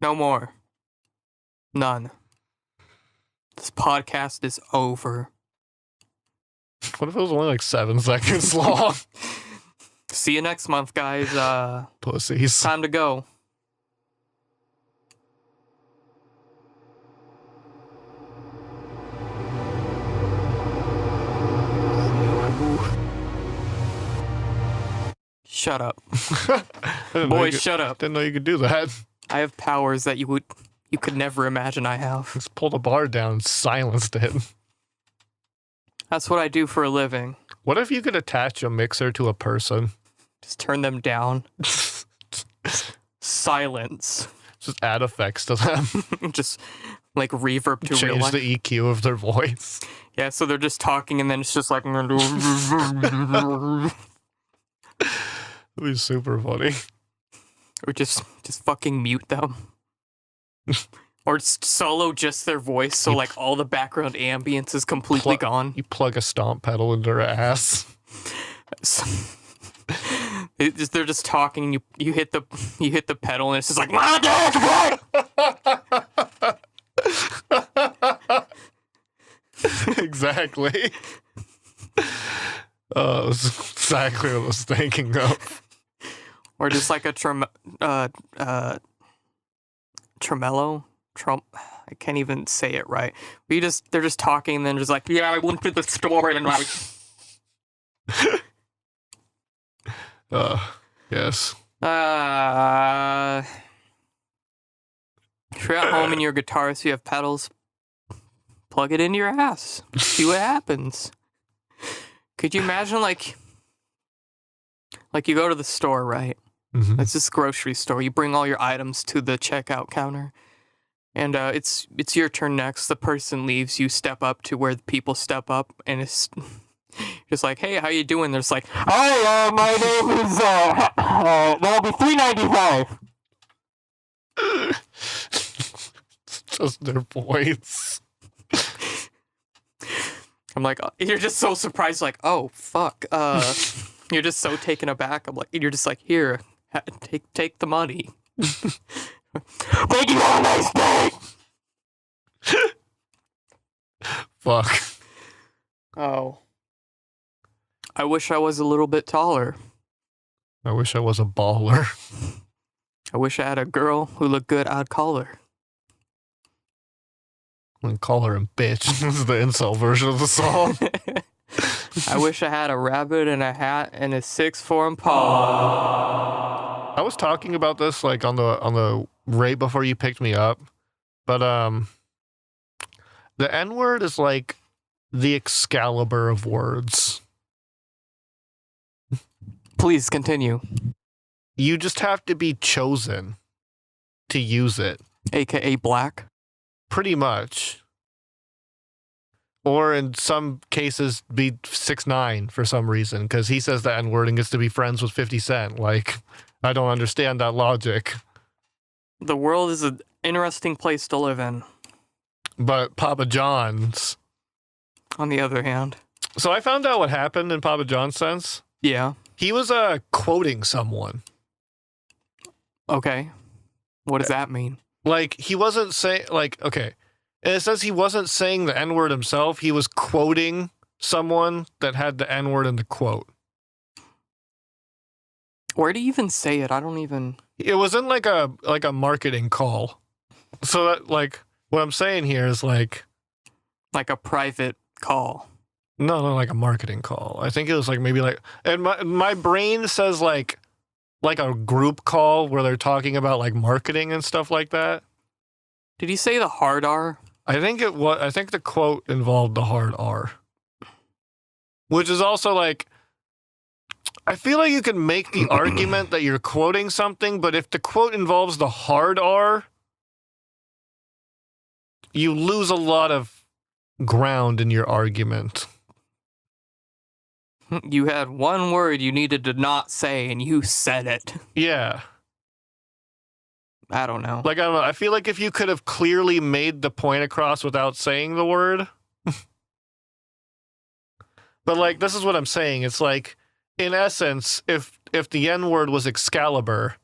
No more. None. This podcast is over. What if it was only like 7 seconds long? See you next month, guys. Pussies. Time to go. Shut up. Boys, shut up. Didn't know you could do that. I have powers that you could never imagine I have. Just pulled a bar down and silenced it. That's what I do for a living. What if you could attach a mixer to a person? Just turn them down. Silence. Just add effects to them. Just like reverb to real Change life. the EQ of their voice. Yeah, so they're just talking and then it's just like... It would be super funny. Or just fucking mute them. Or solo just their voice, so like all the background ambience is completely gone. You plug a stomp pedal into their ass. They're just talking. You hit the pedal and it's just like Exactly. That was exactly what I was thinking of. Or just like a tremolo. I can't even say it right. They're just talking and then just like, yeah, I went to the store and yes. If you're at home and your guitar, so you have pedals, plug it into your ass. See what happens. Could you imagine like you go to the store, right? Mm-hmm. It's this grocery store. You bring all your items to the checkout counter. And it's your turn next. The person leaves. You step up to where the people step up, and it's just like, "Hey, how you doing?" There's like, "Hi, my name is that'll be $3.95." Just their voice. I'm like, you're just so surprised, like, "Oh fuck!" You're just so taken aback. I'm like, you're just like, "Here, take the money." Thank you. Have a nice day. Fuck. Oh. I wish I was a little bit taller. I wish I was a baller. I wish I had a girl who looked good. I'd call her. And call her a bitch. This is the incel version of the song. I wish I had a rabbit and a hat and a 6'4" paw. I was talking about this like on the right before you picked me up, but the N-word is like the Excalibur of words. Please continue. You just have to be chosen to use it. AKA black. Pretty much. Or in some cases be 6ix9ine for some reason, because he says the N-word and gets to be friends with 50 Cent. Like, I don't understand that logic. The world is an interesting place to live in. But Papa John's... On the other hand. So I found out what happened in Papa John's sense. Yeah. He was quoting someone. Okay. What does that mean? Like, he wasn't saying... Like, okay. And it says he wasn't saying the N-word himself. He was quoting someone that had the N-word in the quote. Where do you even say it? I don't even... It wasn't like a marketing call. So that, like, what I'm saying here is like a private call. No, like a marketing call. I think it was like maybe like, and my brain says like a group call where they're talking about like marketing and stuff like that. Did he say the hard R? I think the quote involved the hard R. Which is also like, I feel like you can make the argument that you're quoting something, but if the quote involves the hard R, you lose a lot of ground in your argument. You had one word you needed to not say, and you said it. Yeah. I don't know. Like, I don't know. I feel like if you could have clearly made the point across without saying the word. But, like, this is what I'm saying. It's like, in essence, if the N-word was Excalibur,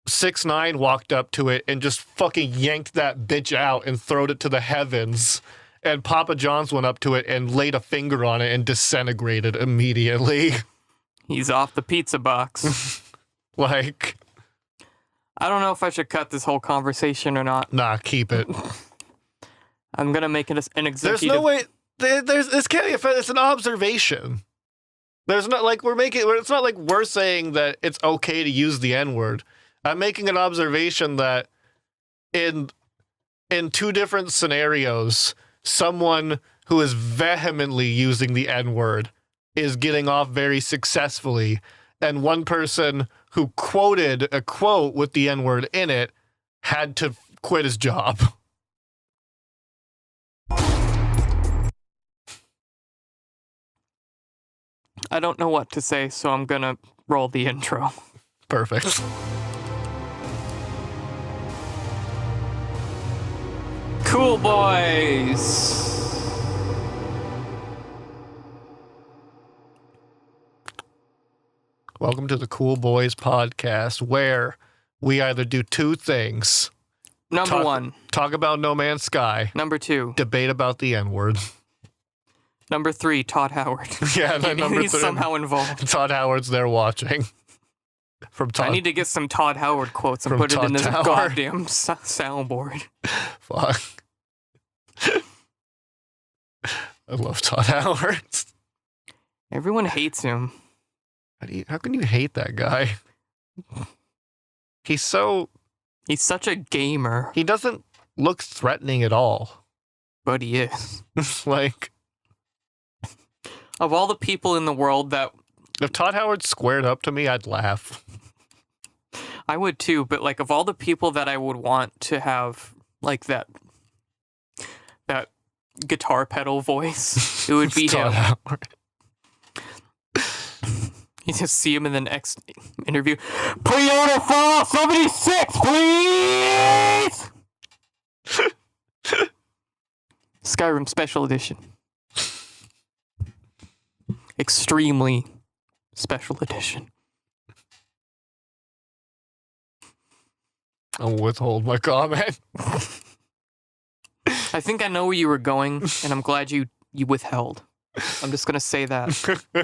6ix9ine walked up to it and just fucking yanked that bitch out and throwed it to the heavens. And Papa John's went up to it and laid a finger on it and disintegrated immediately. He's off the pizza box. Like, I don't know if I should cut this whole conversation or not. nah, keep it. I'm gonna make it an executive. There's no way. This can't be offensive. It's an observation. There's not like it's not like we're saying that it's okay to use the N-word. I'm making an observation that in 2 different scenarios, someone who is vehemently using the N-word is getting off very successfully, and one person who quoted a quote with the N-word in it had to quit his job. I don't know what to say, so I'm gonna roll the intro. Perfect. Cool boys! Welcome to the Cool Boys podcast, where we either do 2 things. Number 1. Talk about No Man's Sky. Number 2. Debate about the N-word. Number 3, Todd Howard. Yeah, and then number He's 3. somehow involved. Todd Howard's there watching. From Todd. I need to get some Todd Howard quotes and From put it Todd in this Tower. goddamn soundboard. Fuck. I love Todd Howard. Everyone hates him. How can you hate that guy? He's such a gamer. he doesn't look threatening at all. But he is. Like, Of all the people in the world that if Todd Howard squared up to me, I'd laugh. I would too, but like of all the people that I would want to have like that guitar pedal voice, it would be Todd him. Howard. You just see him in the next interview. Pre-order Fallout 76, please! Skyrim Special Edition. Extremely special edition. I'll withhold my comment. I think I know where you were going, and I'm glad you withheld. I'm just gonna say that.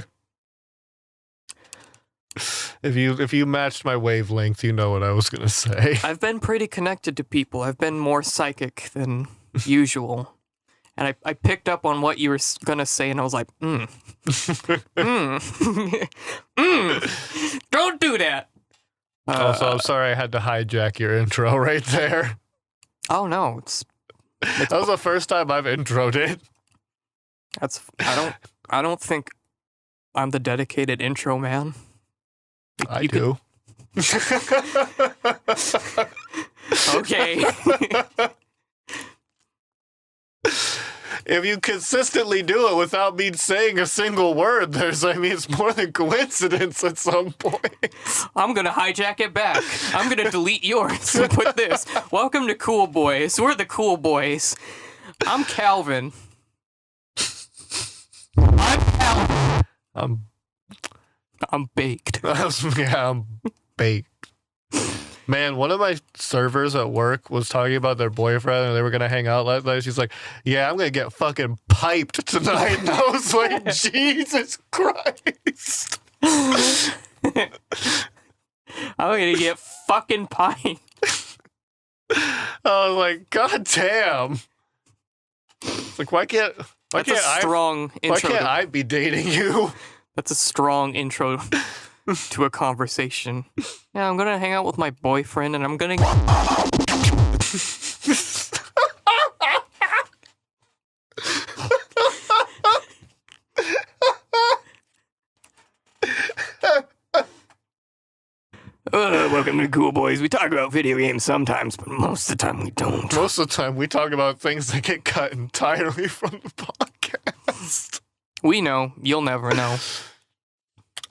If you matched my wavelength, you know what I was gonna say. I've been pretty connected to people. I've been more psychic than usual. And I picked up on what you were gonna say, and I was like, don't do that. Also, I'm sorry I had to hijack your intro right there. Oh no, That was the first time I've introed it. I don't think I'm the dedicated intro man. I do. Okay. If you consistently do it without me saying a single word, it's more than coincidence at some point. I'm gonna hijack it back. I'm gonna delete yours and put this. Welcome to Cool Boys. We're the Cool Boys. I'm Calvin. I'm Calvin. I'm baked. Yeah, I'm baked. Man, one of my servers at work was talking about their boyfriend and they were going to hang out last night. She's like, yeah, I'm going to get fucking piped tonight. And I was like, Jesus Christ. I'm going to get fucking piped. I was like, God damn. It's like, why can't I be dating you? That's a strong intro to a conversation. Yeah, I'm gonna hang out with my boyfriend and I'm gonna welcome to Cool Boys. We talk about video games sometimes, but most of the time we don't. Most of the time we talk about things that get cut entirely from the podcast. We know. You'll never know.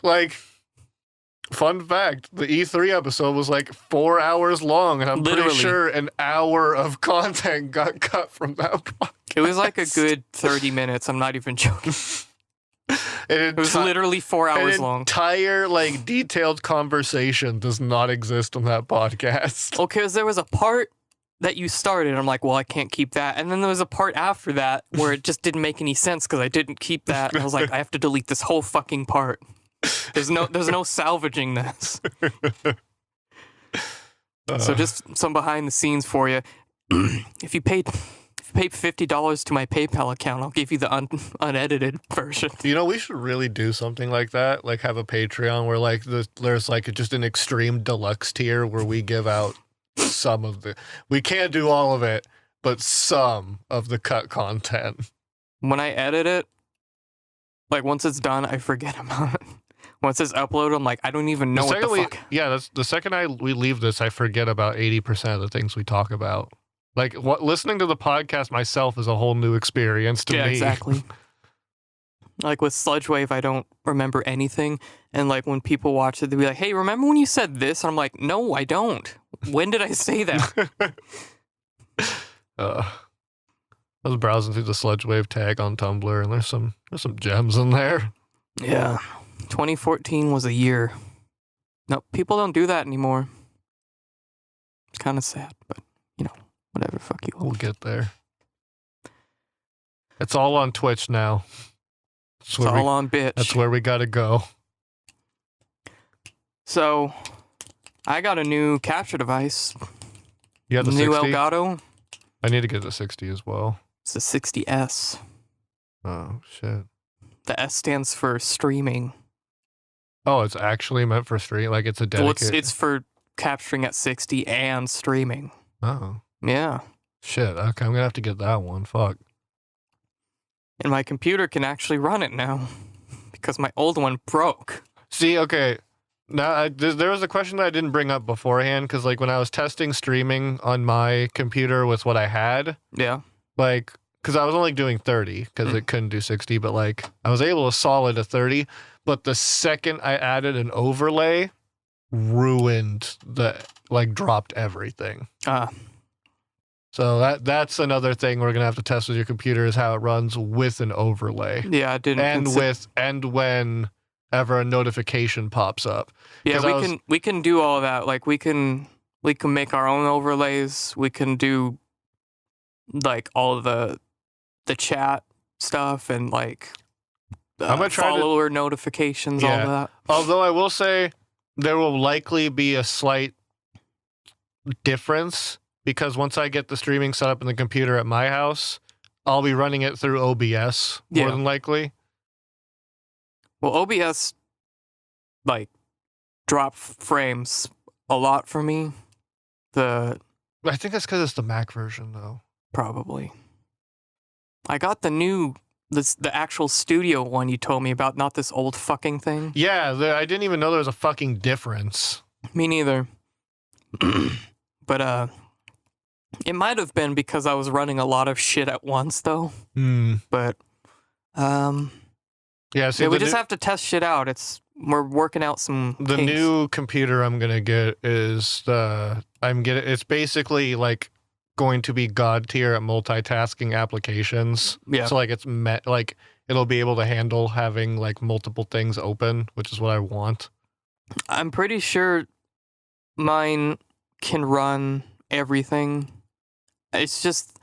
Like, fun fact, the E3 episode was like 4 hours long, and I'm Literally. pretty sure an hour of content got cut from that podcast. It was like a good 30 minutes. I'm not even joking. It was literally 4 hours an long. Entire like detailed conversation does not exist on that podcast. Well, because there was a part that you started. I'm like, well, I can't keep that. And then there was a part after that where it just didn't make any sense because I didn't keep that. And I was like, I have to delete this whole fucking part. There's no salvaging this. So just some behind the scenes for you. If you paid $50 to my PayPal account, I'll give you the unedited version. You know, we should really do something like that. Like have a Patreon where like there's like just an extreme deluxe tier where we give out some of the. We can't do all of it, but some of the cut content. When I edit it, like once it's done, I forget about it. Once it's uploaded, I'm like, I don't even know what the fuck. Yeah, that's the second we leave this, I forget about 80% of the things we talk about. Like listening to the podcast myself is a whole new experience to me. Yeah, exactly. Like with Sludge Wave, I don't remember anything. And like when people watch it, they'll be like, hey, remember when you said this? And I'm like, no, I don't. When did I say that? I was browsing through the Sludge Wave tag on Tumblr, and there's some gems in there. Yeah. 2014 was a year. No, people don't do that anymore. It's kind of sad, but you know, whatever. Fuck you. We'll get there. It's all on Twitch now. It's all on bitch. That's where we gotta go. So, I got a new capture device. You have the new 60? Elgato. I need to get the 60 as well. It's the 60S. Oh, shit. The S stands for streaming. Oh, it's actually meant for stream? Like it's a dedicated... Well, it's for capturing at 60 and streaming. Oh. Yeah. Shit, okay, I'm gonna have to get that one. Fuck. And my computer can actually run it now. Because my old one broke. See, okay. Now, there was a question that I didn't bring up beforehand, because like when I was testing streaming on my computer with what I had... Yeah. Like... Because I was only doing 30, because it couldn't do 60, but like, I was able to solid a 30, but the second I added an overlay, ruined dropped everything. So that's another thing we're gonna have to test with your computer is how it runs with an overlay. Yeah, I didn't. And whenever a notification pops up. Yeah, we can do all of that. Like we can make our own overlays. We can do like all of the chat stuff and like I'm gonna try follower notifications, all of that. Although I will say there will likely be a slight difference because once I get the streaming set up in the computer at my house, I'll be running it through OBS more than likely. Well, OBS like drop frames a lot for me. I think that's because it's the Mac version though. Probably. I got the actual studio one you told me about, not this old fucking thing. Yeah, I didn't even know there was a fucking difference. Me neither. But it might have been because I was running a lot of shit at once though. But yeah, we just have to test shit out. We're working out some The kinks. new computer I'm gonna get is it's basically like going to be god tier at multitasking applications. Yeah. So like it'll be able to handle having like multiple things open, which is what I want. I'm pretty sure mine can run everything. It's just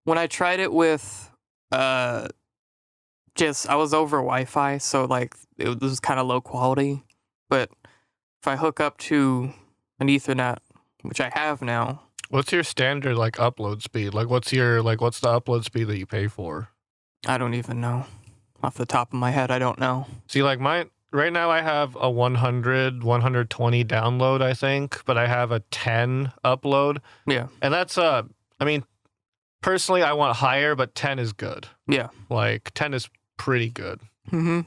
when I tried it with I was over Wi-Fi, so like it was kind of low quality. But if I hook up to an Ethernet, which I have now. What's your standard like upload speed? Like what's the upload speed that you pay for? I don't even know. Off the top of my head, I don't know. See, like mine right now I have a 120 download, I think, but I have a 10 upload. Yeah. And that's I mean, personally I want higher, but 10 is good. Yeah. Like 10 is pretty good. Mm-hmm.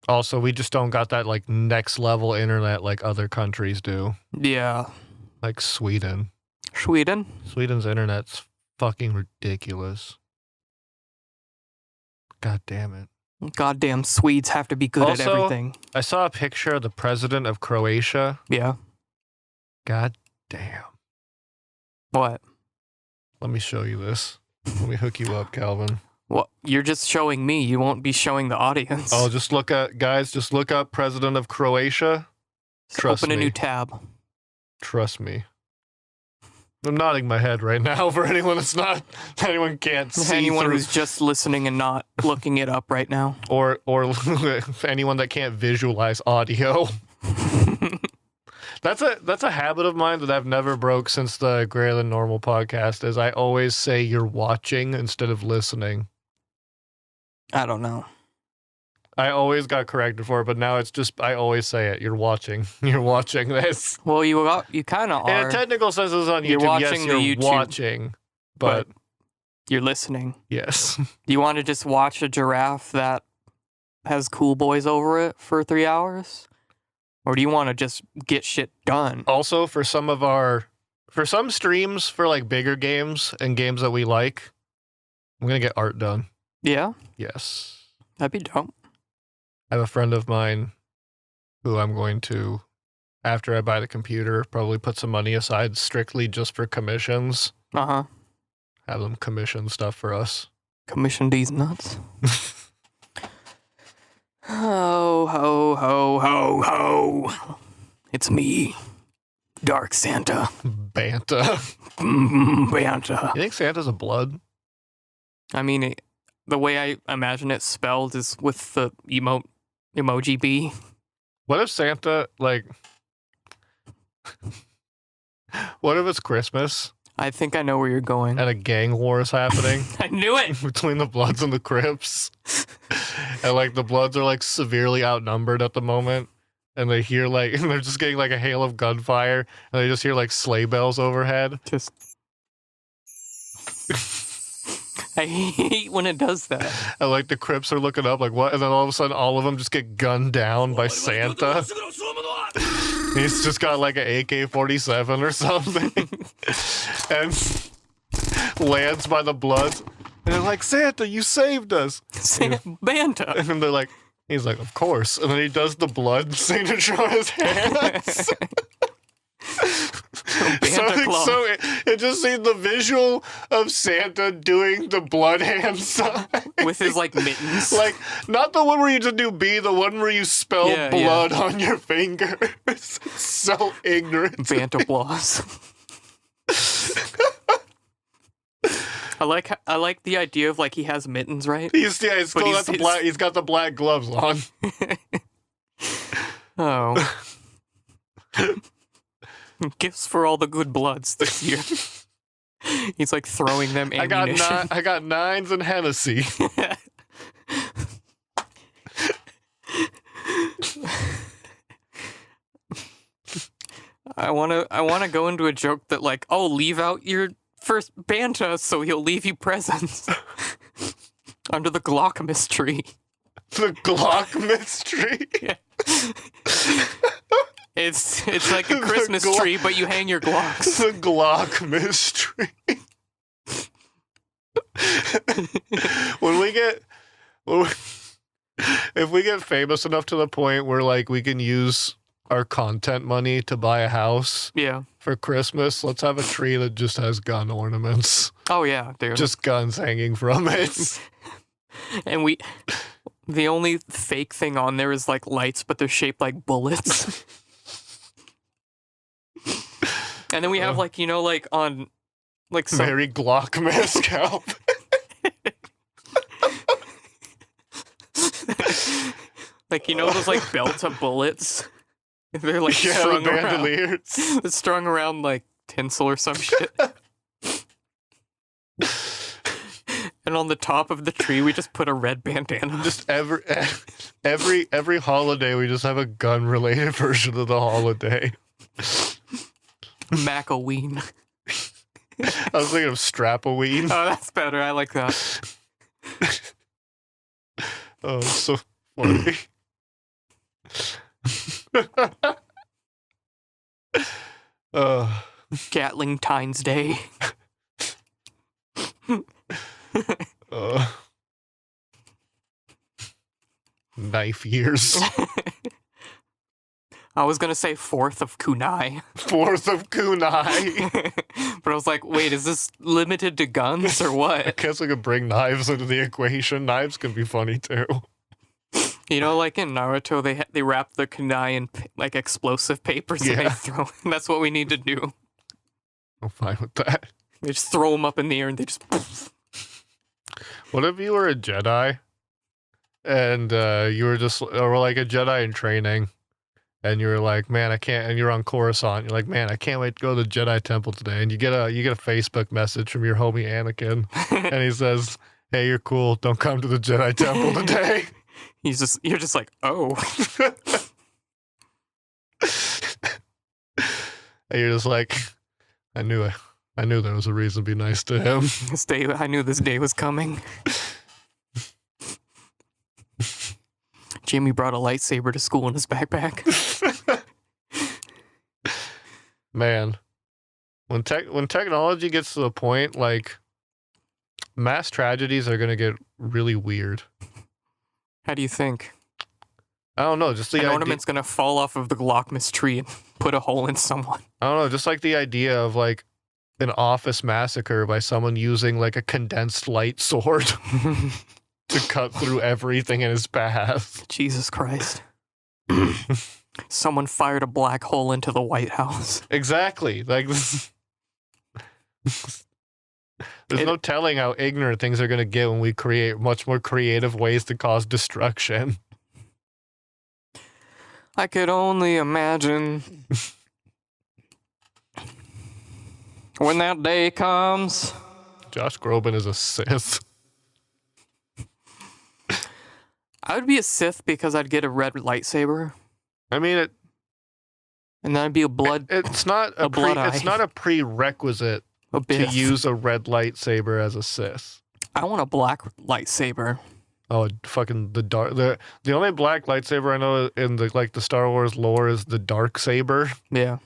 Also, we just don't got that like next level internet like other countries do. Yeah. Like Sweden. Sweden's internet's fucking ridiculous. God damn it. Goddamn Swedes have to be good at everything. I saw a picture of the president of Croatia. Yeah. God damn. What? Let me show you this. Let me hook you up, Calvin. Well, you're just showing me. You won't be showing the audience. Oh, just look up President of Croatia. Trust Open a me. new tab. Trust me. I'm nodding my head right now for anyone anyone can't see. Anyone who's just listening and not looking it up right now. Or anyone that can't visualize audio. That's a habit of mine that I've never broke since the Greater Than Normal podcast, is I always say you're watching instead of listening. I don't know. I always got corrected for it, but now it's just, I always say it. You're watching. You're watching this. Well, you kind of are. In a technical sense, it's on YouTube. You're watching yes, the you're YouTube, watching, but you're listening. yes. Do you want to just watch a giraffe that has cool boys over it for 3 hours? Or do you want to just get shit done? Also, for some streams for like bigger games and games that we like, I'm going to get art done. Yeah? Yes. That'd be dope. I have a friend of mine who I'm going to, after I buy the computer, probably put some money aside strictly just for commissions. Uh-huh. Have them commission stuff for us. Commission these nuts. Ho, ho, ho, ho, ho. It's me, Dark Santa. Banta. Banta. You think Santa's a blood? I mean, the way I imagine it spelled is with the emoji B. What if Santa, like... What if it's Christmas I think I know where you're going. and a gang war is happening I knew it! between the Bloods and the Crips? And, like, the Bloods are, like, severely outnumbered at the moment. And they hear, like... And they're just getting, like, a hail of gunfire. And they just hear, like, sleigh bells overhead. Just... I hate when it does that. And, like, the Crips are looking up, like, what? And then all of a sudden, all of them just get gunned down by Santa. He's just got, like, an AK-47 or something. And lands by the Bloods. And they're like, Santa, you saved us. Banta. And they're like, he's like, of course. And then he does the blood signature on his hands. So it just seems the visual of Santa doing the blood hand sign. With his, like, mittens. Like, not the one where you just do B, the one where you spell blood on your finger. It's so ignorant. Banta Bloss. I like the idea of, like, he has mittens, right? He's got the black gloves on. Oh. Gifts for all the good bloods this year. He's like throwing them ammunition. I got nines and Hennessy. I wanna go into a joke that, like, oh, leave out your first Banta so he'll leave you presents. Under the Glockmas tree. The Glockmas tree? Yeah. It's like a Christmas tree, but you hang your Glocks. The Glockmas tree. If we get famous enough to the point where, like, we can use our content money to buy a house for Christmas, let's have a tree that just has gun ornaments. Oh yeah, dude. Just guns hanging from it. And the only fake thing on there is, like, lights, but they're shaped like bullets. And then we have, like, you know, like, on, like, some... Very Glockmas scalp. Like, you know those, like, belts of bullets? They're, like, strung bandoliers. around. It's strung around, like, tinsel or some shit. And on the top of the tree, we just put a red bandana. Just every holiday, we just have a gun-related version of the holiday. Macaween. I was thinking of Strapaween. Oh, that's better. I like that. Oh, so funny. Gatling Tines Day. Knife years. I was gonna say 4th of kunai. 4th of kunai. But I was like, wait, is this limited to guns or I what? guess we could bring knives into the equation. Knives can be funny too. You know, like in Naruto, they wrap the kunai in like explosive papers and they Yeah. throw. That's what we need to do. I'm fine with that. They just throw them up in the air and they just. What if you were a Jedi and you were just, or like a Jedi in training, and you were like, man, I can't, and you're on Coruscant, you're like, man, I can't wait to go to the Jedi Temple today, and you get a Facebook message from your homie Anakin, and he says, hey, you're cool, don't come to the Jedi Temple today. You're just like, oh. And you're just like, I knew there was a reason to be nice to him. I knew this day was coming. Jimmy brought a lightsaber to school in his backpack. Man, when technology gets to the point, like, mass tragedies are gonna get really weird. How do you think? I don't know, just the An idea, ornament's gonna fall off of the Glockmas tree and put a hole in someone. I don't know, just like the idea of like an office massacre by someone using like a condensed light sword to cut through everything in his path. Jesus Christ. Someone fired a black hole into the White House. Exactly. Like, there's no telling how ignorant things are going to get when we create much more creative ways to cause destruction. I could only imagine when that day comes. Josh Groban is a Sith. I would be a Sith because I'd get a red lightsaber, I mean, and then I'd be a blood it's not a it's not a prerequisite to use a red lightsaber as a Sith. I want a black lightsaber. Oh, fucking the only black lightsaber I know in the Star Wars lore is the dark saber. Yeah.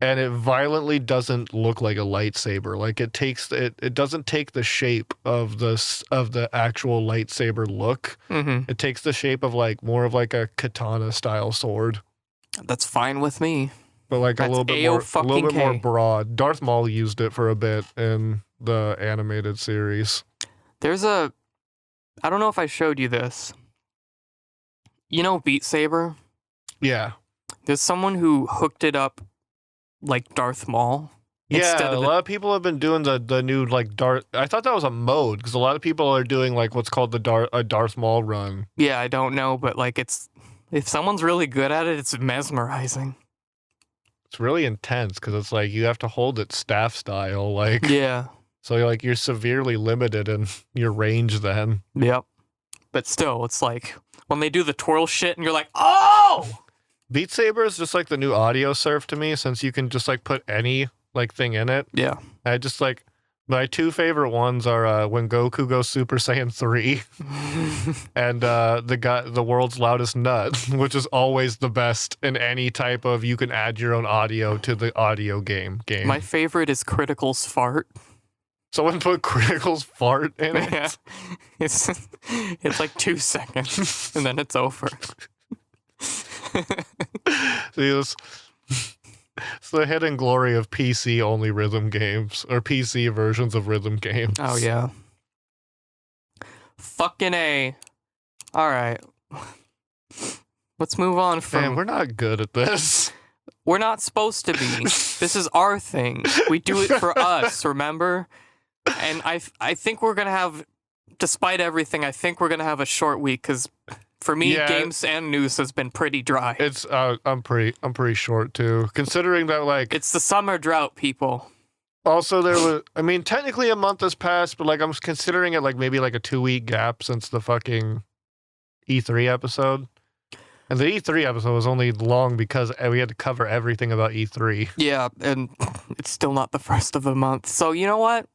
And it violently doesn't look like a lightsaber. Like it doesn't take the shape of the actual lightsaber look. Mm-hmm. It takes the shape of like more of like a katana style sword. That's fine with me. But like That's a little bit more broad. Darth Maul used it for a bit in the animated series. There's I don't know if I showed you this. You know Beat Saber? Yeah. There's someone who hooked it up like Darth Maul. Yeah, a lot of people have been doing the new like Darth. I thought that was a mode because a lot of people are doing like what's called a Darth Maul run. Yeah, I don't know, but like if someone's really good at it, it's mesmerizing. It's really intense because it's like you have to hold it staff style, like yeah. So you're severely limited in your range then. Yep. But still, it's like when they do the twirl shit and you're like, oh! Beat Saber is just like the new audio surf to me since you can just like put any like thing in it. Yeah. I just like my two favorite ones are when Goku goes Super Saiyan 3 and the world's loudest nut, which is always the best in any type of you can add your own audio to the audio game. My favorite is Critical's fart. Someone put Critical's fart in it. Yeah. It's like 2 seconds and then it's over. See, it's the hidden glory of PC only rhythm games or PC versions of rhythm games. Oh yeah. Fucking A. All right. Let's move on from. Man, we're not good at this. We're not supposed to be. This is our thing. We do it for us, remember? And I think we're gonna have, despite everything, I think we're gonna have a short week because. For me, games and news has been pretty dry. It's I'm pretty short too, considering that like it's the summer drought, people. Also, there was technically a month has passed, but like I'm considering it like maybe like a 2-week gap since the fucking E3 episode. And the E3 episode was only long because we had to cover everything about E3. Yeah, and it's still not the first of the month. So you know what?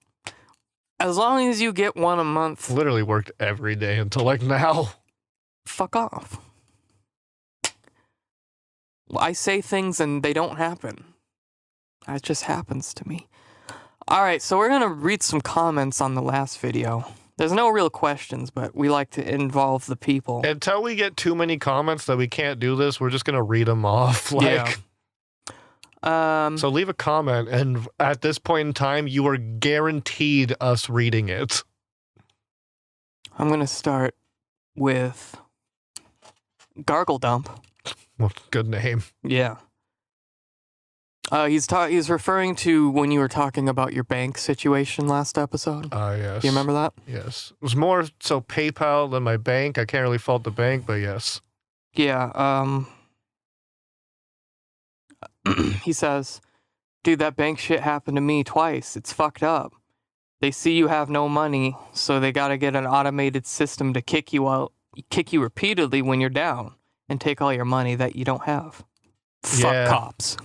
As long as you get one a month, literally worked every day until like now. Fuck off. I say things and they don't happen. It just happens to me. Alright, so we're gonna read some comments on the last video. There's no real questions, but we like to involve the people. Until we get too many comments that we can't do this, we're just gonna read them off. Like, yeah. So leave a comment, and at this point in time, you are guaranteed us reading it. I'm gonna start with Gargle Dump. What good name? Yeah. He's referring to when you were talking about your bank situation last episode. Yes. Do you remember that? Yes. It was more so PayPal than my bank. I can't really fault the bank, but yes. Yeah, he says, dude, that bank shit happened to me twice. It's fucked up. They see you have no money, so they gotta get an automated system to kick you repeatedly when you're down and take all your money that you don't have. Fuck cops.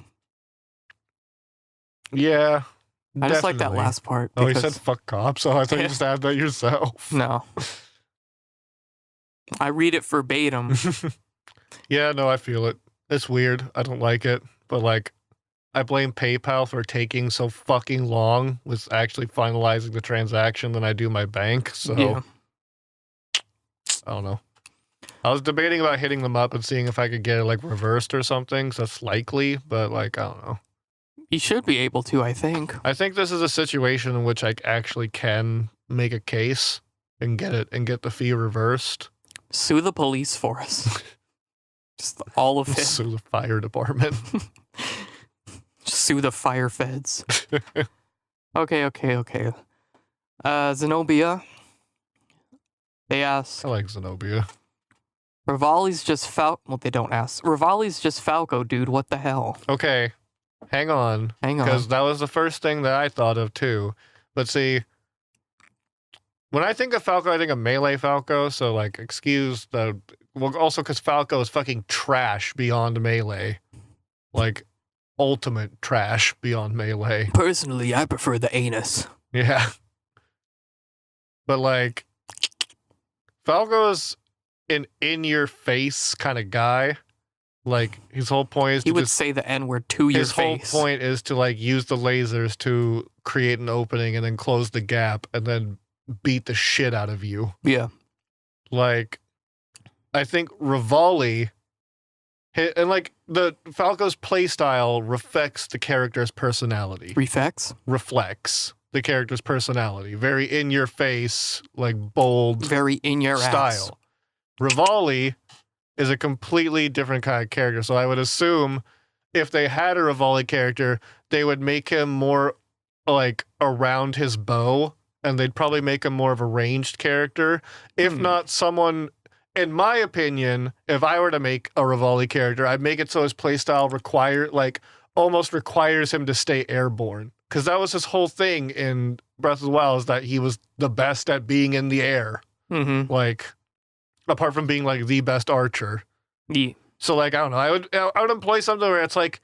Yeah. I just like that last part. Oh, he said fuck cops. Oh, I thought you just added that yourself. No. I read it verbatim. Yeah, no, I feel it. It's weird. I don't like it. But, like, I blame PayPal for taking so fucking long with actually finalizing the transaction than I do my bank. So, yeah. I don't know. I was debating about hitting them up and seeing if I could get it, like, reversed or something. So that's likely. But, like, I don't know. You should be able to, I think. I think this is a situation in which I actually can make a case and get the fee reversed. Sue the police for us. Just all of it. Sue the fire department. Sue the fire feds. Okay. Zenobia. They ask. I like Zenobia. Rivali's just Well, they don't ask. Rivali's just Falco, dude. What the hell? Okay. Hang on. Because that was the first thing that I thought of, too. But see, when I think of Falco, I think of Melee Falco. So, like, excuse the... Well, also because Falco is fucking trash beyond Melee. Like, ultimate trash beyond Melee. Personally, I prefer the anus. Yeah. But, like, Falco's an in-your-face kind of guy. Like, his whole point is he would say the N-word to your face. His whole point is to, like, use the lasers to create an opening and then close the gap and then beat the shit out of you. Yeah. Like, I think Rivali, and, like, the Falco's playstyle reflects the character's personality. Reflects the character's personality. Very in-your-face, like, bold very in-your-ass style. Rivali is a completely different kind of character. So I would assume if they had a Rivali character, they would make him more like around his bow, and they'd probably make him more of a ranged character. If not someone, in my opinion, if I were to make a Rivali character, I'd make it so his playstyle almost requires him to stay airborne. Because that was his whole thing in Breath of the Wild, is that he was the best at being in the air. Mm-hmm. Like, apart from being, like, the best archer. Yeah. So, like, I don't know. I would employ something where it's like,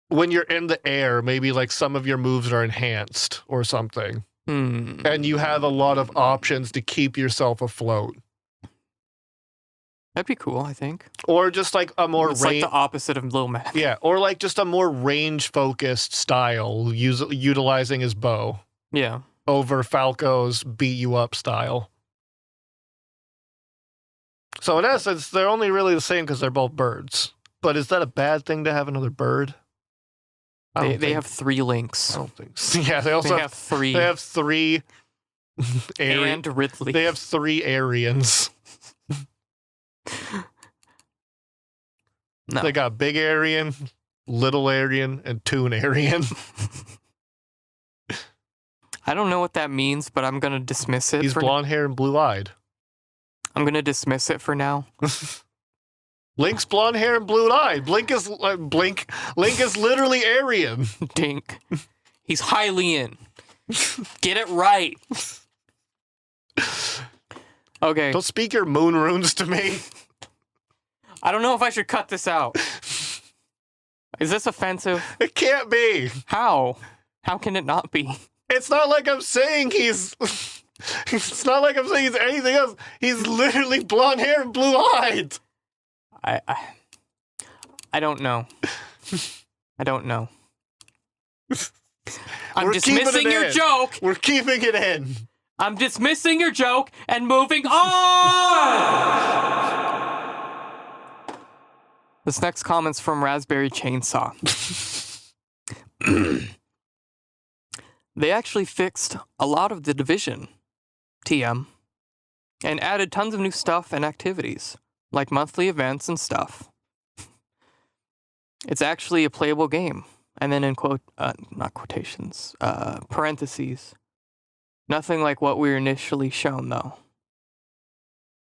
when you're in the air, maybe, like, some of your moves are enhanced or something. And you have a lot of options to keep yourself afloat. That'd be cool, I think. Or just, like, a more... It's like the opposite of Lil Mac. Yeah, or, like, just a more range-focused style, utilizing his bow. Yeah. Over Falco's beat-you-up style. So in essence, they're only really the same because they're both birds. But is that a bad thing to have another bird? They have 3 links. I don't think so. Yeah, they also have 3. They have 3. And Ridley. They have 3 Aryans. No. They got Big Aryan, Little Aryan, and Toon Aryan. I don't know what that means, but I'm going to dismiss it. He's blonde hair and blue-eyed. I'm going to dismiss it for now. Link's blonde hair and blue-eyed. Link is literally Aryan. Dink. He's Hylian. Get it right. Okay. Don't speak your moon runes to me. I don't know if I should cut this out. Is this offensive? It can't be. How? How can it not be? It's not like I'm saying he's... It's not like I'm saying he's anything else. He's literally blonde hair and blue-eyed. I don't know. I don't know. I'm We're dismissing your joke. We're keeping it in. I'm dismissing your joke and moving on! This next comment's from Raspberry Chainsaw. They actually fixed a lot of the Division, TM, and added tons of new stuff and activities, like monthly events and stuff. It's actually a playable game. And then in not quotations, parentheses. Nothing like what we were initially shown, though.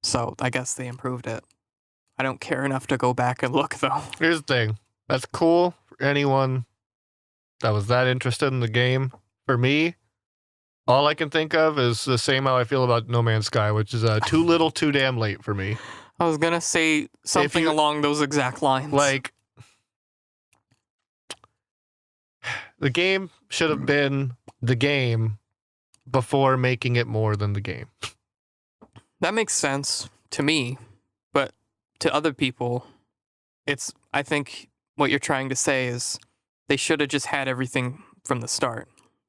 So I guess they improved it. I don't care enough to go back and look, though. Here's the thing. That's cool for anyone that was that interested in the game. For me, all I can think of is the same how I feel about No Man's Sky, which is too little, too damn late for me. I was gonna say something along those exact lines. Like, the game should have been the game before making it more than the game. That makes sense to me, but to other people, I think what you're trying to say is they should have just had everything from the start.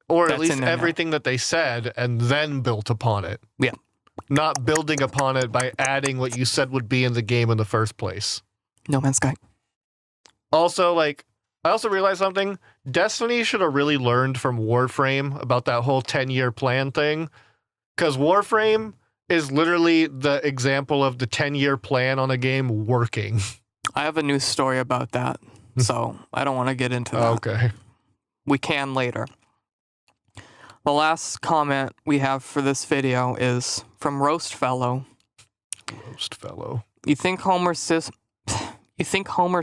Or at least everything that they said and then built upon it. Yeah. Not building upon it by adding what you said would be in the game in the first place. No Man's Sky. Also, like, I also realized something. Destiny should have really learned from Warframe about that whole 10-year plan thing. Because Warframe is literally the example of the 10-year plan on a game working. I have a news story about that, so I don't want to get into that. Okay. We can later. The last comment we have for this video is from Roast Fellow. Roast Fellow. You think Homer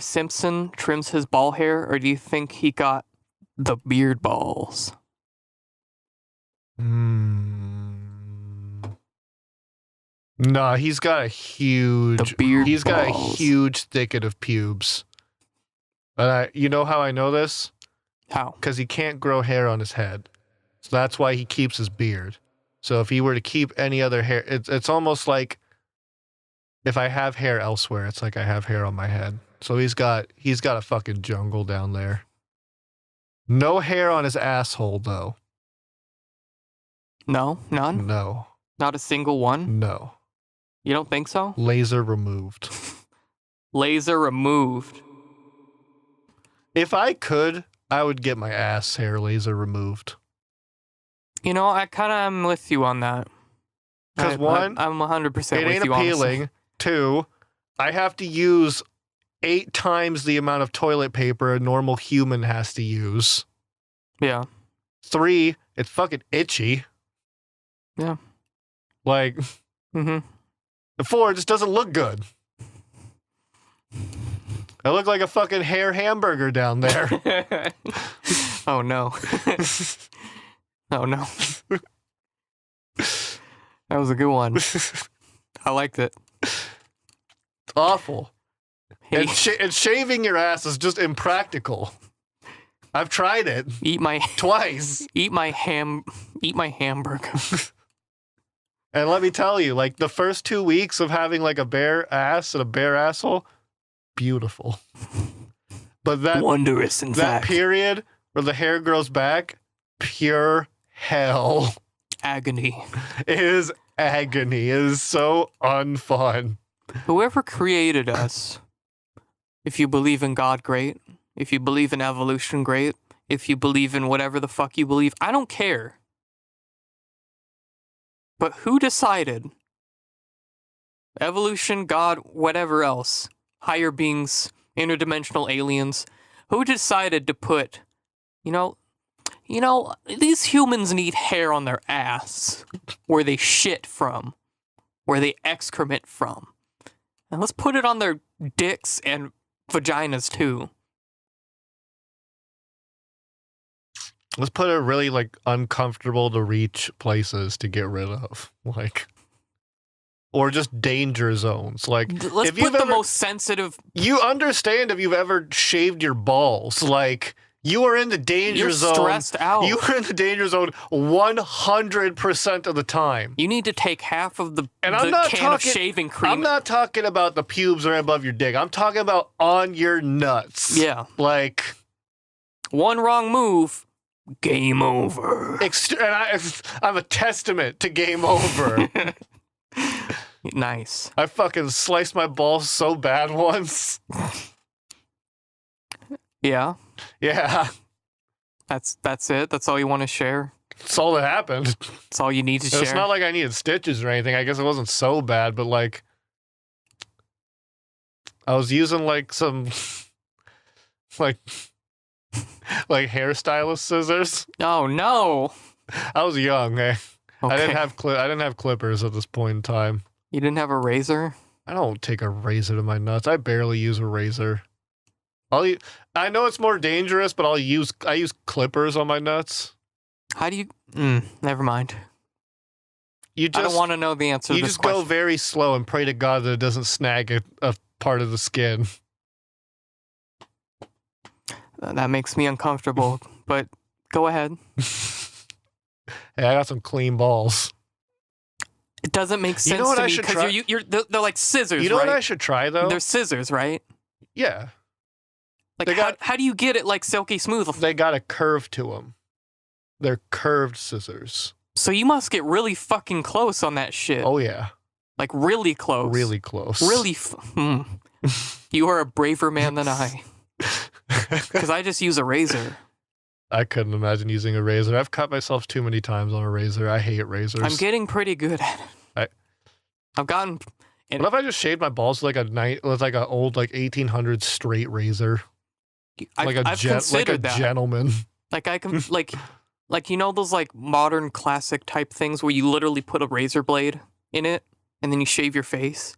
Simpson trims his ball hair, or do you think he got the beard balls? Nah, he's got a huge got a huge thicket of pubes. And you know how I know this? How? Because he can't grow hair on his head. So that's why he keeps his beard. So if he were to keep any other hair, it's almost like if I have hair elsewhere, it's like I have hair on my head. So he's got a fucking jungle down there. No hair on his asshole, though. No? None? No. Not a single one? No. You don't think so? Laser removed. Laser removed. If I could, I would get my ass hair laser removed. You know, I kind of am with you on that. Because one, I'm 100% with you. It ain't appealing. Honestly. Two, I have to use 8 times the amount of toilet paper a normal human has to use. Yeah. 3, it's fucking itchy. Yeah. Like, 4, it just doesn't look good. I look like a fucking hair hamburger down there. Oh, no. Oh, no. That was a good one. I liked it. It's awful. Hey. And shaving your ass is just impractical. I've tried it. Twice. Eat my hamburger. And let me tell you, like, the first 2 weeks of having like a bare ass and a bare asshole, beautiful. But that wondrous, in that fact. period where the hair grows back, pure hell. Agony. It is agony. It is so unfun. Whoever created us, if you believe in God, great. If you believe in evolution, great. If you believe in whatever the fuck you believe, I don't care. But who decided? Evolution, God, whatever else, higher beings, interdimensional aliens, who decided to put, you know, these humans need hair on their ass, where they shit from, where they excrement from. And let's put it on their dicks and vaginas too. Let's put it really like uncomfortable to reach places to get rid of, like, or just danger zones. Like, let's put the most sensitive. You understand if you've ever shaved your balls, like. You are in the danger zone. You're stressed out. You are in the danger zone 100% of the time. You need to take half of the can of shaving cream. I'm not talking about the pubes right above your dick. I'm talking about on your nuts. Yeah. Like, one wrong move, Game over. I'm a testament to game over. Nice. I fucking sliced my balls so bad once. Yeah. Yeah. That's it. That's all you want to share. That's all that happened. That's all you need to share. It's not like I needed stitches or anything. I guess it wasn't so bad, but like I was using like some like hairstylist scissors. Oh no. I was young, eh? Okay. I didn't have clippers at this point in time. You didn't have a razor? I don't take a razor to my nuts. I barely use a razor. I know it's more dangerous, but I use clippers on my nuts. How do you... never mind. I don't want to know the answer to this question. You just go very slow and pray to God that it doesn't snag a part of the skin. That makes me uncomfortable, but go ahead. Hey, I got some clean balls. It doesn't make sense what to I me should because they're like scissors, You know right? what I should try, though? They're scissors, right? Yeah. Like, how do you get it, like, silky smooth? They got a curve to them. They're curved scissors. So you must get really fucking close on that shit. Oh, yeah. Like, really close. Really close. Really You are a braver man than I. Because I just use a razor. I couldn't imagine using a razor. I've cut myself too many times on a razor. I hate razors. I'm getting pretty good at it. I've gotten... What if I just shaved my balls with like an old like 1800s straight razor? I've considered that. Gentleman. Like I can like you know those like modern classic type things where you literally put a razor blade in it and then you shave your face.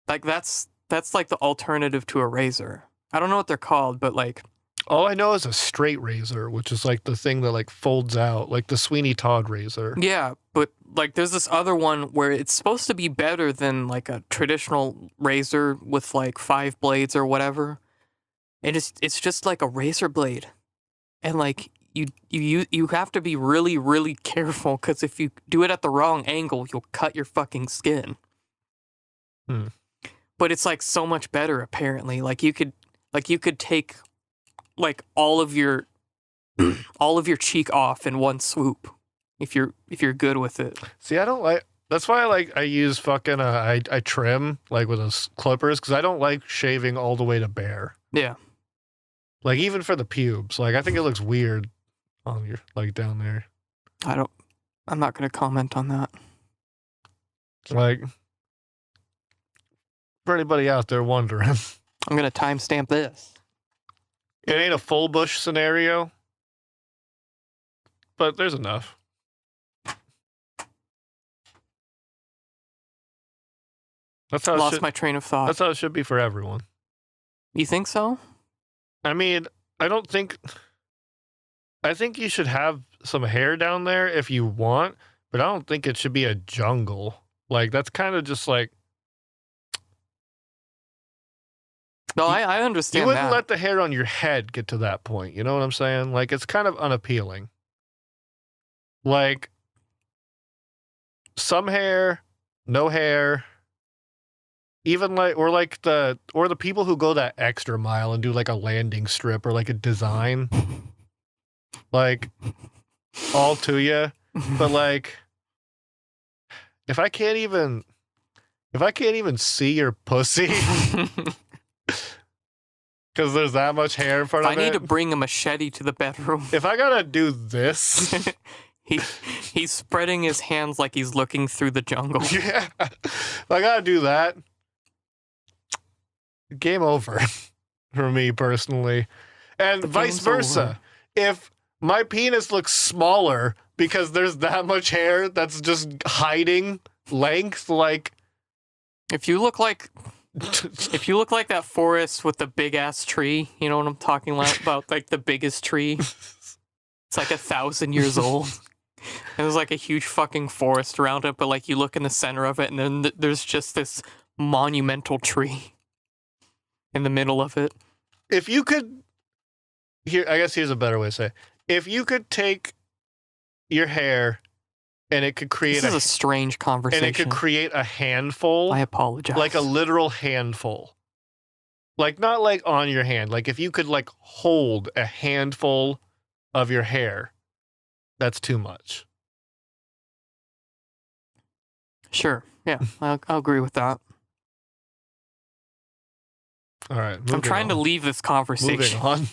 Like that's like the alternative to a razor. I don't know what they're called, but like all I know is a straight razor, which is like the thing that like folds out, like the Sweeney Todd razor. Yeah, but like there's this other one where it's supposed to be better than like a traditional razor with like 5 blades or whatever. And it's just like a razor blade. And like you have to be really, really careful because if you do it at the wrong angle, you'll cut your fucking skin. But it's like so much better apparently. Like you could take like all of your cheek off in one swoop if you're good with it. See, I don't like. That's why I use fucking I trim like with those clippers because I don't like shaving all the way to bare. Yeah. Like even for the pubes, like I think it looks weird on your like down there. I'm not gonna comment on that. Like for anybody out there wondering, I'm gonna timestamp this. It ain't a full bush scenario, but there's enough. That's how Lost my train of thought. That's how it should be for everyone. You think so? I mean, I think you should have some hair down there if you want, but I don't think it should be a jungle. Like that's kind of just like. No, I understand. You wouldn't let the hair on your head get to that point. You know what I'm saying? Like, it's kind of unappealing. Like, some hair, no hair. Even like, or the people who go that extra mile and do like a landing strip or like a design. Like, all to you. But like, if I can't even see your pussy. Because there's that much hair in front of it. I need to bring a machete to the bedroom. If I gotta do this. He's spreading his hands like he's looking through the jungle. Yeah. If I gotta do that. Game over. For me personally. And vice versa. Over. If my penis looks smaller because there's that much hair that's just hiding length, like. If you look like that forest with the big ass tree, you know what I'm talking about? Like the biggest tree. It's like 1,000 years old. And there's like a huge fucking forest around it, but like you look in the center of it and then there's just this monumental tree in the middle of it. If you could, I guess here's a better way to say it. If you could take your hair and it could create This is a strange conversation. And it could create a handful. I apologize. Like a literal handful. Like, not like on your hand. Like, if you could like hold a handful of your hair, that's too much. Sure. Yeah, I'll agree with that. All right. I'm trying to leave this conversation. Moving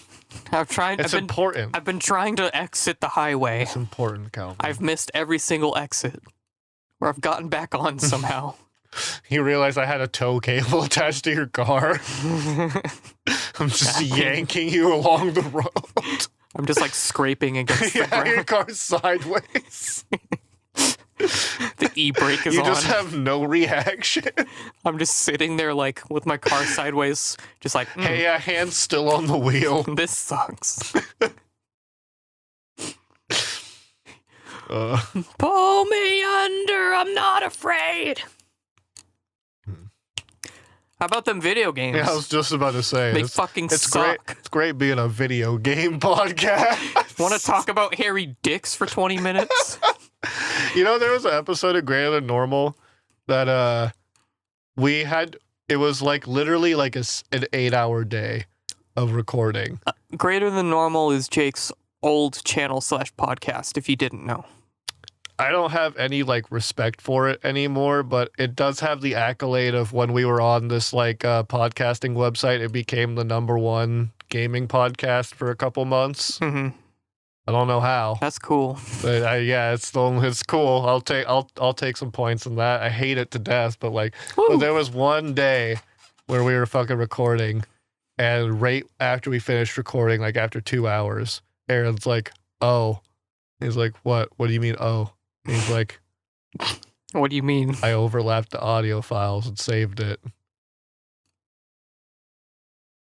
on. It's important. I've been trying to exit the highway. It's important, Calvin. I've missed every single exit where I've gotten back on somehow. You realize I had a tow cable attached to your car? I'm just yanking you along the road. I'm just like scraping against the ground. Your car's sideways. The e-brake is on. You just have no reaction. I'm just sitting there like with my car sideways, just like, Hey, hand's still on the wheel. This sucks. Pull me under, I'm not afraid. How about them video games? Yeah, I was just about to say. They fucking suck. Great. It's great being a video game podcast. Want to talk about hairy dicks for 20 minutes? You know, there was an episode of Greater Than Normal that we had. It was like literally like an 8-hour day of recording. Greater Than Normal is Jake's old channel / podcast, if you didn't know. I don't have any like respect for it anymore, but it does have the accolade of when we were on this like podcasting website, it became the #1 gaming podcast for a couple months. Mm-hmm. I don't know how. That's cool. But yeah, it's cool. I'll take some points on that. I hate it to death, but like, but there was one day where we were fucking recording, and right after we finished recording, like after 2 hours, Aaron's like, "Oh," he's like, "What? What do you mean? Oh?" He's like, "What do you mean?" I overlapped the audio files and saved it.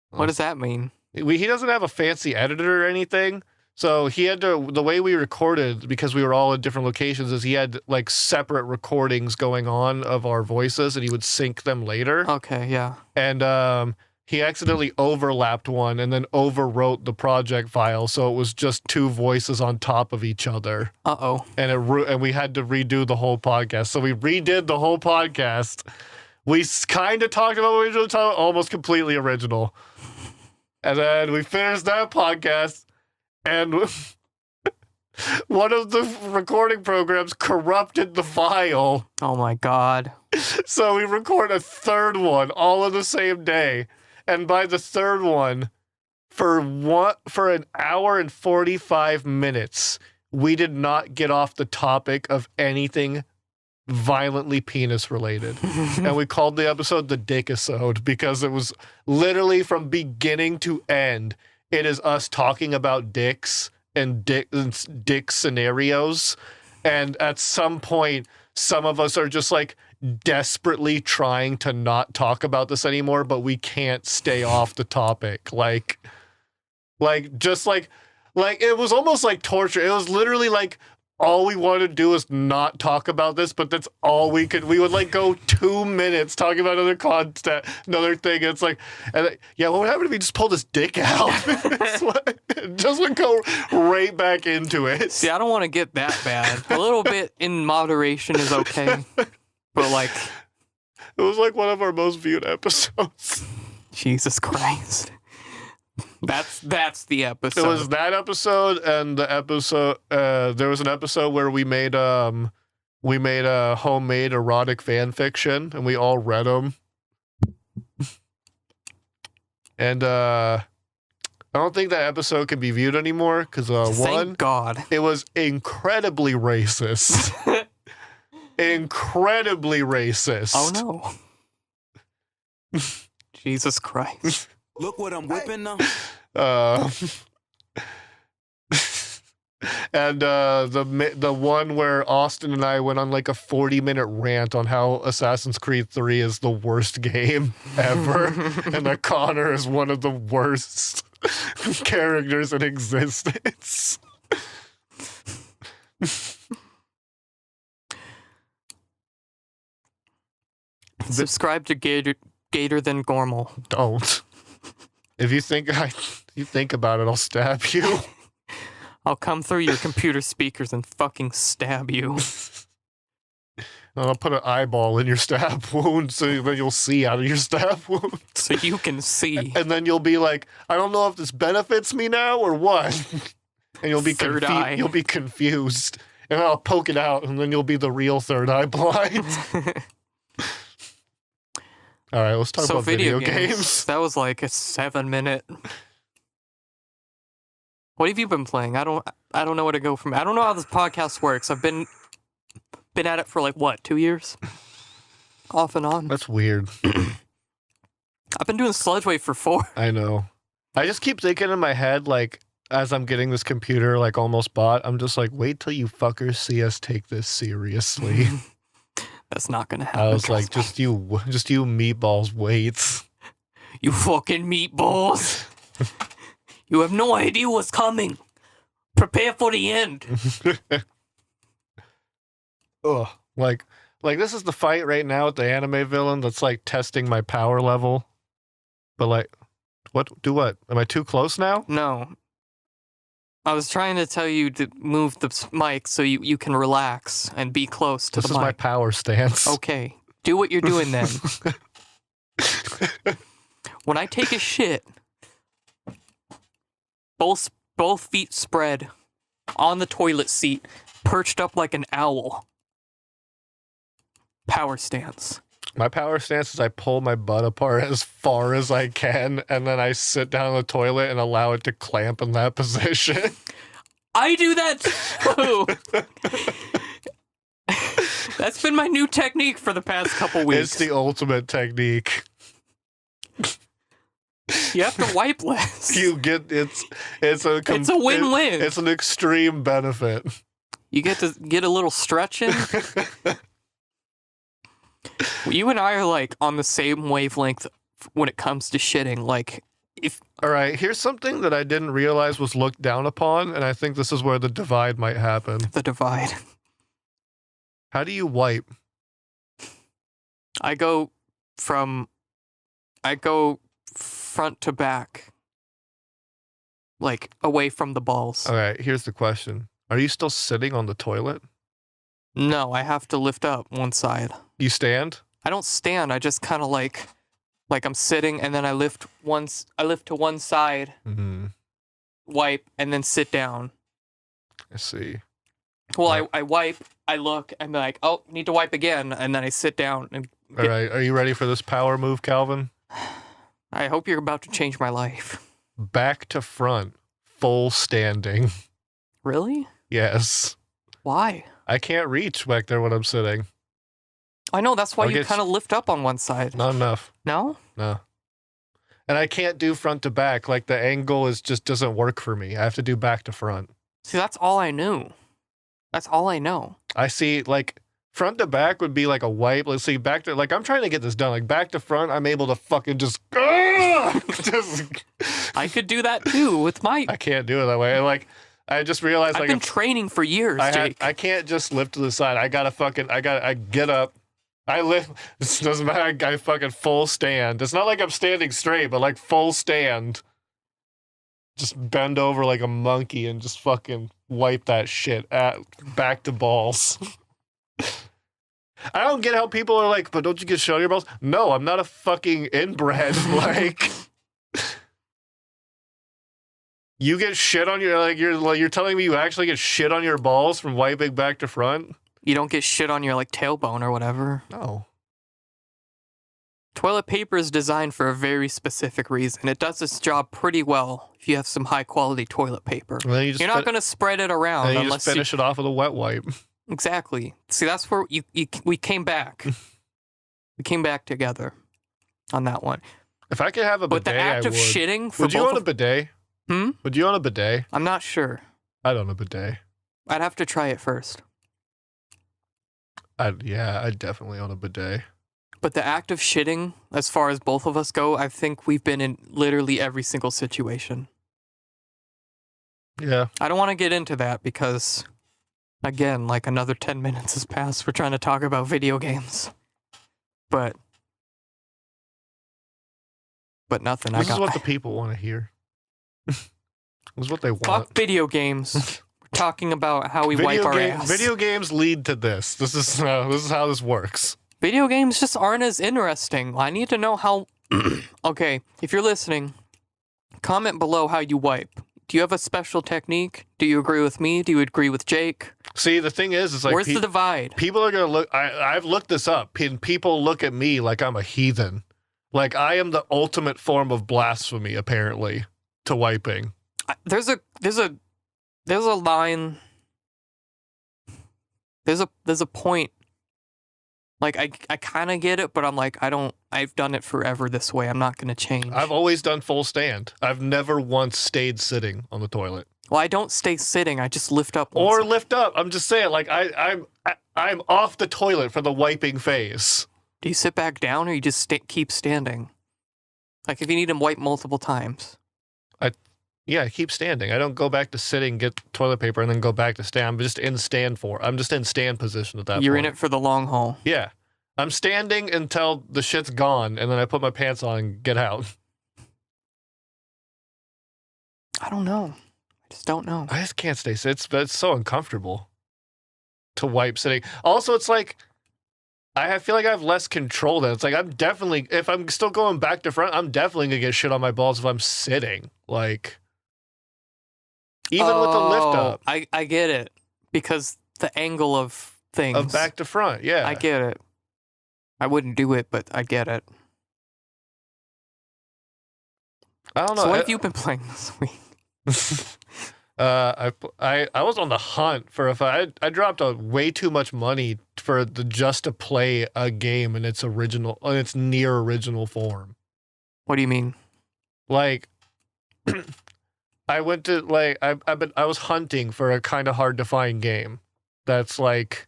What does that mean? He doesn't have a fancy editor or anything. So he had to, the way we recorded, because we were all in different locations, is he had like separate recordings going on of our voices, and he would sync them later. Okay, yeah. And he accidentally overlapped one and then overwrote the project file, so it was just 2 voices on top of each other. Uh-oh. And we had to redo the whole podcast. So we redid the whole podcast. We kind of talked about what we were talking about, almost completely original. And then we finished that podcast, and one of the recording programs corrupted the file. Oh my God. So we record a third one all on the same day. And by the third one, for an hour and 45 minutes, we did not get off the topic of anything violently penis related. And we called the episode the Dickisode because it was literally from beginning to end. It is us talking about dicks and dick scenarios. And at some point, some of us are just like desperately trying to not talk about this anymore, but we can't stay off the topic. Like it was almost like torture. It was literally like all we wanted to do is not talk about this, but that's all we could. We would like go 2 minutes talking about another content, another thing. It's like, yeah, what would happen if we just pulled his dick out? Just would go right back into it. See, I don't want to get that bad. A little bit in moderation is okay. But like, it was like one of our most viewed episodes. Jesus Christ. That's the episode. It was that episode, and the episode there was an episode where we made a homemade erotic fan fiction, and we all read them. And I don't think that episode can be viewed anymore because Thank God. it was incredibly racist. Incredibly racist. Oh no. Jesus Christ. Look what I'm whipping now. And the one where Austin and I went on like a 40-minute rant on how Assassin's Creed 3 is the worst game ever, and that Connor is one of the worst characters in existence. Subscribe to Gator Than Gormal. Don't. If you think about it, I'll stab you. I'll come through your computer speakers and fucking stab you. And I'll put an eyeball in your stab wound so then you'll see out of your stab wound. So you can see. And then you'll be like, I don't know if this benefits me now or what. And you'll be Third eye. You'll be confused. And I'll poke it out, and then you'll be the real third eye blind. All right, let's talk about video games. That was like a 7-minute. What have you been playing? I don't know where to go from. I don't know how this podcast works. I've been at it for like what, 2 years? Off and on. That's weird. I've been doing Sludge Wave for 4. I know. I just keep thinking in my head, like, as I'm getting this computer, like, almost bought, I'm just like, wait till you fuckers see us take this seriously. That's not gonna happen. I was like, just you meatballs, wait. You fucking meatballs. You have no idea what's coming. Prepare for the end. Ugh. Like this is the fight right now with the anime villain that's like testing my power level. But like, what? Am I too close now? No. I was trying to tell you to move the mic so you can relax and be close to the mic. This is my power stance. Okay. Do what you're doing then. When I take a shit, both feet spread on the toilet seat, perched up like an owl. Power stance. My power stance is I pull my butt apart as far as I can, and then I sit down on the toilet and allow it to clamp in that position. I do that too. That's been my new technique for the past couple weeks. It's the ultimate technique. You have to wipe less. You get it's a win-win. It's an extreme benefit. You get to get a little stretch in. You and I are like on the same wavelength when it comes to shitting. Like, all right, here's something that I didn't realize was looked down upon, and I think this is where the divide might happen. The divide. How do you wipe? I go front to back, like away from the balls. All right, here's the question: are you still sitting on the toilet? No, I have to lift up one side. You stand? I don't stand. I just kind of like I'm sitting, and then I lift to one side, wipe, and then sit down. I see. Well, I wipe, I look, and like, oh, need to wipe again, and then I sit down. And all right, are you ready for this power move, Calvin? I hope you're about to change my life. Back to front, full standing. Really? Yes. Why? I can't reach back there when I'm sitting. I know, that's why you kind of lift up on one side. Not enough. No? No. And I can't do front to back. Like, the angle just doesn't work for me. I have to do back to front. See, that's all I knew. That's all I know. I see, like, front to back would be like a wipe. Let's see, back to, like, I'm trying to get this done. Like, back to front, I'm able to fucking just I could do that too with my... I can't do it that way. Like, I just realized, I've been training for years, Jake. I can't just lift to the side. I get up. I lift. This doesn't matter. I fucking full stand. It's not like I'm standing straight, but like full stand. Just bend over like a monkey and just fucking wipe that shit back to balls. I don't get how people are like, but don't you get shit on your balls? No, I'm not a fucking inbred. Like, you get shit on your, you're telling me you actually get shit on your balls from wiping back to front? You don't get shit on your, like, tailbone or whatever. No. Toilet paper is designed for a very specific reason. It does its job pretty well if you have some high-quality toilet paper. Well, you're not going to spread it around unless you just finish it off with a wet wipe. Exactly. See, that's where we came back. We came back together on that one. If I could have a bidet, but the act of shitting for would you own a bidet? Would you own a bidet? I'm not sure. I'd own a bidet. I'd have to try it first. I'd definitely own a bidet. But the act of shitting, as far as both of us go, I think we've been in literally every single situation. Yeah. I don't want to get into that because, again, like another 10 minutes has passed. We're trying to talk about video games. But nothing. This is what the people want to hear. This is what they want. Fuck video games. We're talking about how we wipe our ass. Video games lead to this. This is how this works. Video games just aren't as interesting. I need to know how... Okay, if you're listening, comment below how you wipe. Do you have a special technique? Do you agree with me? Do you agree with Jake? See, the thing is like... Where's the divide? People are going to look... I've looked this up, and people look at me like I'm a heathen. Like, I am the ultimate form of blasphemy, apparently, to wiping. There's a line... There's a point. Like, I kind of get it, but I'm like, I've done it forever this way. I'm not going to change. I've always done full stand. I've never once stayed sitting on the toilet. Well, I don't stay sitting. I just lift up. Or lift up. I'm just saying, like, I'm off the toilet for the wiping phase. Do you sit back down or you just keep standing? Like, if you need to wipe multiple times. Yeah, I keep standing. I don't go back to sitting, get toilet paper, and then go back to stand. I'm just in stand position at that point. You're in it for the long haul. Yeah. I'm standing until the shit's gone, and then I put my pants on and get out. I don't know. I just don't know. I just can't stay sitting. It's so uncomfortable to wipe sitting. Also, it's like, I feel like I have less control then. It's like, if I'm still going back to front, I'm definitely going to get shit on my balls if I'm sitting. Like... Even with the lift up. I get it. Because the angle of things. Of back to front, yeah. I get it. I wouldn't do it, but I get it. I don't know. So what have you been playing this week? I was on the hunt for I dropped way too much money for just to play a game in its near original form. What do you mean? Like... I went to like I was hunting for a kind of hard to find game that's like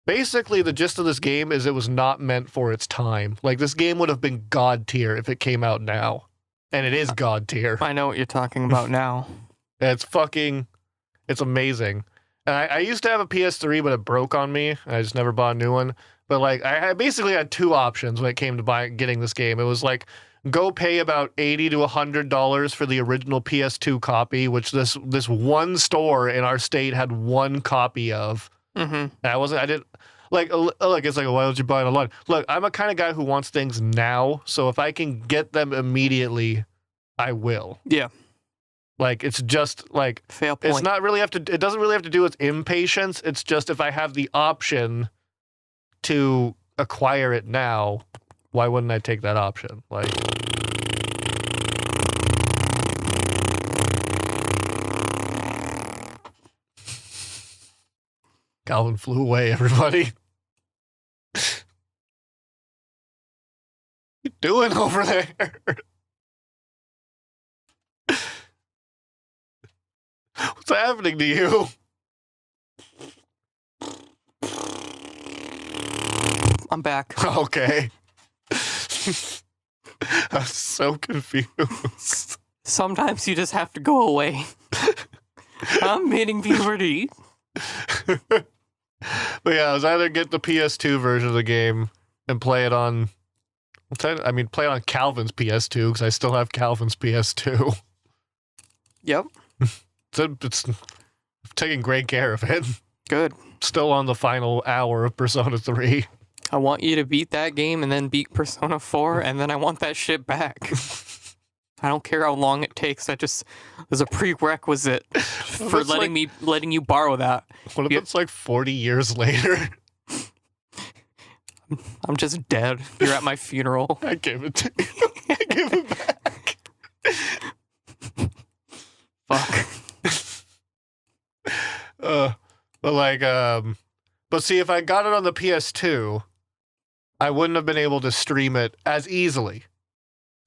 basically the gist of this game is it was not meant for its time. Like this game would have been god tier if it came out now, and it is god tier. I know what you're talking about now. It's amazing. And I used to have a PS3, but it broke on me. I just never bought a new one. But like I basically had two options when it came to getting this game. It was like, go pay about $80 to $100 for the original PS2 copy, which this one store in our state had one copy of. Mm-hmm. I didn't like. Look, it's like, why don't you buy it online? Look, I'm a kind of guy who wants things now, so if I can get them immediately, I will. Yeah. Like it's just like fair point. It's not really it doesn't really have to do with impatience. It's just if I have the option to acquire it now, why wouldn't I take that option? Like, Calvin flew away, everybody. What you doing over there? What's happening to you? I'm back. Okay. I'm so confused. Sometimes you just have to go away. I'm hitting puberty. But yeah, I was either get the PS2 version of the game and play it on... play it on Calvin's PS2, because I still have Calvin's PS2. Yep. It's taking great care of it. Good. Still on the final hour of Persona 3. I want you to beat that game and then beat Persona 4, and then I want that shit back. I don't care how long it takes. There's a prerequisite for letting you borrow that. What if it's like 40 years later? I'm just dead. You're at my funeral. I give it to you. I give it back. Fuck. But see, if I got it on the PS2, I wouldn't have been able to stream it as easily.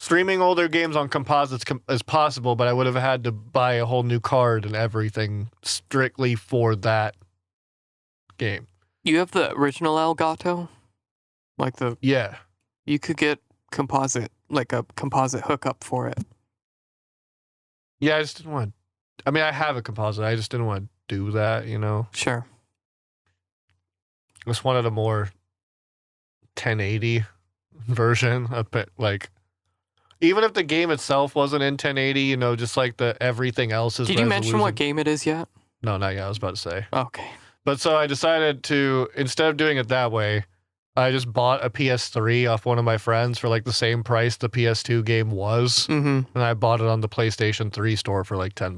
Streaming older games on composites is possible, but I would have had to buy a whole new card and everything strictly for that game. You have the original Elgato? Yeah. You could get composite hookup for it. Yeah, I just didn't want to. I mean, I have a composite. I just didn't want to do that, you know? Sure. I just wanted a more 1080 version. A bit like, even if the game itself wasn't in 1080, you know, just like the everything else is. Did you mention what game it is yet? No, not yet. I was about to say. Okay. But so I decided to, instead of doing it that way, I just bought a PS3 off one of my friends for like the same price the PS2 game was. Mm-hmm. And I bought it on the PlayStation 3 store for like $10.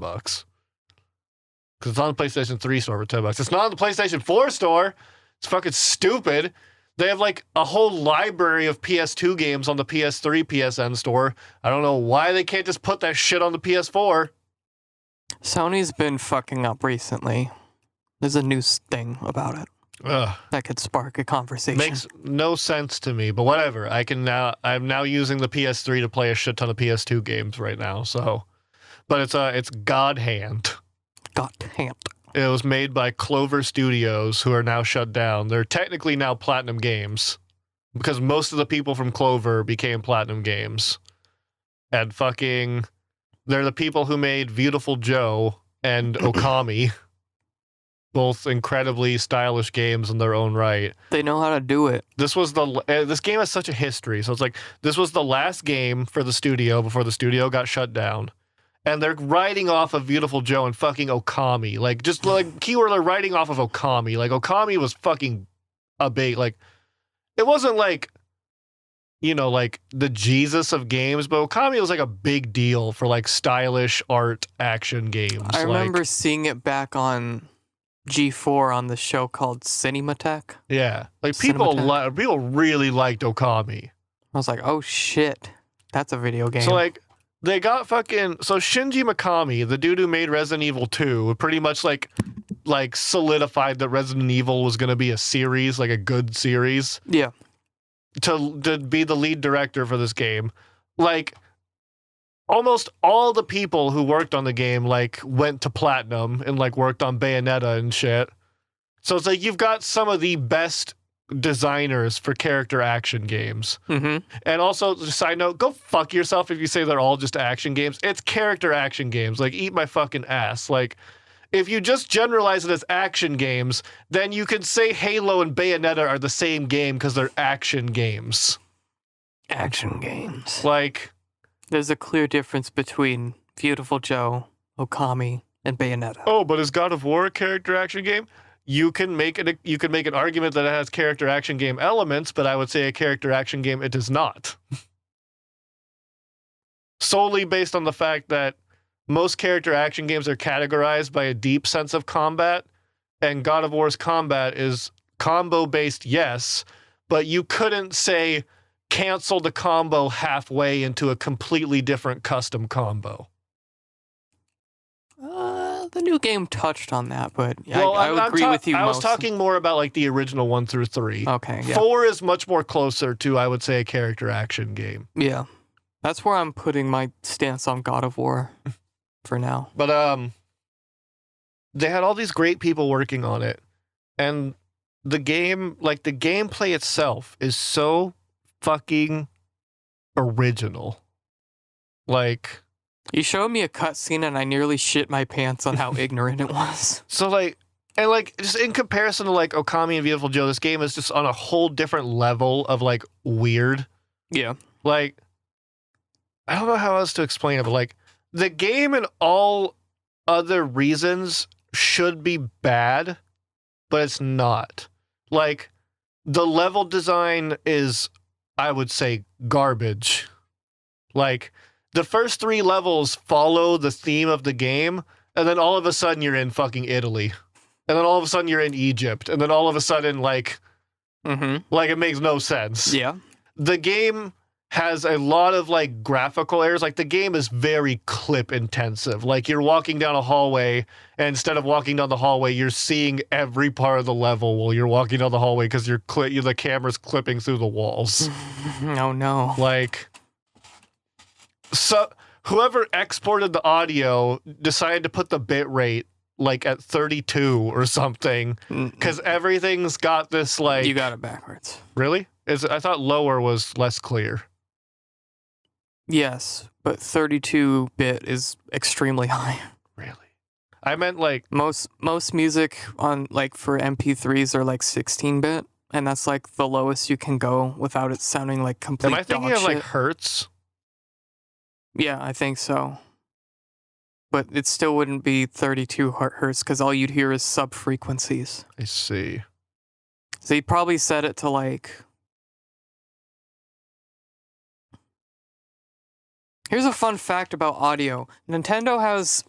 Because it's on the PlayStation 3 store for $10. It's not on the PlayStation 4 store. It's fucking stupid. They have like a whole library of PS2 games on the PS3 PSN store. I don't know why they can't just put that shit on the PS4. Sony's been fucking up recently. There's a news thing about it. Ugh. That could spark a conversation. Makes no sense to me, but whatever. I'm now using the PS3 to play a shit ton of PS2 games right now. So, but it's God Hand. God damn. It was made by Clover Studios, who are now shut down. They're technically now Platinum Games because most of the people from Clover became Platinum Games. And fucking, they're the people who made Beautiful Joe and Okami. Both incredibly stylish games in their own right. They know how to do it. This game has such a history. So it's like, this was the last game for the studio before the studio got shut down. And they're riding off of Beautiful Joe and fucking Okami. Like, just like, keyword, they're riding off of Okami. Like, Okami was fucking a big, like, it wasn't like, you know, like the Jesus of games, but Okami was like a big deal for like stylish art action games. I remember seeing it back on G4 on the show called Cinematech. Yeah, like people really liked Okami. I was like, oh shit, that's a video game. So like they got fucking Shinji Mikami, the dude who made Resident Evil 2, pretty much like solidified that Resident Evil was gonna be a series, like a good series. Yeah. To be the lead director for this game, like. Almost all the people who worked on the game like went to Platinum and like worked on Bayonetta and shit. So it's like you've got some of the best designers for character action games. Mm-hmm. And also, side note, go fuck yourself if you say they're all just action games. It's character action games. Like, eat my fucking ass. Like, if you just generalize it as action games, then you can say Halo and Bayonetta are the same game because they're action games. Action games. Like... There's a clear difference between Beautiful Joe, Okami, and Bayonetta. Oh, but is God of War a character action game? You can make an argument that it has character action game elements, but I would say a character action game it is not. Solely based on the fact that most character action games are categorized by a deep sense of combat, and God of War's combat is combo based, yes, but you couldn't say cancel the combo halfway into a completely different custom combo. The new game touched on that, but well, I would agree with you. I was talking more about like the original 1 through 3. Okay, yeah. 4 is much more closer to, I would say, a character action game. Yeah, that's where I'm putting my stance on God of War for now. But they had all these great people working on it, and the game, like the gameplay itself, is so fucking original. Like, you showed me a cutscene and I nearly shit my pants on how ignorant it was. So like, and like just in comparison to like Okami and Beautiful Joe, this game is just on a whole different level of like weird. Yeah. Like, I don't know how else to explain it, but like the game and all other reasons should be bad, but it's not. Like, the level design is, I would say, garbage. Like, the first 3 levels follow the theme of the game, and then all of a sudden you're in fucking Italy. And then all of a sudden you're in Egypt. And then all of a sudden, like, like it makes no sense. Yeah. The game has a lot of, like, graphical errors. Like, the game is very clip intensive. Like, you're walking down a hallway, and instead of walking down the hallway, you're seeing every part of the level while you're walking down the hallway because the camera's clipping through the walls. Oh, no. Like, so whoever exported the audio decided to put the bit rate like at 32 or something because everything's got this like... You got it backwards. Really? I thought lower was less clear. Yes, but 32-bit is extremely high. Really? I meant like... Most music on like for MP3s are like 16-bit, and that's like the lowest you can go without it sounding like complete Am I thinking of like hertz? Yeah, I think so. but it still wouldn't be 32 hertz because all you'd hear is sub-frequencies. I see. So you'd probably set it to like... Here's a fun fact about audio. Nintendo has...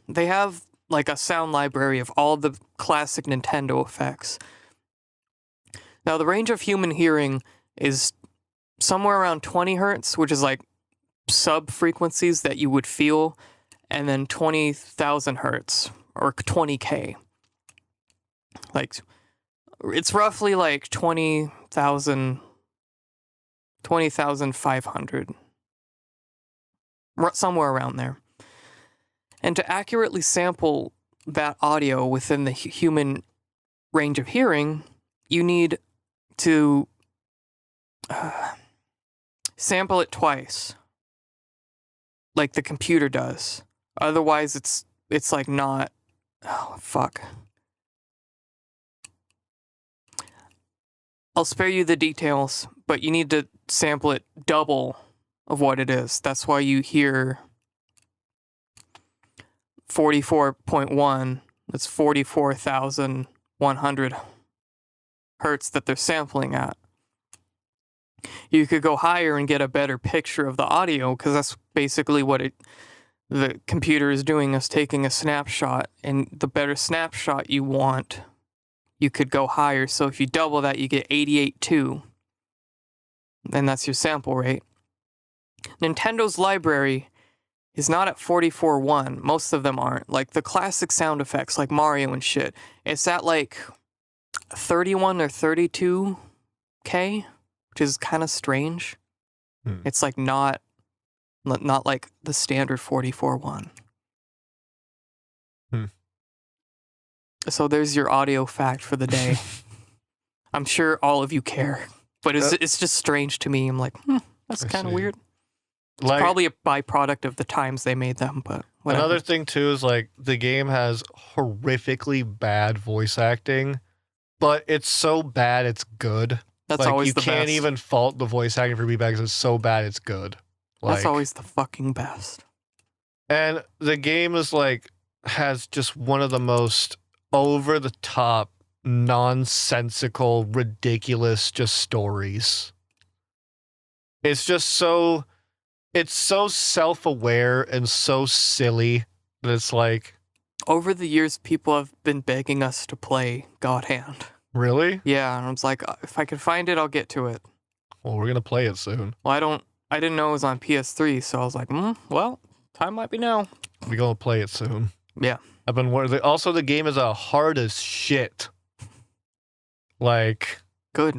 they have like a sound library of all the classic Nintendo effects. Now, the range of human hearing is somewhere around 20 hertz, which is like sub-frequencies that you would feel, and then 20,000 hertz, or 20K. Like, it's roughly like 20,500. Somewhere around there. And to accurately sample that audio within the human range of hearing, you need to sample it twice, like the computer does. Otherwise, it's like not... Oh, fuck. I'll spare you the details, but you need to sample it double of what it is. That's why you hear 44.1. That's 44,100 hertz that they're sampling at. You could go higher and get a better picture of the audio, because that's basically what the computer is doing, is taking a snapshot, and the better snapshot you want, you could go higher. So if you double that, you get 88.2, and that's your sample rate. Nintendo's library is not at 44.1. Most of them aren't. Like the classic sound effects, like Mario and shit, it's at like 31 or 32K, which is kind of strange. It's like not like the standard 44.1. So there's your audio fact for the day. I'm sure all of you care, but it's just strange to me. I'm like, that's kind of weird. It's like, probably a byproduct of the times they made them, but whatever. Another thing too is like the game has horrifically bad voice acting, but it's so bad it's good. That's like, always the best. You can't even fault the voice acting for being bad because it's so bad it's good. Like, that's always the fucking best. And the game is like has just one of the most over the top, nonsensical, ridiculous just stories. It's just so self-aware and so silly that it's like... Over the years, people have been begging us to play God Hand. Really? Yeah, and I was like, if I can find it, I'll get to it. Well, we're gonna play it soon. Well, I didn't know it was on PS3, so I was like, well, time might be now. We're gonna play it soon. Yeah. I've been worried. Also, the game is hard as shit. Like... Good.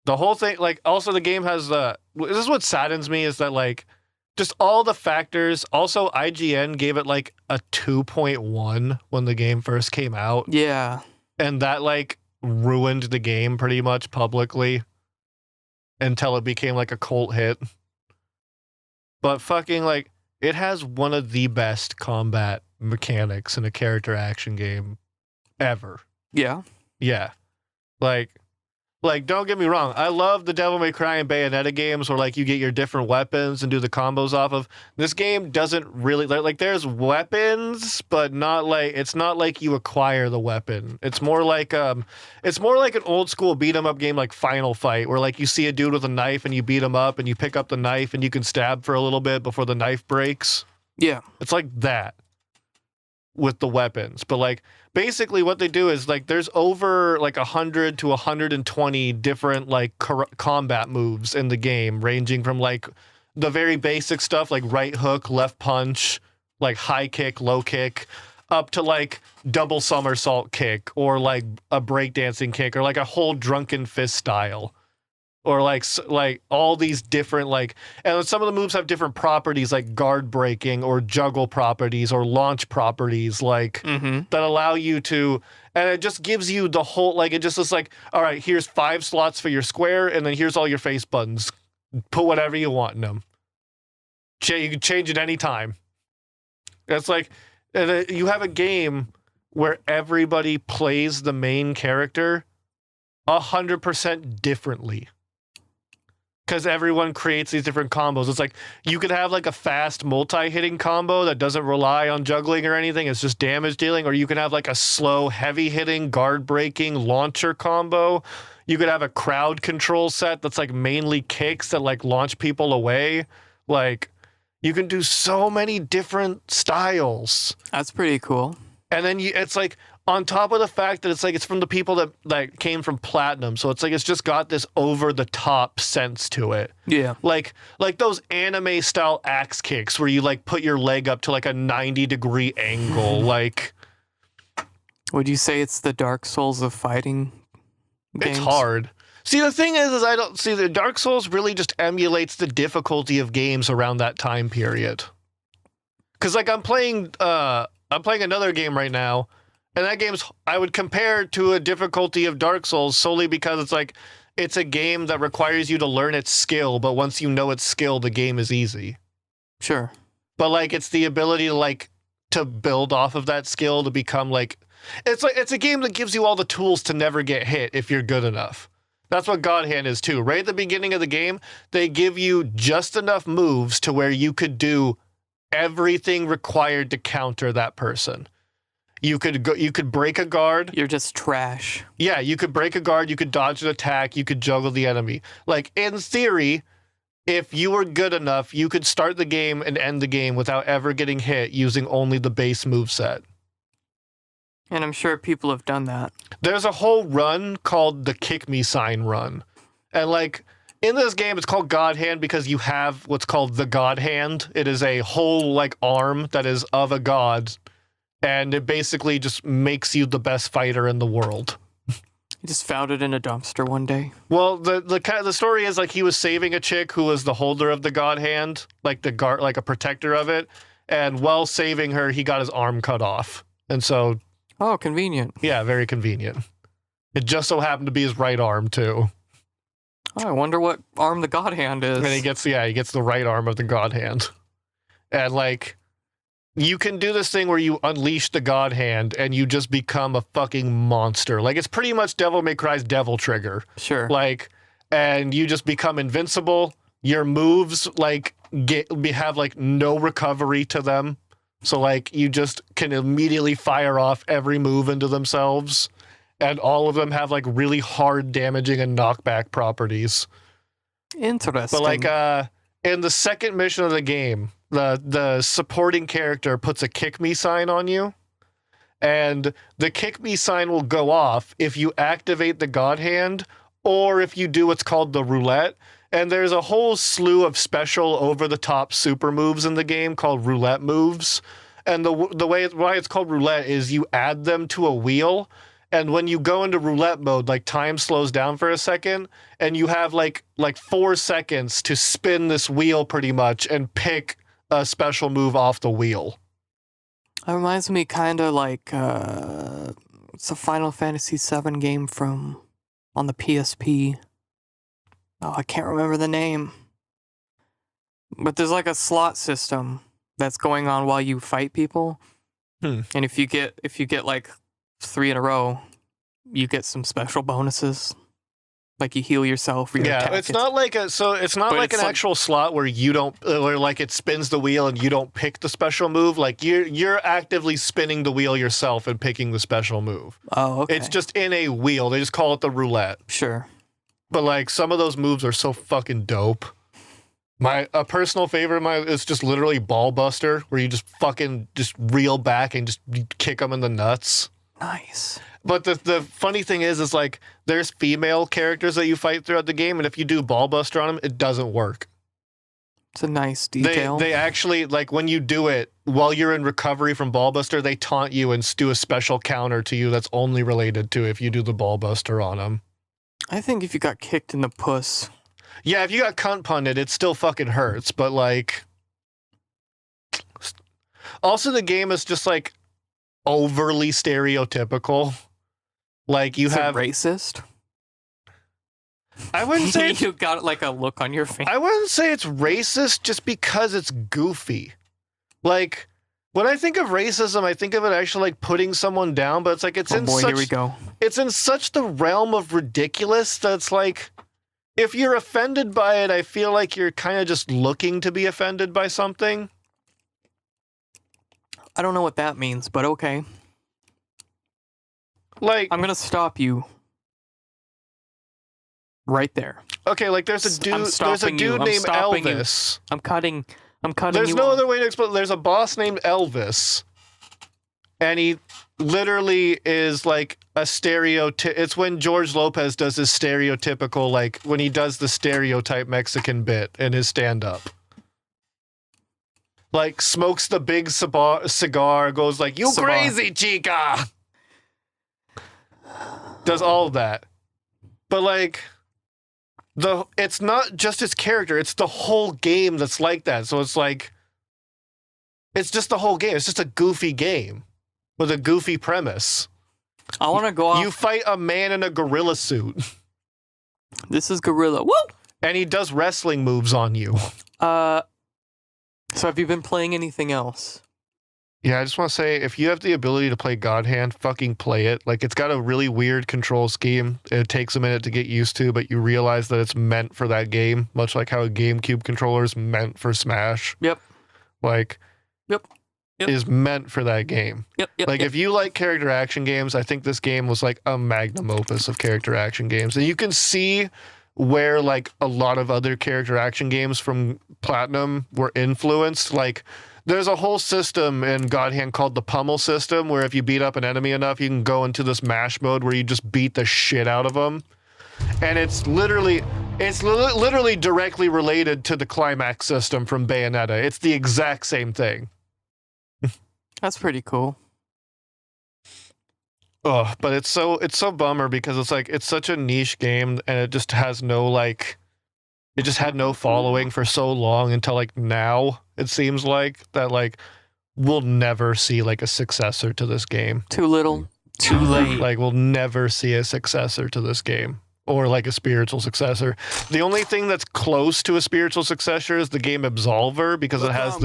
The whole thing, like, also the game has this is what saddens me, is that, like, just all the factors. Also, IGN gave it, like, a 2.1 when the game first came out. Yeah. And that, like, ruined the game pretty much publicly until it became, like, a cult hit. But fucking, like, it has one of the best combat mechanics in a character action game ever. Yeah. Yeah. Like, don't get me wrong. I love the Devil May Cry and Bayonetta games where, like, you get your different weapons and do the combos off of. This game doesn't really... Like, there's weapons, but not like... It's not like you acquire the weapon. It's more like an old school beat 'em up game like Final Fight, where, like, you see a dude with a knife and you beat him up and you pick up the knife and you can stab for a little bit before the knife breaks. Yeah. It's like that with the weapons. But, like, basically what they do is, like, there's over like 100 to 120 different like combat moves in the game, ranging from like the very basic stuff like right hook, left punch, like high kick, low kick, up to like double somersault kick, or like a breakdancing kick, or like a whole drunken fist style, or like all these different like, and some of the moves have different properties like guard breaking or juggle properties or launch properties, like that allow you to, and it just gives you the whole, like, it just is like, all right, here's 5 slots for your square, and then here's all your face buttons. Put whatever you want in them. You can change it any time. It's like, and you have a game where everybody plays the main character 100% differently. because everyone creates these different combos. It's like you could have like a fast multi-hitting combo that doesn't rely on juggling or anything. It's just damage dealing. Or you can have like a slow, heavy-hitting, guard-breaking launcher combo. You could have a crowd control set that's like mainly kicks that like launch people away. Like you can do so many different styles. That's pretty cool. And then it's like on top of the fact that it's like it's from the people that like came from Platinum, so it's like it's just got this over the top sense to it. Yeah. Like those anime style axe kicks where you like put your leg up to like a 90-degree angle. Like, would you say it's the Dark Souls of fighting games? It's hard. See, the thing is I don't see the Dark Souls really just emulates the difficulty of games around that time period. Cause like I'm playing another game right now. And that game's, I would compare to a difficulty of Dark Souls solely because it's like, it's a game that requires you to learn its skill, but once you know its skill, the game is easy. Sure. But like, it's the ability to like, to build off of that skill to become like, it's a game that gives you all the tools to never get hit if you're good enough. That's what God Hand is too. Right at the beginning of the game, they give you just enough moves to where you could do everything required to counter that person. You could break a guard. You're just trash. Yeah, you could break a guard, you could dodge an attack, you could juggle the enemy. Like, in theory, if you were good enough, you could start the game and end the game without ever getting hit using only the base moveset. And I'm sure people have done that. There's a whole run called the Kick Me Sign run. And, like, in this game, it's called God Hand because you have what's called the God Hand. It is a whole, like, arm that is of a god. And it basically just makes you the best fighter in the world. He just found it in a dumpster one day. Well, the story is like he was saving a chick who was the holder of the God Hand, like the guard, like a protector of it. And while saving her, he got his arm cut off. And so, oh, convenient. Yeah, very convenient. It just so happened to be his right arm too. Oh, I wonder what arm the God Hand is. And he gets the right arm of the God Hand, and like. You can do this thing where you unleash the God Hand and you just become a fucking monster. Like, it's pretty much Devil May Cry's Devil Trigger. Sure. Like, and you just become invincible. Your moves, like, have, like, no recovery to them. So, like, you just can immediately fire off every move into themselves. And all of them have, like, really hard damaging and knockback properties. Interesting. But, like, in the second mission of the game, the supporting character puts a kick me sign on you, and the kick me sign will go off if you activate the God Hand or if you do what's called the roulette. And there's a whole slew of special over-the-top super moves in the game called roulette moves. And the way why it's called roulette is you add them to a wheel, and when you go into roulette mode, like, time slows down for a second, and you have like 4 seconds to spin this wheel pretty much and pick a special move off the wheel. That reminds me kind of like it's a Final Fantasy VII game on the PSP. Oh, I can't remember the name. But there's like a slot system that's going on while you fight people. And if you get like 3 in a row, you get some special bonuses. Like you heal yourself. Or Yeah, attack. it's not like an actual slot where you don't, where like it spins the wheel and you don't pick the special move. Like you're actively spinning the wheel yourself and picking the special move. Oh, okay. It's just in a wheel. They just call it the roulette. Sure. But like some of those moves are so fucking dope. A personal favorite of mine is just literally Ball Buster, where you just fucking just reel back and just kick them in the nuts. Nice. But the funny thing is like there's female characters that you fight throughout the game, and if you do Ball Buster on them, it doesn't work. It's a nice detail. They actually, like, when you do it while you're in recovery from Ball Buster, they taunt you and do a special counter to you that's only related to if you do the Ball Buster on them. I think if you got kicked in the puss. Yeah, if you got cunt punted, it still fucking hurts, but like. Also, the game is just like overly stereotypical. Like Is it racist? I wouldn't say you got like a look on your face. I wouldn't say it's racist just because it's goofy. Like when I think of racism, I think of it actually like putting someone down, but it's like here we go. It's in such the realm of ridiculous that if you're offended by it, I feel like you're kind of just looking to be offended by something. I don't know what that means, but okay. Like, I'm gonna stop you right there. okay, like there's a dude named Elvis. I'm cutting There's you no off. other way to explain. There's a boss named Elvis, and he literally is like a it's when George Lopez does his stereotypical, like when he does the stereotype Mexican bit in his stand-up. Like smokes the big cigar, goes like, "You crazy chica." Does all of that. But like it's not just his character, it's the whole game that's like that. So it's like it's just the whole game. It's just a goofy game with a goofy premise. I want to go off. You fight a man in a gorilla suit. This is Gorilla. Woo! And he does wrestling moves on you. So have you been playing anything else? Yeah, I just want to say, if you have the ability to play God Hand, fucking play it. Like, it's got a really weird control scheme. It takes a minute to get used to, but you realize that it's meant for that game, much like how a GameCube controller is meant for Smash. Yep. Like, Yep. is meant for that game. Yep. Like, if you like character action games, I think this game was like a magnum opus of character action games. And you can see where, like, a lot of other character action games from Platinum were influenced. Like, there's a whole system in God Hand called the Pummel system, where if you beat up an enemy enough, you can go into this mash mode where you just beat the shit out of them. And it's literally directly related to the climax system from Bayonetta. It's the exact same thing. That's pretty cool. Oh, but it's so bummer because it's like it's such a niche game and it just has no like it just had no following for so long until like now it seems like that like we'll never see like a successor to this game. Too little, too late. Like we'll never see a successor to this game or like a spiritual successor. The only thing that's close to a spiritual successor is the game Absolver because it has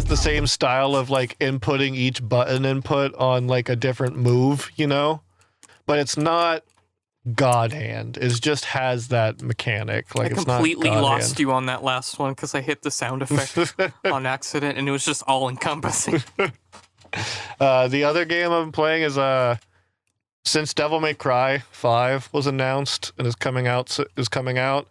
the same style of like inputting each button input on like a different move, you know? But it's not God Hand. It just has that mechanic. Like I it's completely not God lost Hand. you on that last one because I hit the sound effect on accident and it was just all encompassing. The other game I'm playing is since Devil May Cry 5 was announced and is coming out.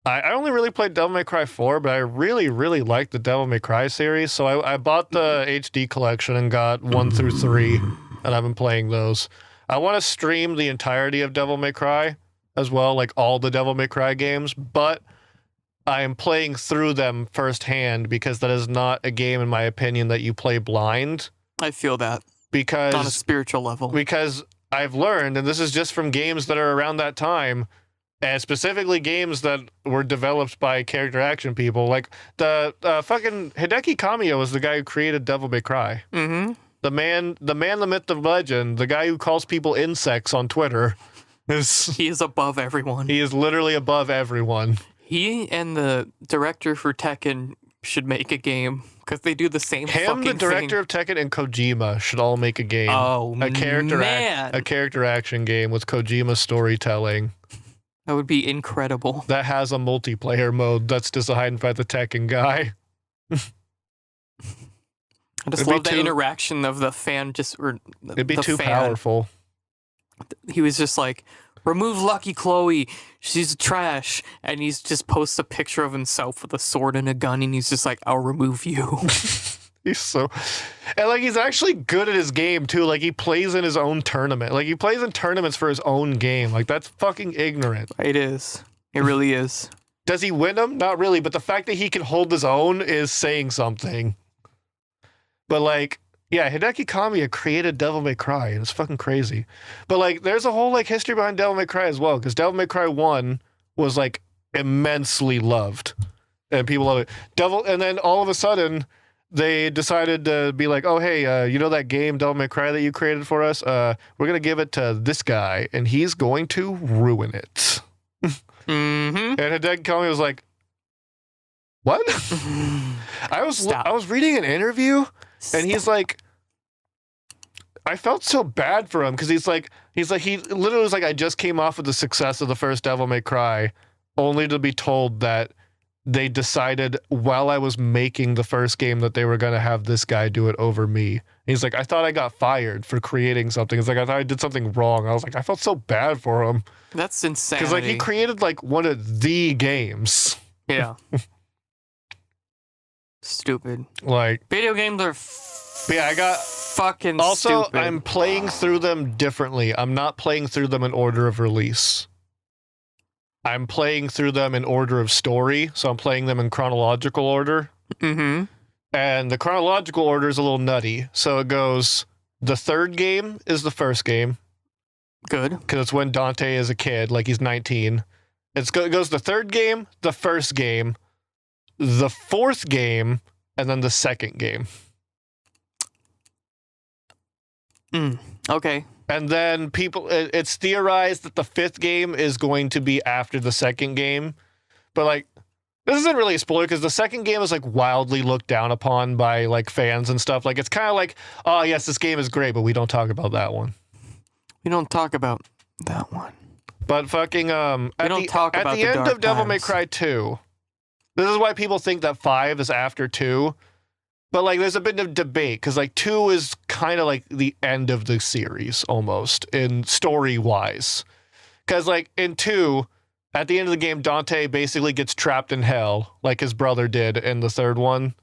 I only really played Devil May Cry 4, but I really, really liked the Devil May Cry series. So I bought the HD collection and got 1 through 3, and I've been playing those. I want to stream the entirety of Devil May Cry as well, like all the Devil May Cry games, but I am playing through them firsthand because that is not a game, in my opinion, that you play blind. I feel that. Because on a spiritual level. Because I've learned, and this is just from games that are around that time, and specifically games that were developed by character action people, like the fucking Hideki Kamiya was the guy who created Devil May Cry. Mm-hmm. The man, the myth, the legend, the guy who calls people insects on Twitter. He is above everyone. He is literally above everyone. He and the director for Tekken should make a game because they do the same fucking thing. The director of Tekken, and Kojima should all make a game. Oh, a character action game with Kojima storytelling. That would be incredible. That has a multiplayer mode that's designed by the Tekken guy. I just love the interaction of the fan. It'd be too powerful. He was just like, remove Lucky Chloe. She's trash. And he's just posts a picture of himself with a sword and a gun. And he's just like, I'll remove you. And like, he's actually good at his game too. Like he plays in his own tournament. Like he plays in tournaments for his own game. Like that's fucking ignorant. It is. It really is. Does he win them? Not really. But the fact that he can hold his own is saying something. But like, yeah, Hideki Kamiya created Devil May Cry, and it's fucking crazy. But like, there's a whole like history behind Devil May Cry as well, because Devil May Cry 1 was like immensely loved, and people love it. And then all of a sudden, they decided to be like, oh hey, you know that game Devil May Cry that you created for us? We're gonna give it to this guy, and he's going to ruin it. Mm-hmm. And Hideki Kamiya was like, what? I was reading an interview. And he's like, I felt so bad for him because he literally was like, I just came off of the success of the first Devil May Cry. only to be told that they decided while I was making the first game that they were going to have this guy do it over me. He's like, I thought I got fired for creating something. It's like, I thought I did something wrong. I was like, I felt so bad for him. That's insane. Because like he created like one of the games. Yeah. Stupid. Like video games are I got fucking also stupid. I'm playing through them differently. I'm not playing through them in order of release. I'm playing through them in order of story, so I'm playing them in chronological order. Mm-hmm. And the chronological order is a little nutty. So it goes, the third game is the first game. Good. Because it's when Dante is a kid, like he's 19. It goes the third game, the first game, the fourth game, and then the second game. Okay. And then it's theorized that the fifth game is going to be after the second game. But like, this isn't really a spoiler because the second game is like wildly looked down upon by like fans and stuff. Like, it's kind of like, oh yes, this game is great, but we don't talk about that one. We don't talk about that one. But fucking at the end of Devil May Cry 2, this is why people think that 5 is after 2. But like, there's a bit of debate because like 2 is kind of like the end of the series almost in story wise. Because like in 2, at the end of the game, Dante basically gets trapped in hell like his brother did in the third one,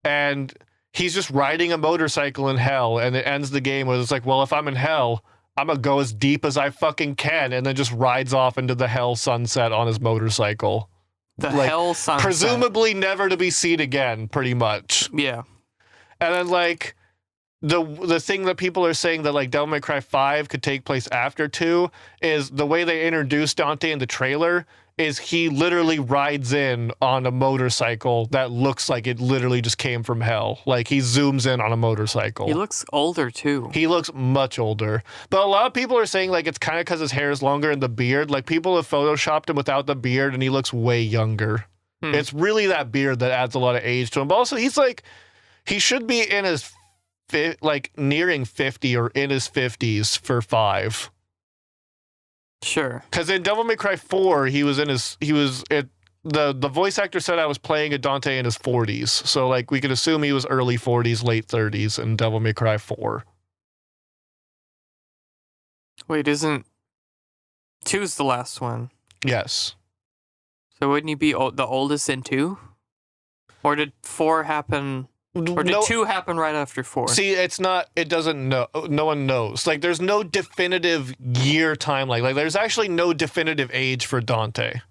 and he's just riding a motorcycle in hell, and it ends the game with it's like, well, if I'm in hell, I'm gonna go as deep as I fucking can, and then just rides off into the hell sunset on his motorcycle. The like, hell sunset. Presumably never to be seen again, pretty much. Yeah. And then like the thing that people are saying that like Devil May Cry 5 could take place after 2 is the way they introduced Dante in the trailer is he literally rides in on a motorcycle that looks like it literally just came from hell. Like he zooms in on a motorcycle. He looks older too. He looks much older. But a lot of people are saying like it's kind of because his hair is longer and the beard. Like people have photoshopped him without the beard and he looks way younger. It's really that beard that adds a lot of age to him. But also he's like, he should be in his like nearing 50 or in his 50s for 5. Sure. Because in Devil May Cry 4, the voice actor said I was playing a Dante in his 40s. So like we could assume he was early 40s, late 30s in Devil May Cry 4. Wait, isn't 2's the last one? Yes. So wouldn't he be the oldest in 2? Or did 4 happen? Or did 2 happen right after 4? See, it doesn't know. No one knows. Like, there's no definitive year timeline. Like, there's actually no definitive age for Dante.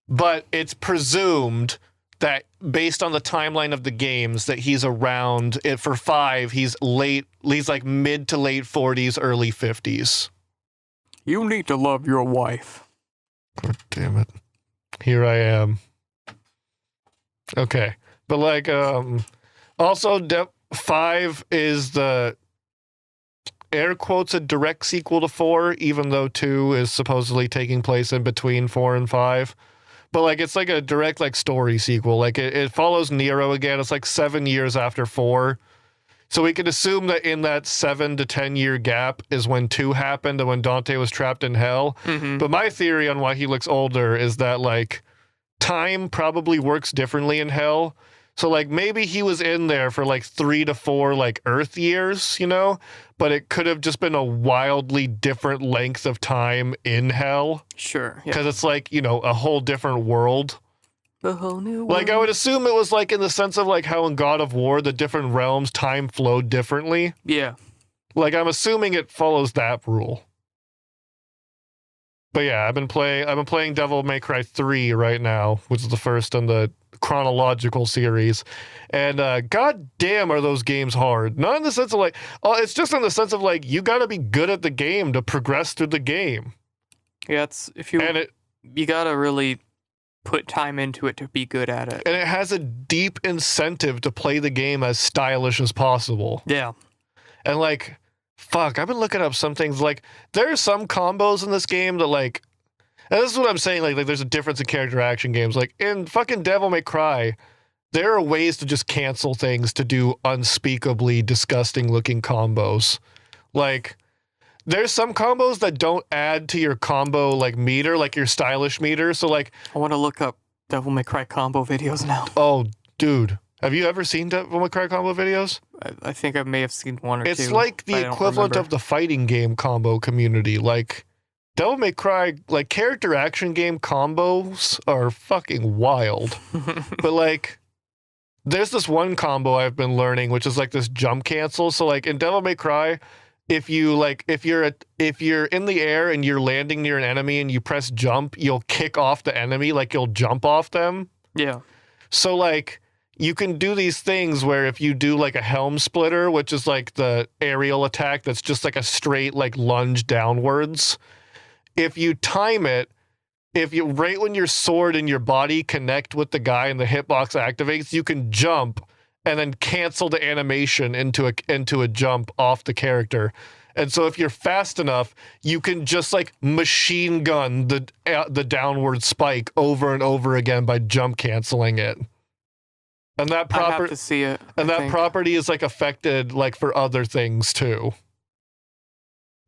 But it's presumed that based on the timeline of the games that he's around it for 5, he's like mid to late 40s, early 50s. You need to love your wife. God damn it. Here I am. Okay. But like, also 5 is the air quotes a direct sequel to 4, even though 2 is supposedly taking place in between 4 and 5. But like, it's like a direct like story sequel. Like it follows Nero again. It's like 7 years after 4. So we can assume that in that 7 to 10 year gap is when 2 happened and when Dante was trapped in hell. Mm-hmm. But my theory on why he looks older is that like time probably works differently in hell. So like maybe he was in there for like 3 to 4 like Earth years, you know, but it could have just been a wildly different length of time in hell. Sure. Because it's like, you know, a whole different world. The whole new world. Like I would assume it was like in the sense of like how in God of War, the different realms, time flowed differently. Yeah. Like I'm assuming it follows that rule. But yeah, I've been playing Devil May Cry 3 right now, which is the first in the chronological series. And god damn are those games hard. Not in the sense of like, it's just in the sense of like you got to be good at the game to progress through the game. Yeah, you got to really put time into it to be good at it. And it has a deep incentive to play the game as stylish as possible. Yeah. And like, fuck, I've been looking up some things. Like, there are some combos in this game that like, and this is what I'm saying, like there's a difference in character action games. Like in fucking Devil May Cry, there are ways to just cancel things to do unspeakably disgusting looking combos. Like, there's some combos that don't add to your combo like meter, like your stylish meter. So like, I want to look up Devil May Cry combo videos now. oh, dude, have you ever seen Devil May Cry combo videos? I think I may have seen one or two. It's like the equivalent of the fighting game combo community. Like, Devil May Cry, like character action game combos are fucking wild. But like, there's this one combo I've been learning, which is like this jump cancel. So like in Devil May Cry, if you're in the air and you're landing near an enemy and you press jump, you'll kick off the enemy, like you'll jump off them. Yeah. So like you can do these things where if you do like a helm splitter, which is like the aerial attack that's just like a straight like lunge downwards, if you time it, if you right when your sword and your body connect with the guy and the hitbox activates, you can jump and then cancel the animation into a jump off the character. And so if you're fast enough, you can just like machine gun the downward spike over and over again by jump canceling it. And that I have to see it. And that property is like affected like for other things too.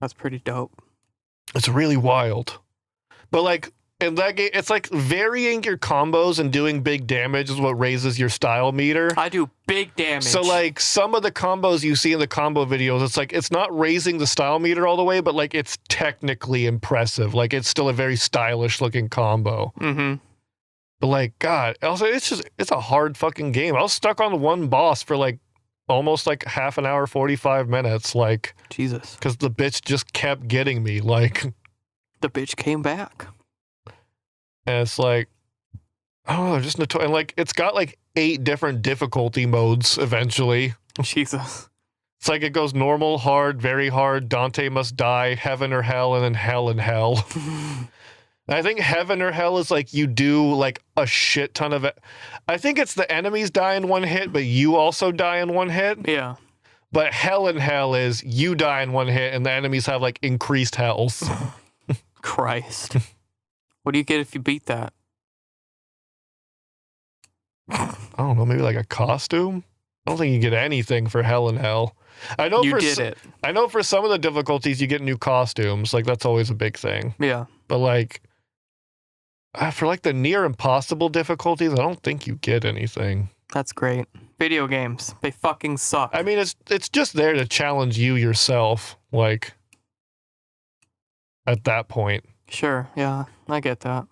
That's pretty dope. It's really wild. But like in that game, it's like varying your combos and doing big damage is what raises your style meter. I do big damage. So like some of the combos you see in the combo videos, it's like it's not raising the style meter all the way, but like it's technically impressive. Like it's still a very stylish looking combo. Mm-hmm. But like, God, also it's a hard fucking game. I was stuck on one boss for like almost like half an hour, 45 minutes. Like Jesus. Because the bitch just kept getting me. Like the bitch came back. And it's like, oh, just and like it's got like 8 different difficulty modes eventually. Jesus. It's like it goes normal, hard, very hard, Dante must die, heaven or hell, and then hell and hell. I think heaven or hell is like you do like a shit ton of it. I think it's the enemies die in one hit, but you also die in one hit. Yeah. But hell and hell is you die in one hit and the enemies have like increased health. Christ. What do you get if you beat that? I don't know, maybe like a costume? I don't think you get anything for hell and hell. I know I know for some of the difficulties you get new costumes. Like that's always a big thing. Yeah. But like for like the near impossible difficulties, I don't think you get anything. That's great. Video games, they fucking suck. I mean, it's just there to challenge you yourself, like at that point. Sure, yeah, I get that.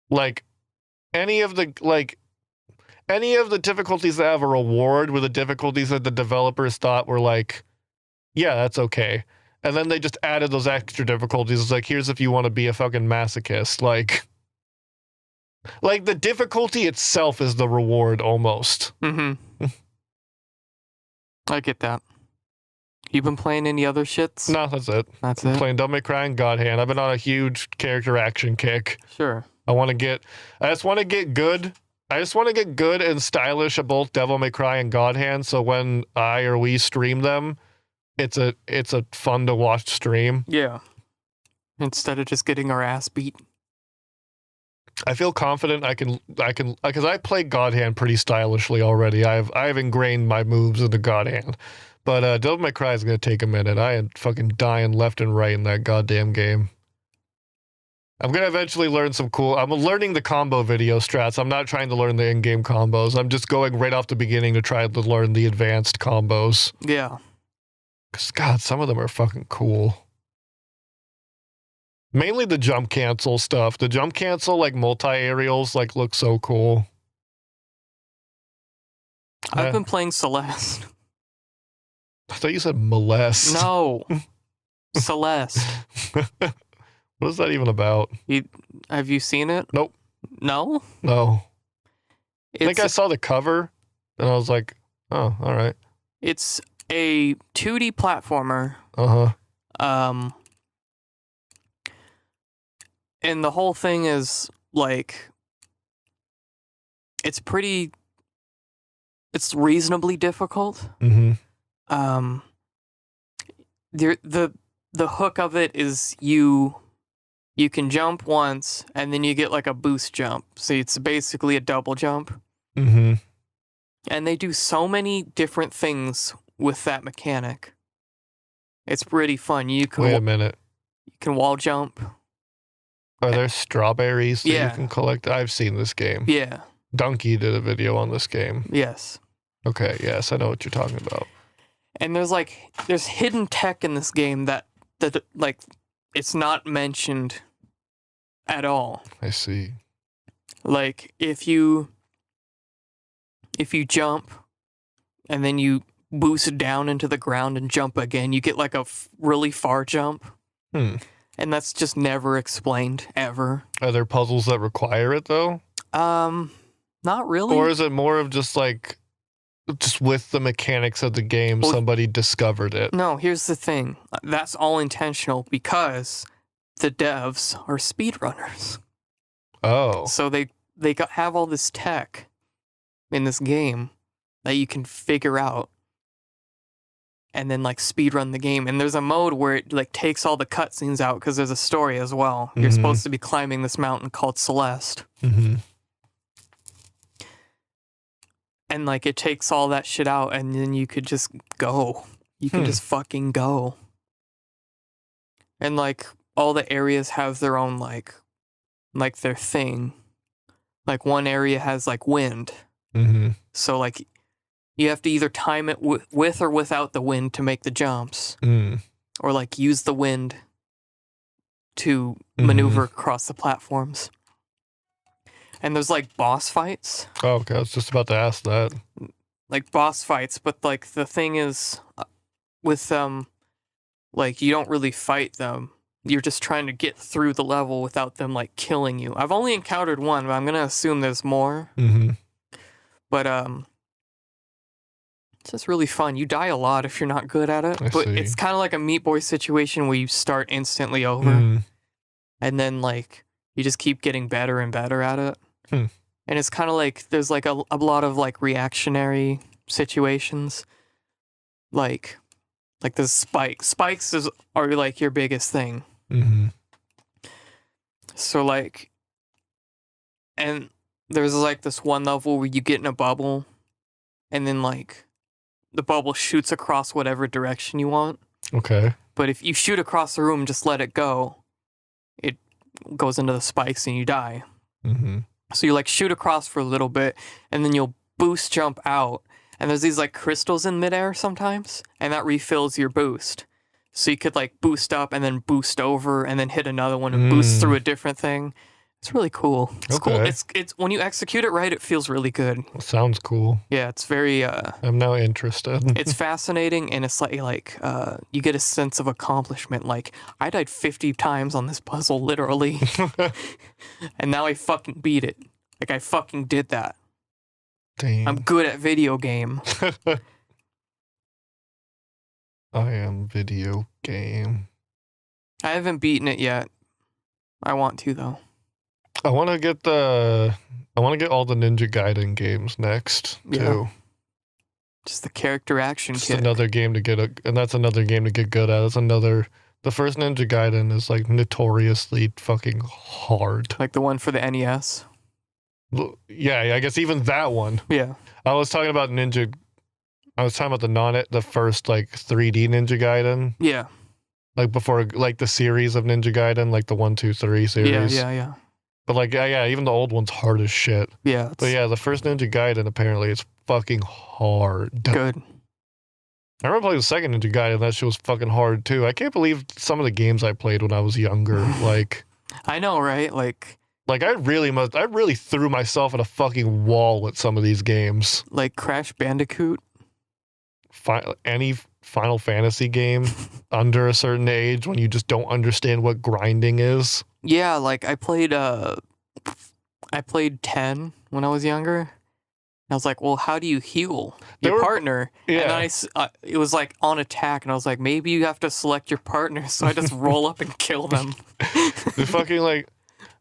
Like any of the difficulties that have a reward were the difficulties that the developers thought were like, yeah, that's okay. And then they just added those extra difficulties. It's like, here's if you want to be a fucking masochist. Like the difficulty itself is the reward almost. Mm-hmm. I get that. You been playing any other shits? No, that's it. That's I'm it? playing Devil May Cry and God Hand. I've been on a huge character action kick. Sure. I just want to get good. I just want to get good and stylish at both Devil May Cry and God Hand. So when I or we stream them, it's a fun to watch stream. Yeah. Instead of just getting our ass beat. I feel confident I can because I play God Hand pretty stylishly already. I've ingrained my moves into God Hand. But Devil May Cry is gonna take a minute. I am fucking dying left and right in that goddamn game. I'm gonna eventually learn some cool. I'm learning the combo video strats. I'm not trying to learn the in-game combos. I'm just going right off the beginning to try to learn the advanced combos. Yeah. Cause God, some of them are fucking cool. Mainly the jump cancel stuff. The jump cancel like multi-aerials like look so cool. I've been playing Celeste. I thought you said molest. No. Celeste. What is that even about? Have you seen it? Nope. No? No. I think I saw the cover and I was like, oh, all right. It's a 2D platformer. Uh-huh. And the whole thing is like it's reasonably difficult. Mm-hmm. The hook of it is you can jump once and then you get like a boost jump. So it's basically a double jump. Mm-hmm. And they do so many different things with that mechanic. It's pretty fun. You can Wait a minute. you can wall jump. Are there strawberries that you Yeah. can collect? I've seen this game. Yeah. Donkey did a video on this game. Yes. Okay, yes, I know what you're talking about. And there's hidden tech in this game that like it's not mentioned at all. I see. Like if you jump and then you boost down into the ground and jump again, you get like a really far jump. And that's just never explained ever. Are there puzzles that require it though? Not really. Or is it more of just like just with the mechanics of the game, somebody discovered it? No, here's the thing. That's all intentional because the devs are speedrunners. Oh. So they have all this tech in this game that you can figure out and then like speedrun the game. And there's a mode where it like takes all the cutscenes out because there's a story as well. You're supposed to be climbing this mountain called Celeste. And like it takes all that shit out and then you could just go. You can just fucking go. And like all the areas have their own like their thing. Like one area has like wind. So like you have to either time it with or without the wind to make the jumps. Or like use the wind to maneuver across the platforms. And there's like boss fights. Oh, okay, I was just about to ask that. Like boss fights, but like the thing is with them, like you don't really fight them. You're just trying to get through the level without them like killing you. I've only encountered one, but I'm gonna assume there's more. But it's just really fun. You die a lot if you're not good at it. But it's kind of like a Meat Boy situation where you start instantly over. And then like you just keep getting better and better at it. And it's kind of like there's like a lot of like reactionary situations. Like there's spikes. Spikes are like your biggest thing. So like, and there's like this one level where you get in a bubble and then like the bubble shoots across whatever direction you want. Okay. But if you shoot across the room, just let it go, it goes into the spikes and you die. So you like shoot across for a little bit and then you'll boost jump out. And there's these like crystals in midair sometimes and that refills your boost. So you could like boost up and then boost over and then hit another one and boost through a different thing. It's really cool. It's cool. It's when you execute it right, it feels really good. Sounds cool. Yeah, it's very I'm now interested. It's fascinating and it's like you get a sense of accomplishment. Like I died 50 times on this puzzle literally. And now I fucking beat it. Like I fucking did that. Damn. I'm good at video game. I am video game. I haven't beaten it yet. I want to though. I want to get all the Ninja Gaiden games next too. Just the character action Just kit. another game to get and that's another game to get good at. It's another. The first Ninja Gaiden is like notoriously fucking hard. Like the one for the NES. Yeah, I guess even that one. Yeah. I was talking about the first like 3D Ninja Gaiden. Yeah. Like before, like the series of Ninja Gaiden, like the 1, 2, 3 series. Yeah. But like, yeah, even the old one's hard as shit. Yeah. But yeah, the first Ninja Gaiden apparently is fucking hard. Good. I remember playing the second Ninja Gaiden. That shit was fucking hard too. I can't believe some of the games I played when I was younger. Like, I know, right? Like I really threw myself at a fucking wall with some of these games. Like Crash Bandicoot. Any Final Fantasy game under a certain age when you just don't understand what grinding is. Yeah, like I played 10 when I was younger. I was like, well, how do you heal your partner? Yeah. And then it was like on attack, and I was like, maybe you have to select your partner. So I just roll up and kill them. The fucking like,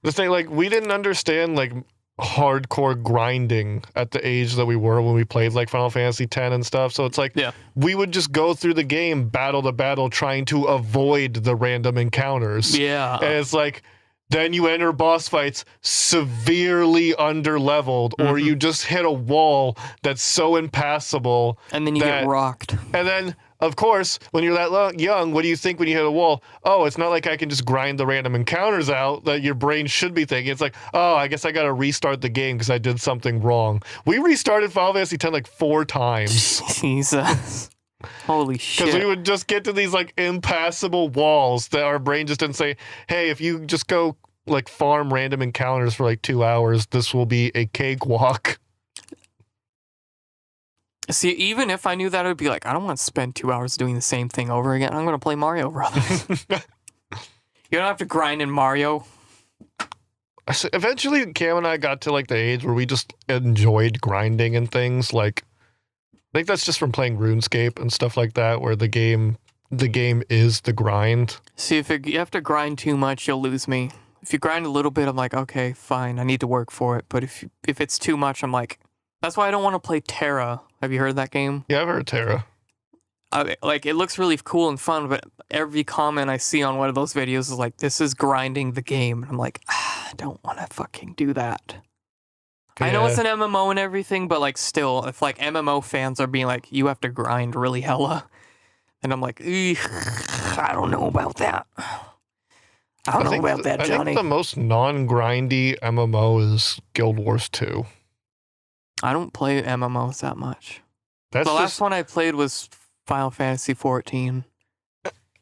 the thing, like, we didn't understand like hardcore grinding at the age that we were when we played like Final Fantasy X and stuff. So it's like, we would just go through the game battle to battle trying to avoid the random encounters. Yeah. And it's like, then you enter boss fights severely underleveled, or you just hit a wall that's so impassable. And then you get rocked. And then of course, when you're that young, what do you think when you hit a wall? Oh, it's not like I can just grind the random encounters out that your brain should be thinking. It's like, oh, I guess I got to restart the game because I did something wrong. We restarted Final Fantasy X like 4 times. Jesus. Holy shit. Because we would just get to these like impassable walls that our brain just didn't say, hey, if you just go like farm random encounters for like 2 hours, this will be a cakewalk. See, even if I knew that, I would be like, I don't want to spend 2 hours doing the same thing over again. I'm going to play Mario Brothers. You don't have to grind in Mario. So eventually, Cam and I got to like the age where we just enjoyed grinding and things. Like, I think that's just from playing RuneScape and stuff like that, where the game is the grind. See, if you have to grind too much, you'll lose me. If you grind a little bit, I'm like, okay, fine, I need to work for it. But if it's too much, I'm like, that's why I don't want to play Terra. Have you heard of that game? Yeah, I've heard Terra. Like, it looks really cool and fun, but every comment I see on one of those videos is like, this is grinding the game. And I'm like, I don't want to fucking do that. Yeah. I know it's an MMO and everything, but like still, if like MMO fans are being like, you have to grind really hella, and I'm like, I don't know about that. I don't know about that, Johnny. I think the most non-grindy MMO is Guild Wars 2. I don't play MMOs that much. The last one I played was Final Fantasy 14.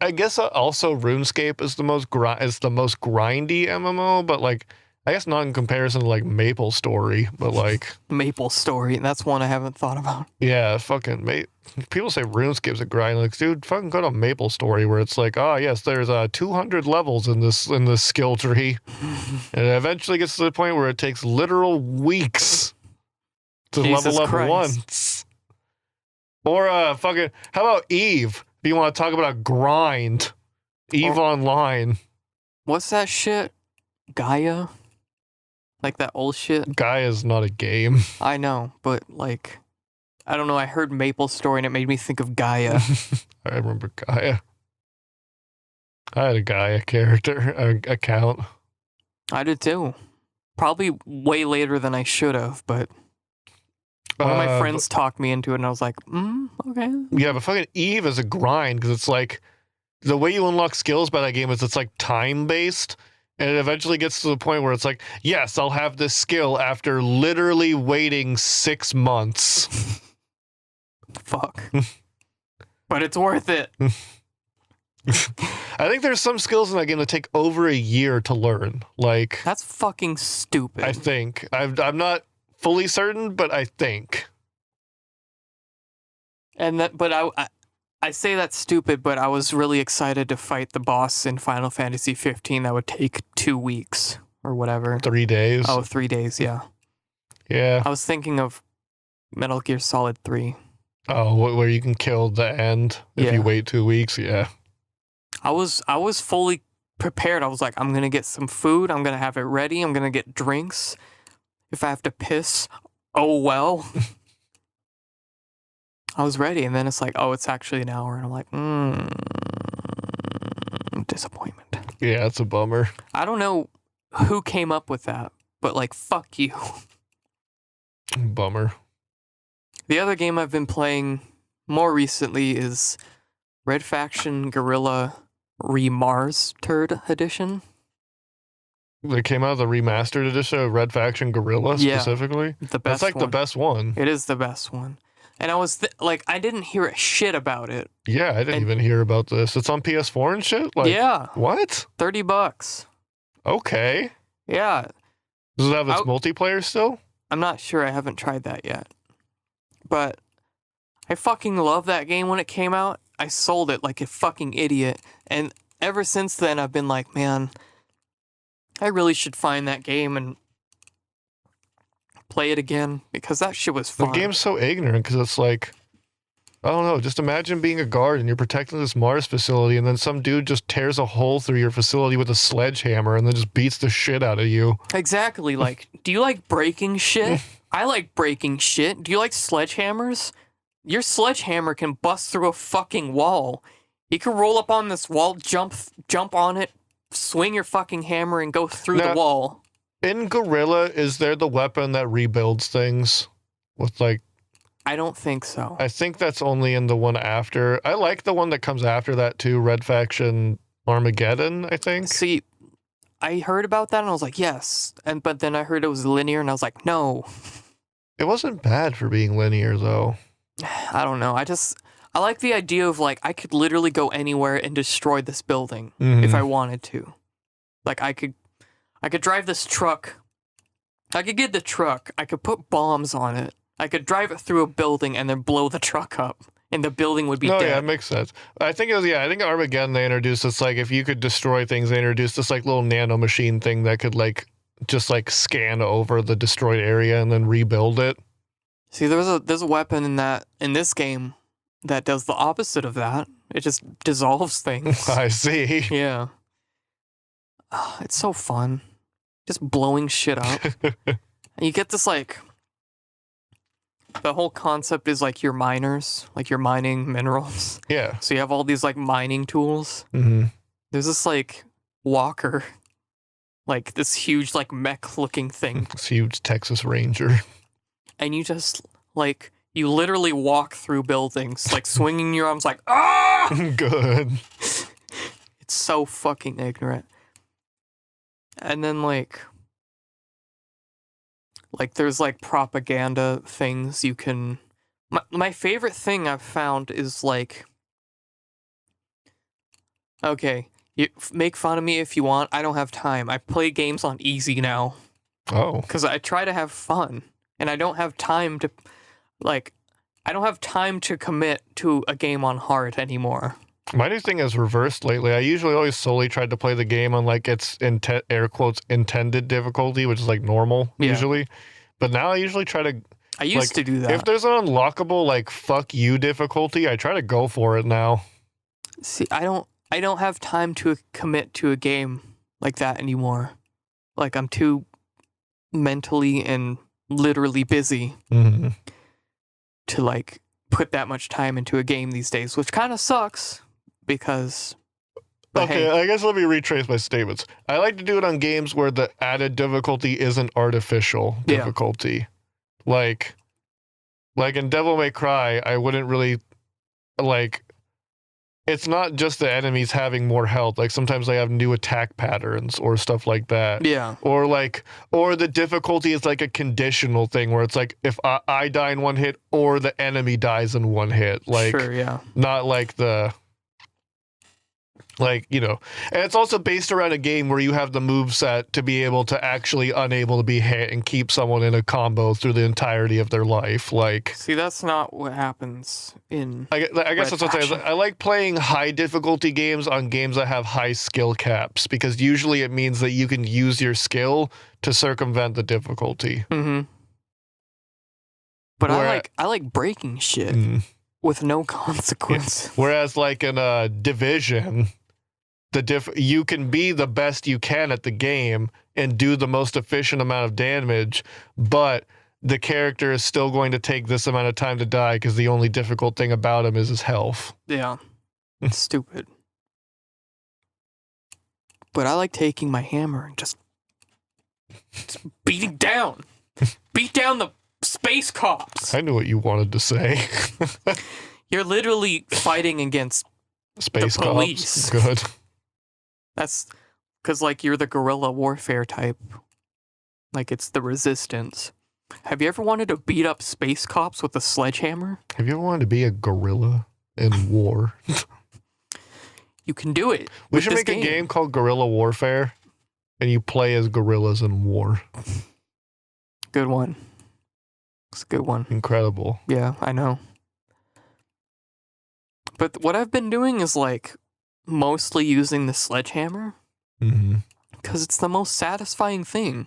I guess also RuneScape is the most grindy MMO, but like I guess not in comparison to like Maple Story, but like Maple Story. That's one I haven't thought about. Yeah, fucking people say RuneScape's a grind. Like, dude, fucking go to Maple Story where it's like, oh yes, there's 200 levels in this skill tree, and it eventually gets to the point where it takes literal weeks to level up once. Or fucking, how about Eve? If you want to talk about a grind, Eve Online. What's that shit? Gaia? Like that old shit? Gaia's not a game. I know, but like, I don't know. I heard Maple Story and it made me think of Gaia. I remember Gaia. I had a Gaia character account. I did too. Probably way later than I should have, but one of my friends talked me into it, and I was like, okay. Yeah, but fucking Eve is a grind, because it's like, the way you unlock skills by that game is it's like time-based, and it eventually gets to the point where it's like, yes, I'll have this skill after literally waiting 6 months. Fuck. But it's worth it. I think there's some skills in that game that take over a year to learn. Like, that's fucking stupid. I think. I'm not fully certain, but I think. And that, but I say that's stupid, but I was really excited to fight the boss in Final Fantasy 15 that would take 2 weeks or whatever. 3 days. Oh, 3 days, yeah. Yeah. I was thinking of Metal Gear Solid 3. Oh, where you can kill the end if you wait 2 weeks, yeah. I was fully prepared. I was like, I'm gonna get some food, I'm gonna have it ready, I'm gonna get drinks. If I have to piss, oh well. I was ready, and then it's like, oh, it's actually an hour, and I'm like, disappointment. Yeah, it's a bummer. I don't know who came up with that, but like, fuck you. Bummer. The other game I've been playing more recently is Red Faction Guerrilla Remastered Edition. They came out of the remastered edition of Red Faction Guerrilla specifically? The best That's like one. the best one. It is the best one. And I was like, I didn't hear a shit about it. Yeah, I didn't even hear about this. It's on PS4 and shit? Like, yeah. What? $30. Okay. Yeah. Does it have its multiplayer still? I'm not sure. I haven't tried that yet. But I fucking loved that game when it came out. I sold it like a fucking idiot. And ever since then, I've been like, man, I really should find that game and play it again, because that shit was fun. The game's so ignorant, because it's like, I don't know, just imagine being a guard and you're protecting this Mars facility, and then some dude just tears a hole through your facility with a sledgehammer and then just beats the shit out of you. Exactly. Like, do you like breaking shit? I like breaking shit. Do you like sledgehammers? Your sledgehammer can bust through a fucking wall. You can roll up on this wall, jump on it, swing your fucking hammer, and go through the wall. In Guerrilla, is there the weapon that rebuilds things with like I don't think so. I think that's only in the one after. I like the one that comes after that too, Red Faction Armageddon, I think. See, I heard about that and I was like, yes. But then I heard it was linear and I was like, no. It wasn't bad for being linear though. I don't know. I like the idea of like I could literally go anywhere and destroy this building if I wanted to. Like I could drive this truck. I could get the truck. I could put bombs on it. I could drive it through a building and then blow the truck up, and the building would be dead. Yeah, it makes sense. I think it was I think Armageddon they introduced this like if you could destroy things, they introduced this like little nano machine thing that could like just like scan over the destroyed area and then rebuild it. See, there's a weapon in this game that does the opposite of that. It just dissolves things. I see. Yeah. It's so fun. Just blowing shit up. And you get this like the whole concept is like you're miners, like you're mining minerals. Yeah. So you have all these like mining tools. Mm-hmm. There's this like walker, like this huge like mech looking thing. This huge Texas Ranger. And you just like you literally walk through buildings, like swinging your arms, like ah. Good. It's so fucking ignorant. And then like there's like propaganda things you can. My favorite thing I've found is like, okay, you make fun of me if you want. I don't have time. I play games on easy now. Oh. Because I try to have fun, and I don't have time to, like, I don't have time to commit to a game on hard anymore. My new thing is reversed lately. I usually always solely tried to play the game on like its air quotes intended difficulty, which is like normal usually. But now I usually try to. I used to do that. If there's an unlockable like fuck you difficulty, I try to go for it now. See, I don't have time to commit to a game like that anymore. Like I'm too mentally and literally busy to like put that much time into a game these days, which kind of sucks because. Okay, hey. I guess let me retrace my statements. I like to do it on games where the added difficulty isn't artificial difficulty. Like in Devil May Cry, I wouldn't really like. It's not just the enemies having more health. Like sometimes they have new attack patterns or stuff like that. Yeah. Or the difficulty is like a conditional thing where it's like if I die in one hit or the enemy dies in one hit. Like, sure, yeah. Not like the. Like, you know, and it's also based around a game where you have the moveset to be able to actually unable to be hit and keep someone in a combo through the entirety of their life. Like, see, that's not what happens in. I guess that's what I'm saying. I like playing high difficulty games on games that have high skill caps because usually it means that you can use your skill to circumvent the difficulty. Mm-hmm. But I like breaking shit with no consequence. Yeah. Whereas like in a Division. You can be the best you can at the game and do the most efficient amount of damage, but the character is still going to take this amount of time to die because the only difficult thing about him is his health. Yeah. It's stupid. But I like taking my hammer and just beating down. Beat down the space cops. I knew what you wanted to say. You're literally fighting against space the police. Cops. Good. That's because, like, you're the guerrilla warfare type. Like, it's the resistance. Have you ever wanted to beat up space cops with a sledgehammer? Have you ever wanted to be a guerrilla in war? You can do it. We should make a game called Guerrilla Warfare, and you play as guerrillas in war. Good one. It's a good one. Incredible. Yeah, I know. But what I've been doing is, like, mostly using the sledgehammer because it's the most satisfying thing.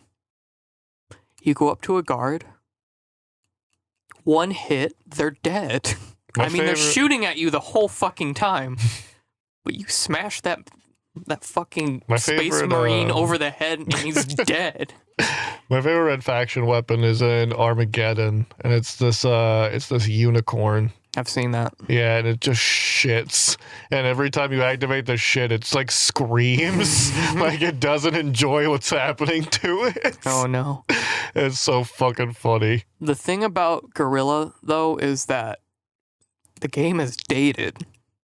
You go up to a guard, one hit, they're dead. They're shooting at you the whole fucking time, but you smash that fucking space marine over the head and he's dead. My favorite Red Faction weapon is in Armageddon, and it's this unicorn. I've seen that. Yeah, and it just shits. And every time you activate the shit, it's like screams. Like it doesn't enjoy what's happening to it. Oh no. It's so fucking funny. The thing about Gorilla, though, is that the game is dated.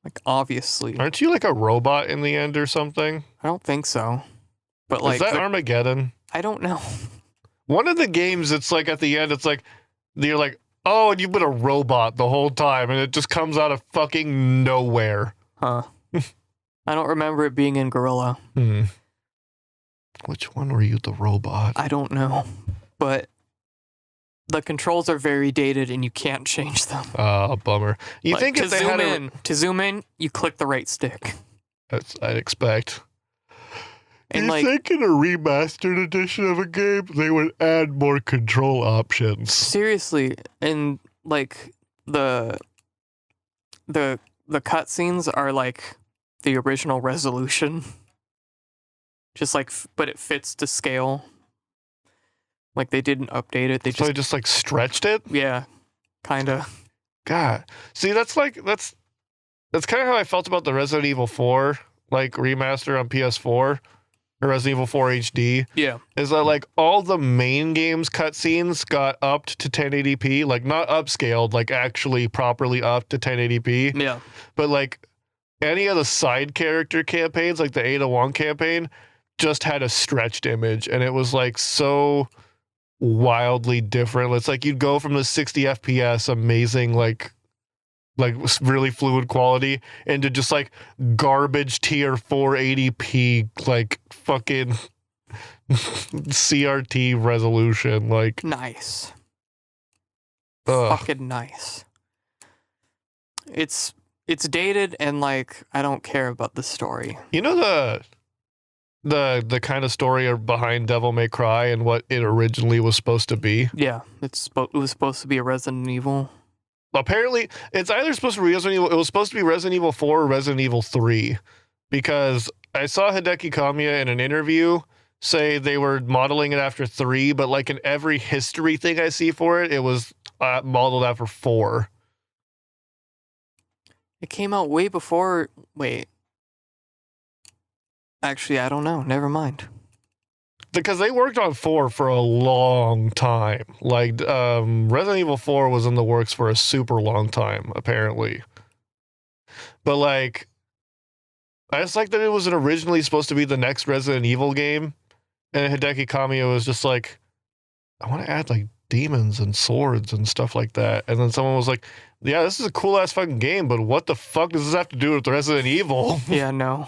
Like, obviously. Aren't you like a robot in the end or something? I don't think so. But like, is that Armageddon? I don't know. One of the games, it's like at the end, it's like, you're like, oh, and you've been a robot the whole time, and it just comes out of fucking nowhere. Huh. I don't remember it being in Gorilla. Which one were you, the robot? I don't know. But the controls are very dated, and you can't change them. Bummer. You like, think if they had to zoom in, you click the right stick. That's I'd expect. And you like, think in a remastered edition of a game, they would add more control options? Seriously, and like the cutscenes are like the original resolution. Just like, but it fits to scale. Like they didn't update it. They just like stretched it. Yeah, kind of. God, see, that's kind of how I felt about the Resident Evil 4 like remaster on PS4 or Resident Evil 4 HD. Yeah, is that like all the main games cutscenes got upped to 1080p, like not upscaled, like actually properly upped to 1080p. Yeah, but like any of the side character campaigns, like the Ada Wong campaign, just had a stretched image, and it was like so wildly different. It's like you'd go from the 60 FPS amazing like really fluid quality into just like garbage tier 480p like fucking CRT resolution. Like nice. Ugh. Fucking nice. It's dated, and like I don't care about the story. You know the kind of story behind Devil May Cry and what it originally was supposed to be? Yeah, it was supposed to be a Resident Evil. Apparently, it's either supposed to be Resident Evil. It was supposed to be Resident Evil 4 or Resident Evil 3, because I saw Hideki Kamiya in an interview say they were modeling it after 3, but like in every history thing I see for it, it was modeled after 4. It came out way before. Wait. Actually, I don't know. Never mind. Because they worked on 4 for a long time. Like, Resident Evil 4 was in the works for a super long time, apparently. But, like, I just like that it was originally supposed to be the next Resident Evil game, and Hideki Kamiya was just like, I want to add, like, demons and swords and stuff like that. And then someone was like, yeah, this is a cool-ass fucking game, but what the fuck does this have to do with Resident Evil? Yeah, no.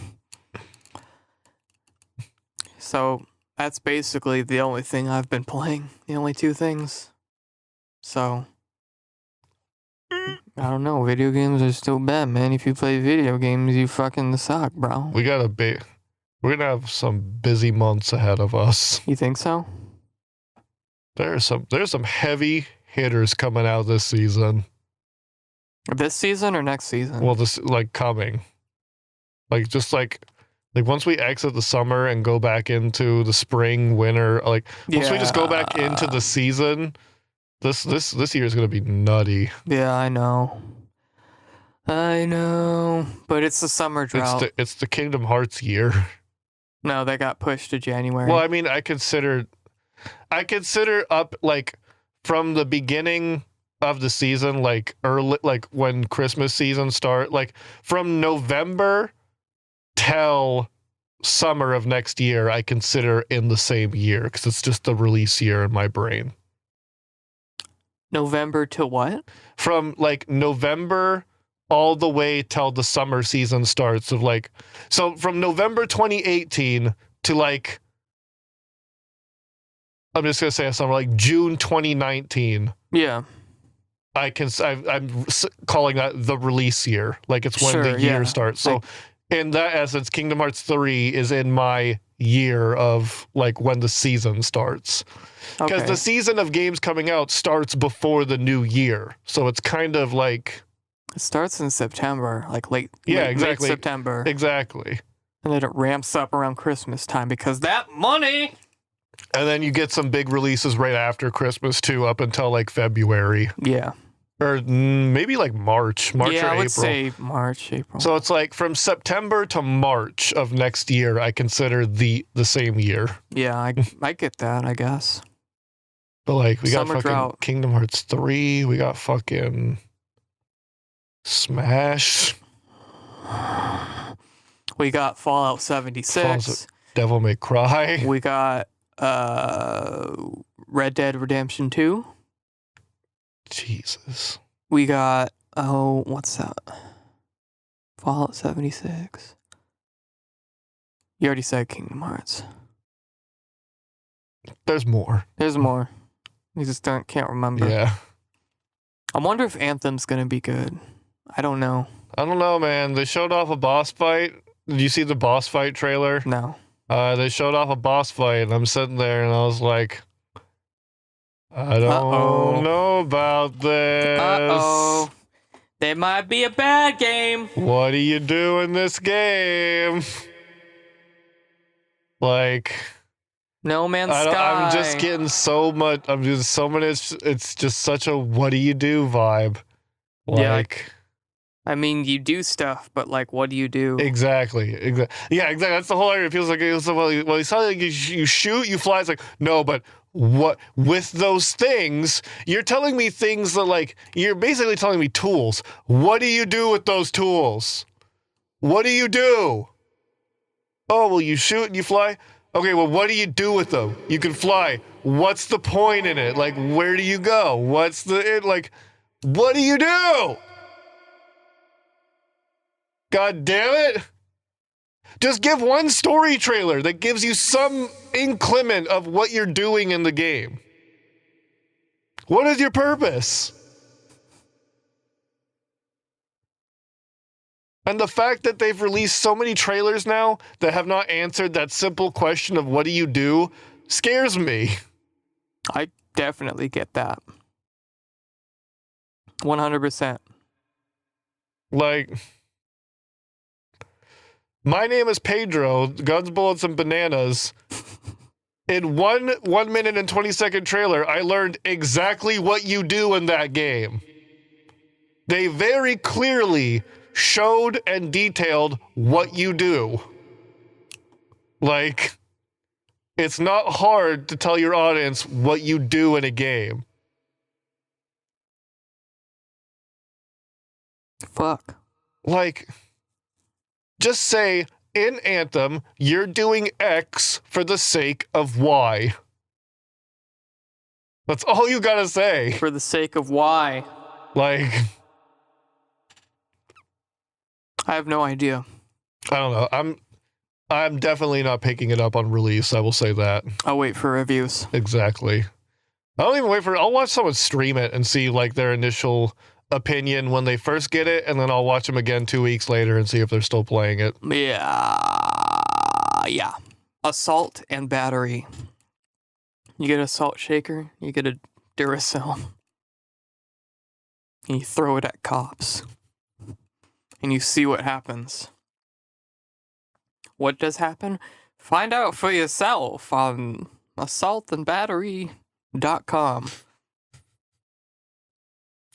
So that's basically the only thing I've been playing. The only 2 things. So I don't know. Video games are still bad, man. If you play video games, you fucking suck, bro. We're gonna have some busy months ahead of us. You think so? There's some heavy hitters coming out this season. This season or next season? Well, this like coming. Like just like once we exit the summer and go back into the spring, winter, like once we just go back into the season, this year is gonna be nutty. Yeah, I know, but it's the summer drought. It's the Kingdom Hearts year. No, they got pushed to January. Well, I mean, I consider up like from the beginning of the season, like early, like when Christmas season start, like from November till summer of next year, I consider in the same year because it's just the release year in my brain. November to what? From like November all the way till the summer season starts of like, so from November 2018 to like, I'm just gonna say a summer, like June 2019. Yeah. I'm calling that the release year. Like it's when the year starts. So in that essence, Kingdom Hearts 3 is in my year of like when the season starts. Because the season of games coming out starts before the new year. So it's kind of like... It starts in September, like late September. Exactly. And then it ramps up around Christmas time because that money... And then you get some big releases right after Christmas too, up until like February. Yeah. or maybe like March or Yeah, I would April. say March, April. So it's like from September to March of next year, I consider the same year. Yeah, I get that, I guess. But like we got Summer fucking drought. Kingdom Hearts 3, we got fucking Smash, We got Fallout 76. Devil May Cry. We got Red Dead Redemption 2. Jesus. We got what's that? Fallout 76. You already said Kingdom Hearts. There's more. There's more. We just can't remember. Yeah. I wonder if Anthem's gonna be good. I don't know. I don't know, man. They showed off a boss fight. Did you see the boss fight trailer? No. They showed off a boss fight, and I'm sitting there, and I was like, I don't Uh-oh. know about this. Uh-oh. There might be a bad game. What do you do in this game? Like, No Man's Sky. I'm just getting so much. I'm just so many. It's just such a what do you do vibe. Yeah, Like, I mean, you do stuff, but like, what do you do? exactly. Yeah, exactly. That's the whole area. It feels like well, it's not like you shoot, you fly. It's like no, but what with those things? You're telling me things that like you're basically telling me tools. What do you do with those tools? What do you do? Oh, well, you shoot and you fly. Okay, well, what do you do with them? You can fly. What's the point in it? Like, where do you go? What's the like? What do you do? God damn it! Just give one story trailer that gives you some increment of what you're doing in the game. What is your purpose? And the fact that they've released so many trailers now that have not answered that simple question of what do you do scares me. I definitely get that. 100%. Like, my name is Pedro, Guns, Bullets, and Bananas. In 1 minute and 20-second trailer, I learned exactly what you do in that game. They very clearly showed and detailed what you do. Like, it's not hard to tell your audience what you do in a game. Fuck. Like, just say, in Anthem, you're doing X for the sake of Y. That's all you gotta say. For the sake of why. Like, I have no idea. I don't know. I'm definitely not picking it up on release, I will say that. I'll wait for reviews. Exactly. I don't even wait for it. I'll watch someone stream it and see like their initial opinion when they first get it, and then I'll watch them again 2 weeks later and see if they're still playing it. Yeah. Assault and battery. You get a salt shaker, you get a Duracell, and you throw it at cops. And you see what happens. What does happen? Find out for yourself on assaultandbattery.com.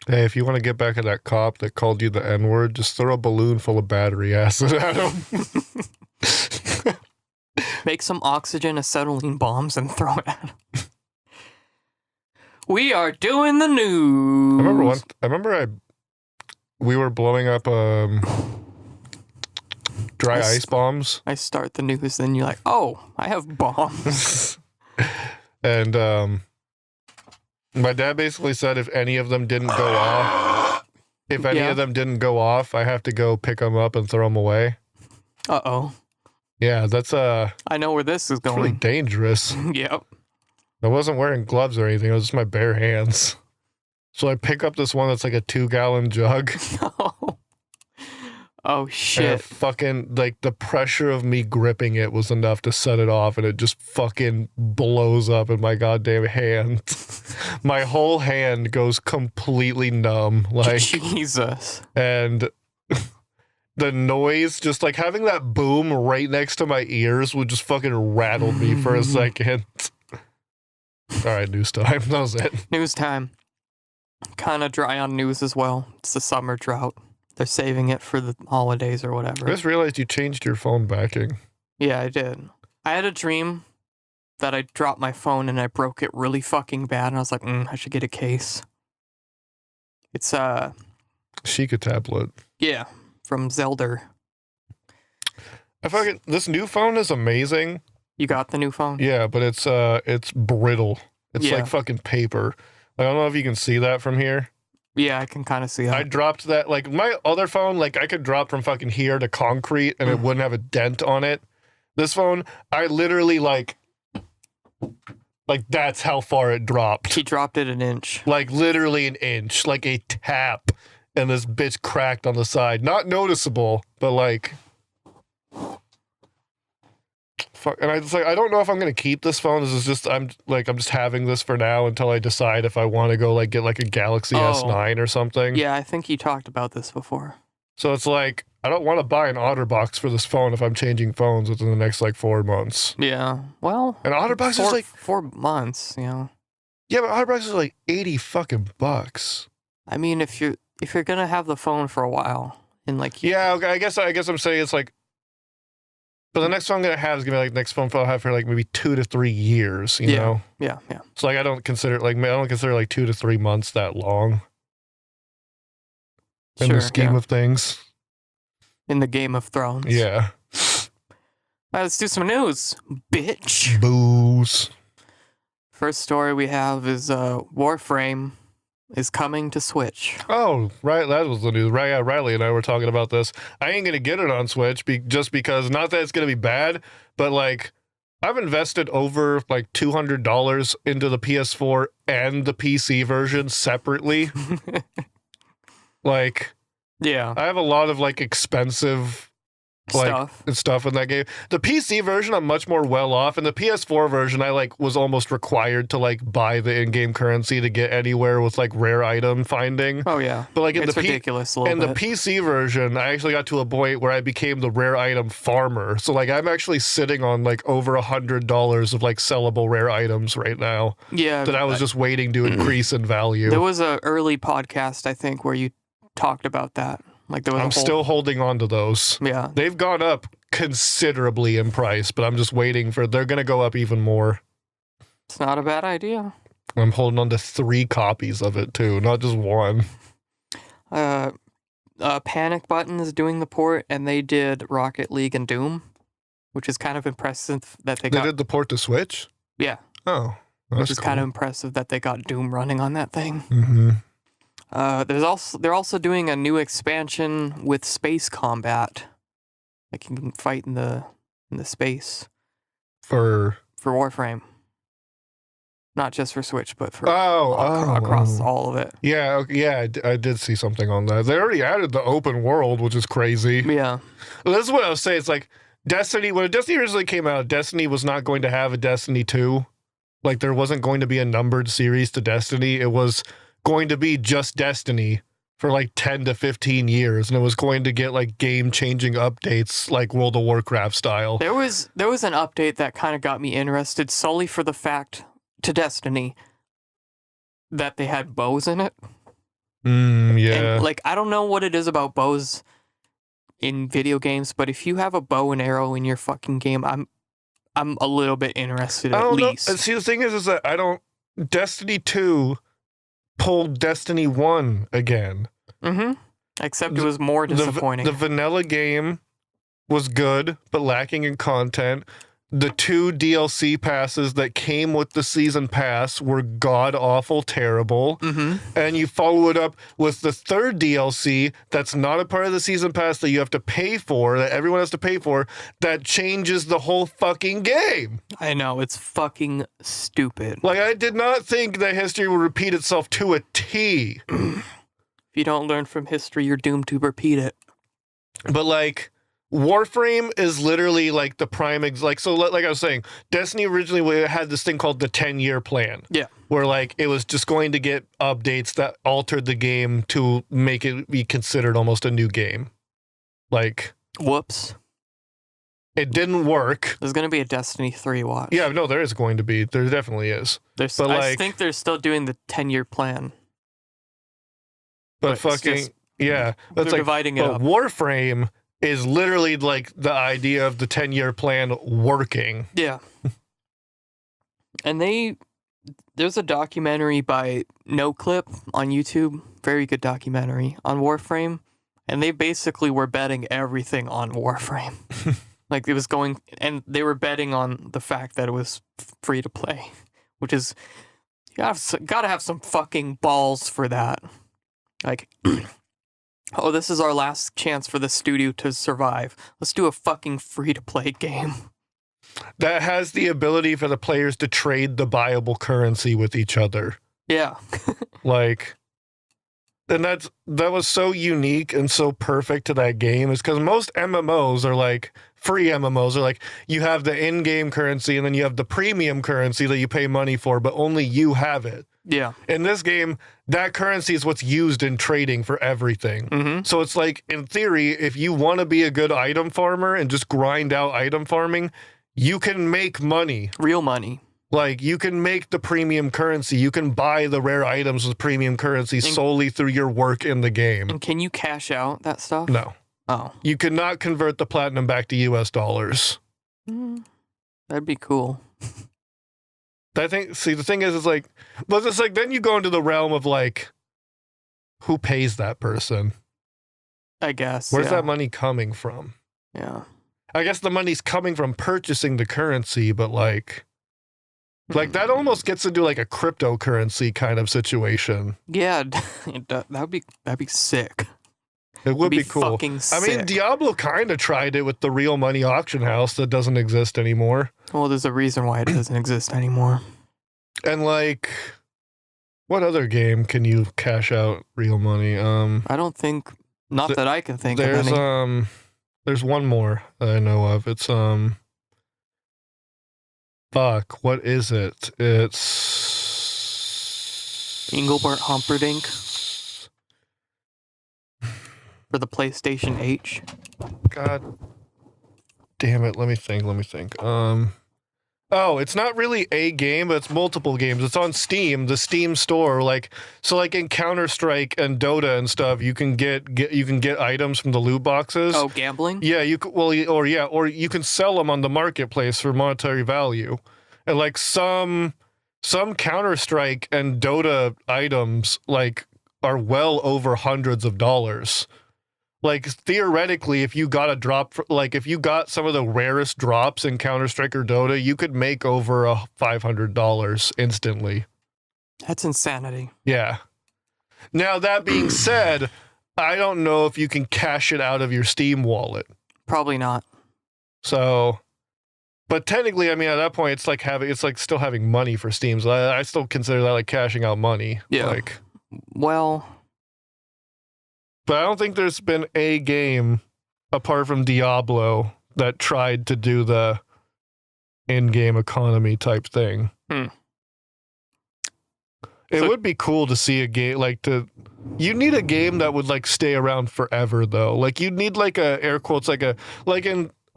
Hey, if you want to get back at that cop that called you the N-word, just throw a balloon full of battery acid at him. Make some oxygen acetylene bombs and throw it at him. We are doing the news. We were blowing up dry ice bombs. I start the news, then you're like, oh, I have bombs. And my dad basically said if any of them didn't go off, I have to go pick them up and throw them away. Uh-oh. Yeah, that's I know where this is going. really dangerous. Yep. I wasn't wearing gloves or anything. It was just my bare hands. So I pick up this one that's like a 2-gallon jug. Oh, And shit. fucking, like, the pressure of me gripping it was enough to set it off, and it just fucking blows up in my goddamn hand. My whole hand goes completely numb. Like, Jesus. and the noise, just like having that boom right next to my ears would just fucking rattle me for a second. All right, news time. That was it. News time. Kind of dry on news as well. It's the summer drought. They're saving it for the holidays or whatever. I just realized you changed your phone backing. Yeah, I did. I had a dream that I dropped my phone and I broke it really fucking bad, and I was like, I should get a case. It's Sheikah tablet. yeah, from Zelda. This new phone is amazing. You got the new phone? Yeah, but it's brittle. It's Yeah. like fucking paper. I don't know if you can see that from here. Yeah, I can kind of see that. I dropped that, like my other phone, like I could drop from fucking here to concrete and it wouldn't have a dent on it. This phone, I literally like that's how far it dropped. He dropped it an inch. Like literally an inch, like a tap, and this bitch cracked on the side. Not noticeable, but like fuck. And I was like, I don't know if I'm gonna keep this phone. This is just I'm just having this for now until I decide if I want to go like get like a Galaxy S9 or something. Yeah, I think you talked about this before. So it's like I don't want to buy an OtterBox for this phone if I'm changing phones within the next like 4 months. Yeah, well, An OtterBox is like 4 months. You know. Yeah, but OtterBox is like 80 fucking bucks. I mean, if you're gonna have the phone for a while, and like yeah, okay, I guess I'm saying it's like, but the next phone I'm gonna have is gonna be like next phone I'll have for like maybe 2 to 3 years. You know? Yeah. So like I don't consider like 2 to 3 months that long. In the scheme of things. In the Game of Thrones. Yeah. Let's do some news, bitch. Booze. First story we have is Warframe is coming to Switch. Oh, right. That was the news. Right, yeah, Riley and I were talking about this. I ain't going to get it on Switch just because, not that it's going to be bad, but like I've invested over like $200 into the PS4 and the PC version separately. Like, yeah, I have a lot of like expensive stuff in that game. The PC version I'm much more well off, and the PS4 version I like was almost required to like buy the in-game currency to get anywhere with like rare item finding. Oh yeah, but like it's ridiculous. In the PC version, I actually got to a point where I became the rare item farmer. So like I'm actually sitting on like over $100 of like sellable rare items right now. Yeah, that I was just waiting to increase in value. There was an early podcast I think where you talked about that. Like there was I'm still holding on to those. Yeah. They've gone up considerably in price, but I'm just waiting they're going to go up even more. It's not a bad idea. I'm holding on to 3 copies of it too, not just one. Panic Button is doing the port, and they did Rocket League and Doom, which is kind of impressive that they did the port to Switch? Yeah. Oh, which is kind of impressive that they got Doom running on that thing. Mm-hmm. They're also doing a new expansion with space combat. Like you can fight in the space for Warframe. Not just for Switch, but for across all of it. Yeah, I did see something on that. They already added the open world, which is crazy. Yeah. Well, this is what I was saying. It's like Destiny, when Destiny originally came out, Destiny was not going to have a Destiny 2. Like there wasn't going to be a numbered series to Destiny. It was going to be just Destiny for like 10 to 15 years, and it was going to get like game-changing updates like World of Warcraft style. There was an update that kind of got me interested solely for the fact to Destiny that they had bows in it. Yeah. And, like I don't know what it is about bows in video games, but if you have a bow and arrow in your fucking game, I'm a little bit interested at least. See, the thing is that Destiny 2 pulled Destiny 1 again. Mm-hmm. Except it was more disappointing. The vanilla game was good, but lacking in content. The 2 DLC passes that came with the season pass were god-awful terrible. Mm-hmm. And you follow it up with the 3rd DLC that's not a part of the season pass that you have to pay for, that everyone has to pay for, that changes the whole fucking game. I know, it's fucking stupid. Like, I did not think that history would repeat itself to a T. If you don't learn from history, you're doomed to repeat it. But, like, Warframe is literally like the prime like I was saying, Destiny originally had this thing called the 10-year plan. Yeah. Where like it was just going to get updates that altered the game to make it be considered almost a new game. Like, whoops. It didn't work. There's going to be a Destiny 3 watch. Yeah, no, there is going to be. There definitely is. I think they're still doing the 10-year plan. But it's fucking just- yeah, they're that's like dividing it but up. Warframe is literally like the idea of the 10-year plan working. Yeah. And there's a documentary by NoClip on YouTube, very good documentary on Warframe, and they basically were betting everything on Warframe. Like it was going, and they were betting on the fact that it was free to play, which is gotta have some fucking balls for that. Like, oh, this is our last chance for the studio to survive. Let's do a fucking free to play game. That has the ability for the players to trade the buyable currency with each other. Yeah. Like, and that was so unique and so perfect to that game is because most MMOs are like, free MMOs are like, you have the in-game currency and then you have the premium currency that you pay money for, but only you have it. Yeah. In this game, that currency is what's used in trading for everything. Mm-hmm. So it's like, in theory, if you want to be a good item farmer and just grind out item farming, you can make money. Real money. Like, you can make the premium currency. You can buy the rare items with premium currency solely through your work in the game. And can you cash out that stuff? No. Oh. You cannot convert the platinum back to US dollars. That'd be cool. I think, see, the thing is like, but it's like, then you go into the realm of like, who pays that person? I guess. Where's that money coming from? Yeah. I guess the money's coming from purchasing the currency, but like that almost gets into like a cryptocurrency kind of situation. Yeah, that'd be sick. It would It'd be cool. Fucking I mean, sick. Diablo kind of tried it with the real money auction house that doesn't exist anymore. Well, there's a reason why it doesn't exist anymore. And like, what other game can you cash out real money? I don't think, not that I can think of any. There's one more that I know of. It's fuck, what is it? It's Engelbert Humperdinck for the PlayStation H. God damn it, let me think. Oh, it's not really a game, but it's multiple games. It's on Steam, the Steam store. Like, so like in Counter-Strike and Dota and stuff, you can get items from the loot boxes. Oh, gambling? Yeah, or you can sell them on the marketplace for monetary value. And like some Counter-Strike and Dota items like are well over hundreds of dollars. Like, theoretically, if you got a drop, if you got some of the rarest drops in Counter-Strike or Dota, you could make over $500 instantly. That's insanity. Yeah. Now, that being said, I don't know if you can cash it out of your Steam wallet. Probably not. So, but technically, I mean, at that point, it's like still having money for Steam. So I still consider that like cashing out money. Yeah. Like, well, but I don't think there's been a game apart from Diablo that tried to do the in-game economy type thing. It would be cool to see a game you need a game that would like stay around forever though. Like you'd need like a air quotes I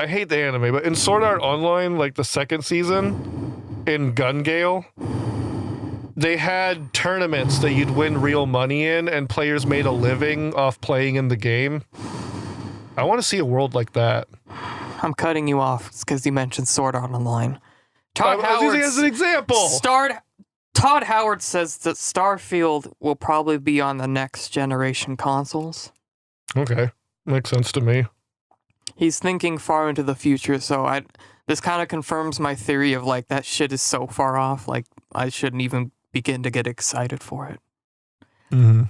hate the anime, but in Sword Art Online, like the second season in Gun Gale, they had tournaments that you'd win real money in, and players made a living off playing in the game. I want to see a world like that. I'm cutting you off because you mentioned Sword Art Online. I was using it as an example. Todd Howard says that Starfield will probably be on the next generation consoles. Okay, makes sense to me. He's thinking far into the future, so this kind of confirms my theory of like that shit is so far off, like I shouldn't even begin to get excited for it. Mm-hmm.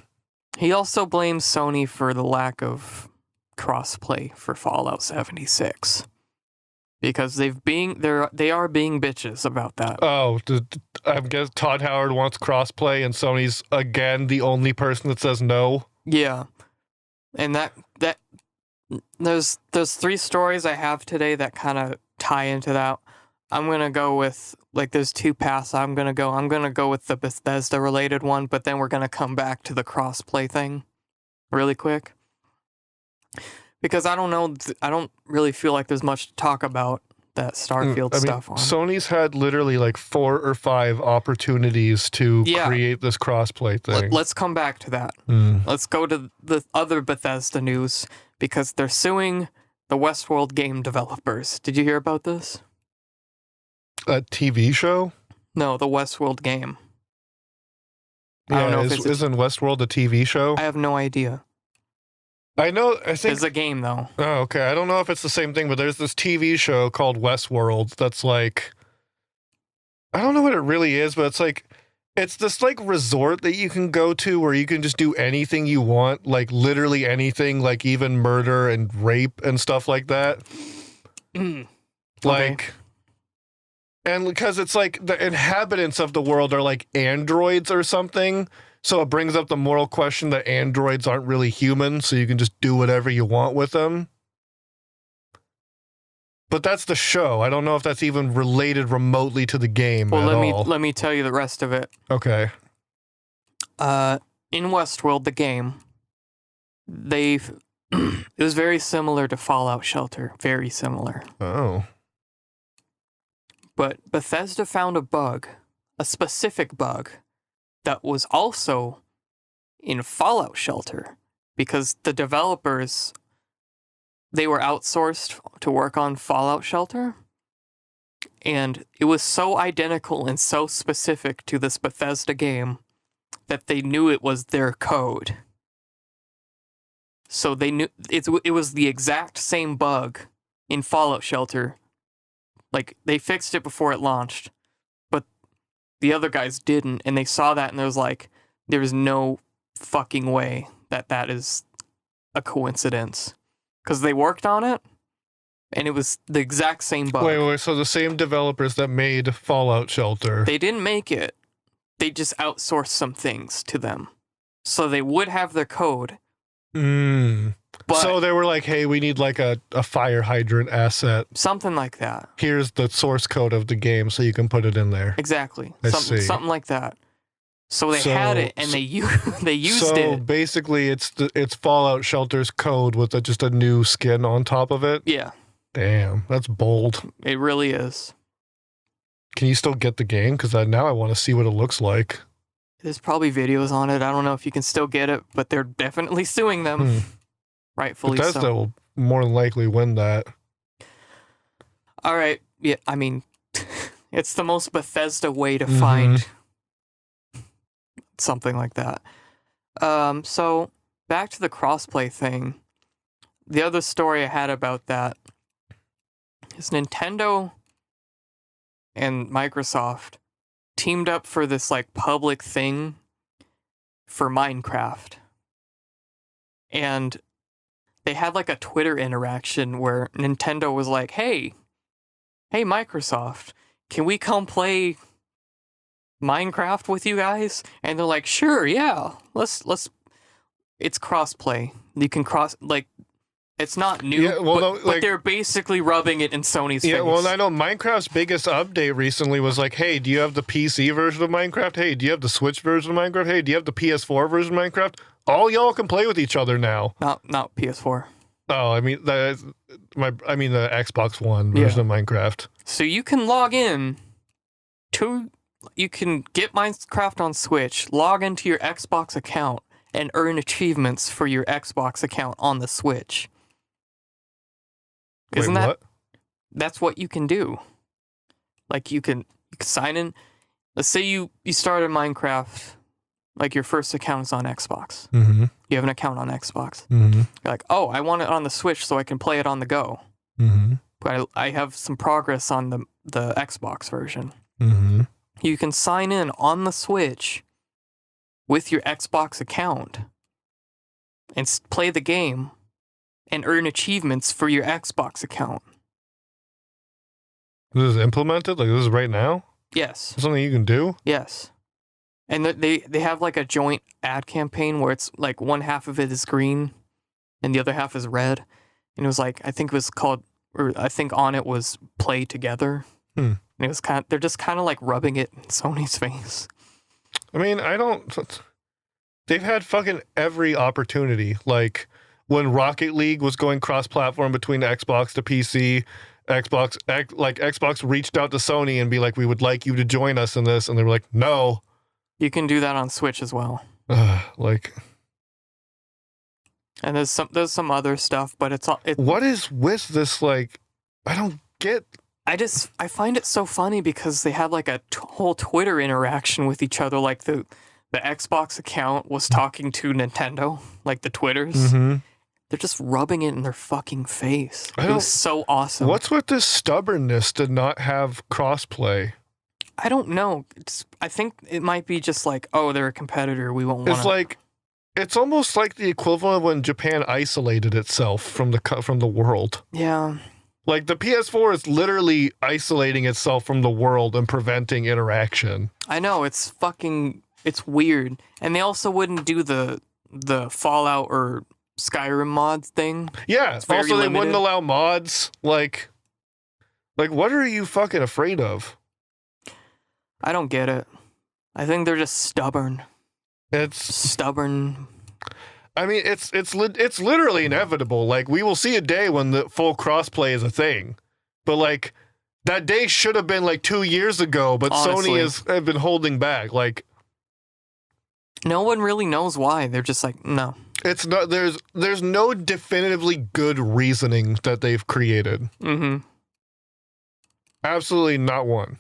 He also blames Sony for the lack of crossplay for Fallout 76 because they are being bitches about that. Oh, I guess Todd Howard wants crossplay, and Sony's again the only person that says no. Yeah, and that there's 3 stories I have today that kind of tie into that. I'm gonna go with there's 2 paths I'm gonna go with the Bethesda related one, but then we're gonna come back to the crossplay thing really quick because I don't really feel like there's much to talk about that Starfield I mean, stuff on. Sony's had literally like 4 or 5 opportunities to create this crossplay thing. Let's come back to that. Let's go to the other Bethesda news, because they're suing the Westworld game developers. Did you hear about this? A TV show? No, the Westworld game. Yeah, I don't know if isn't Westworld a TV show? I have no idea. I think It's a game, though. Oh, okay. I don't know if it's the same thing, but there's this TV show called Westworld that's like, I don't know what it really is, but it's this like resort that you can go to where you can just do anything you want, like literally anything, like even murder and rape and stuff like that. Like, and because it's like the inhabitants of the world are like androids or something. So it brings up the moral question that androids aren't really human, so you can just do whatever you want with them. But that's the show. I don't know if that's even related remotely to the game at all. Let me tell you the rest of it. Okay. In Westworld, the game, it was very similar to Fallout Shelter. Very similar. Oh. But Bethesda found a bug, a specific bug, that was also in Fallout Shelter, because the developers, they were outsourced to work on Fallout Shelter, and it was so identical and so specific to this Bethesda game that they knew it was their code. So they knew it was the exact same bug in Fallout Shelter. Like, they fixed it before it launched, but the other guys didn't, and they saw that and there was like, there's no fucking way that is a coincidence. Because they worked on it, and it was the exact same bug. Wait, so the same developers that made Fallout Shelter. They didn't make it. They just outsourced some things to them. So they would have their code. But so they were like, hey, we need like a fire hydrant asset. Something like that. Here's the source code of the game so you can put it in there. Exactly. I see. Something like that. So they had it, and they used it. So basically, it's Fallout Shelter's code with just a new skin on top of it? Yeah. Damn, that's bold. It really is. Can you still get the game? Because now I want to see what it looks like. There's probably videos on it. I don't know if you can still get it, but they're definitely suing them. Rightfully Bethesda so. will more than likely win that. All right. Yeah, I mean, it's the most Bethesda way to find something like that. So back to the crossplay thing. The other story I had about that is Nintendo and Microsoft teamed up for this like public thing for Minecraft. And they had like a Twitter interaction where Nintendo was like, hey Microsoft, can we come play Minecraft with you guys? And they're like, sure, yeah, let's it's crossplay. You can it's not new, but they're basically rubbing it in Sony's face. Yeah, well, I know Minecraft's biggest update recently was like, hey, do you have the PC version of Minecraft? Hey, do you have the Switch version of Minecraft? Hey, do you have the PS4 version of Minecraft? All y'all can play with each other now. Not PS4. Oh, I mean the Xbox One version of Minecraft. So you can log in you can get Minecraft on Switch, log into your Xbox account, and earn achievements for your Xbox account on the Switch. Wait, what? That's what you can do. Like you can sign in. Let's say you started Minecraft, like your first account is on Xbox. You have an account on Xbox. You're like, oh, I want it on the Switch so I can play it on the go. But I have some progress on the Xbox version. You can sign in on the Switch with your Xbox account and play the game and earn achievements for your Xbox account. This is implemented? Like this is right now? Yes. Something you can do? Yes. And they have like a joint ad campaign where it's like one half of it is green and the other half is red. And it was like, I think on it was play together. And it was they're just kind of like rubbing it in Sony's face. I mean, they've had fucking every opportunity. Like when Rocket League was going cross-platform between Xbox to PC, Xbox reached out to Sony and be like, we would like you to join us in this, and they were like, no. You can do that on Switch as well. Like, and there's some other stuff, but it's all. What is with this? Like, I don't get. I find it so funny because they have like a whole Twitter interaction with each other. Like the Xbox account was talking to Nintendo, like the Twitters. Mm-hmm. They're just rubbing it in their fucking face. It was so awesome. What's with this stubbornness to not have crossplay? I don't know. I think it might be just like, oh, they're a competitor. We won't want to. It's like, it's almost like the equivalent of when Japan isolated itself from the world. Yeah. Like, the PS4 is literally isolating itself from the world and preventing interaction. I know, it's weird. And they also wouldn't do the Fallout or Skyrim mods thing. Yeah, also they wouldn't allow mods. Like, what are you fucking afraid of? I don't get it. I think they're just stubborn. It's stubborn. I mean, it's literally inevitable. Like, we will see a day when the full crossplay is a thing, but like that day should have been like 2 years ago. But honestly, Sony have been holding back. Like, no one really knows why. They're just like, no. It's not. There's no definitively good reasoning that they've created. Mm-hmm. Absolutely not one.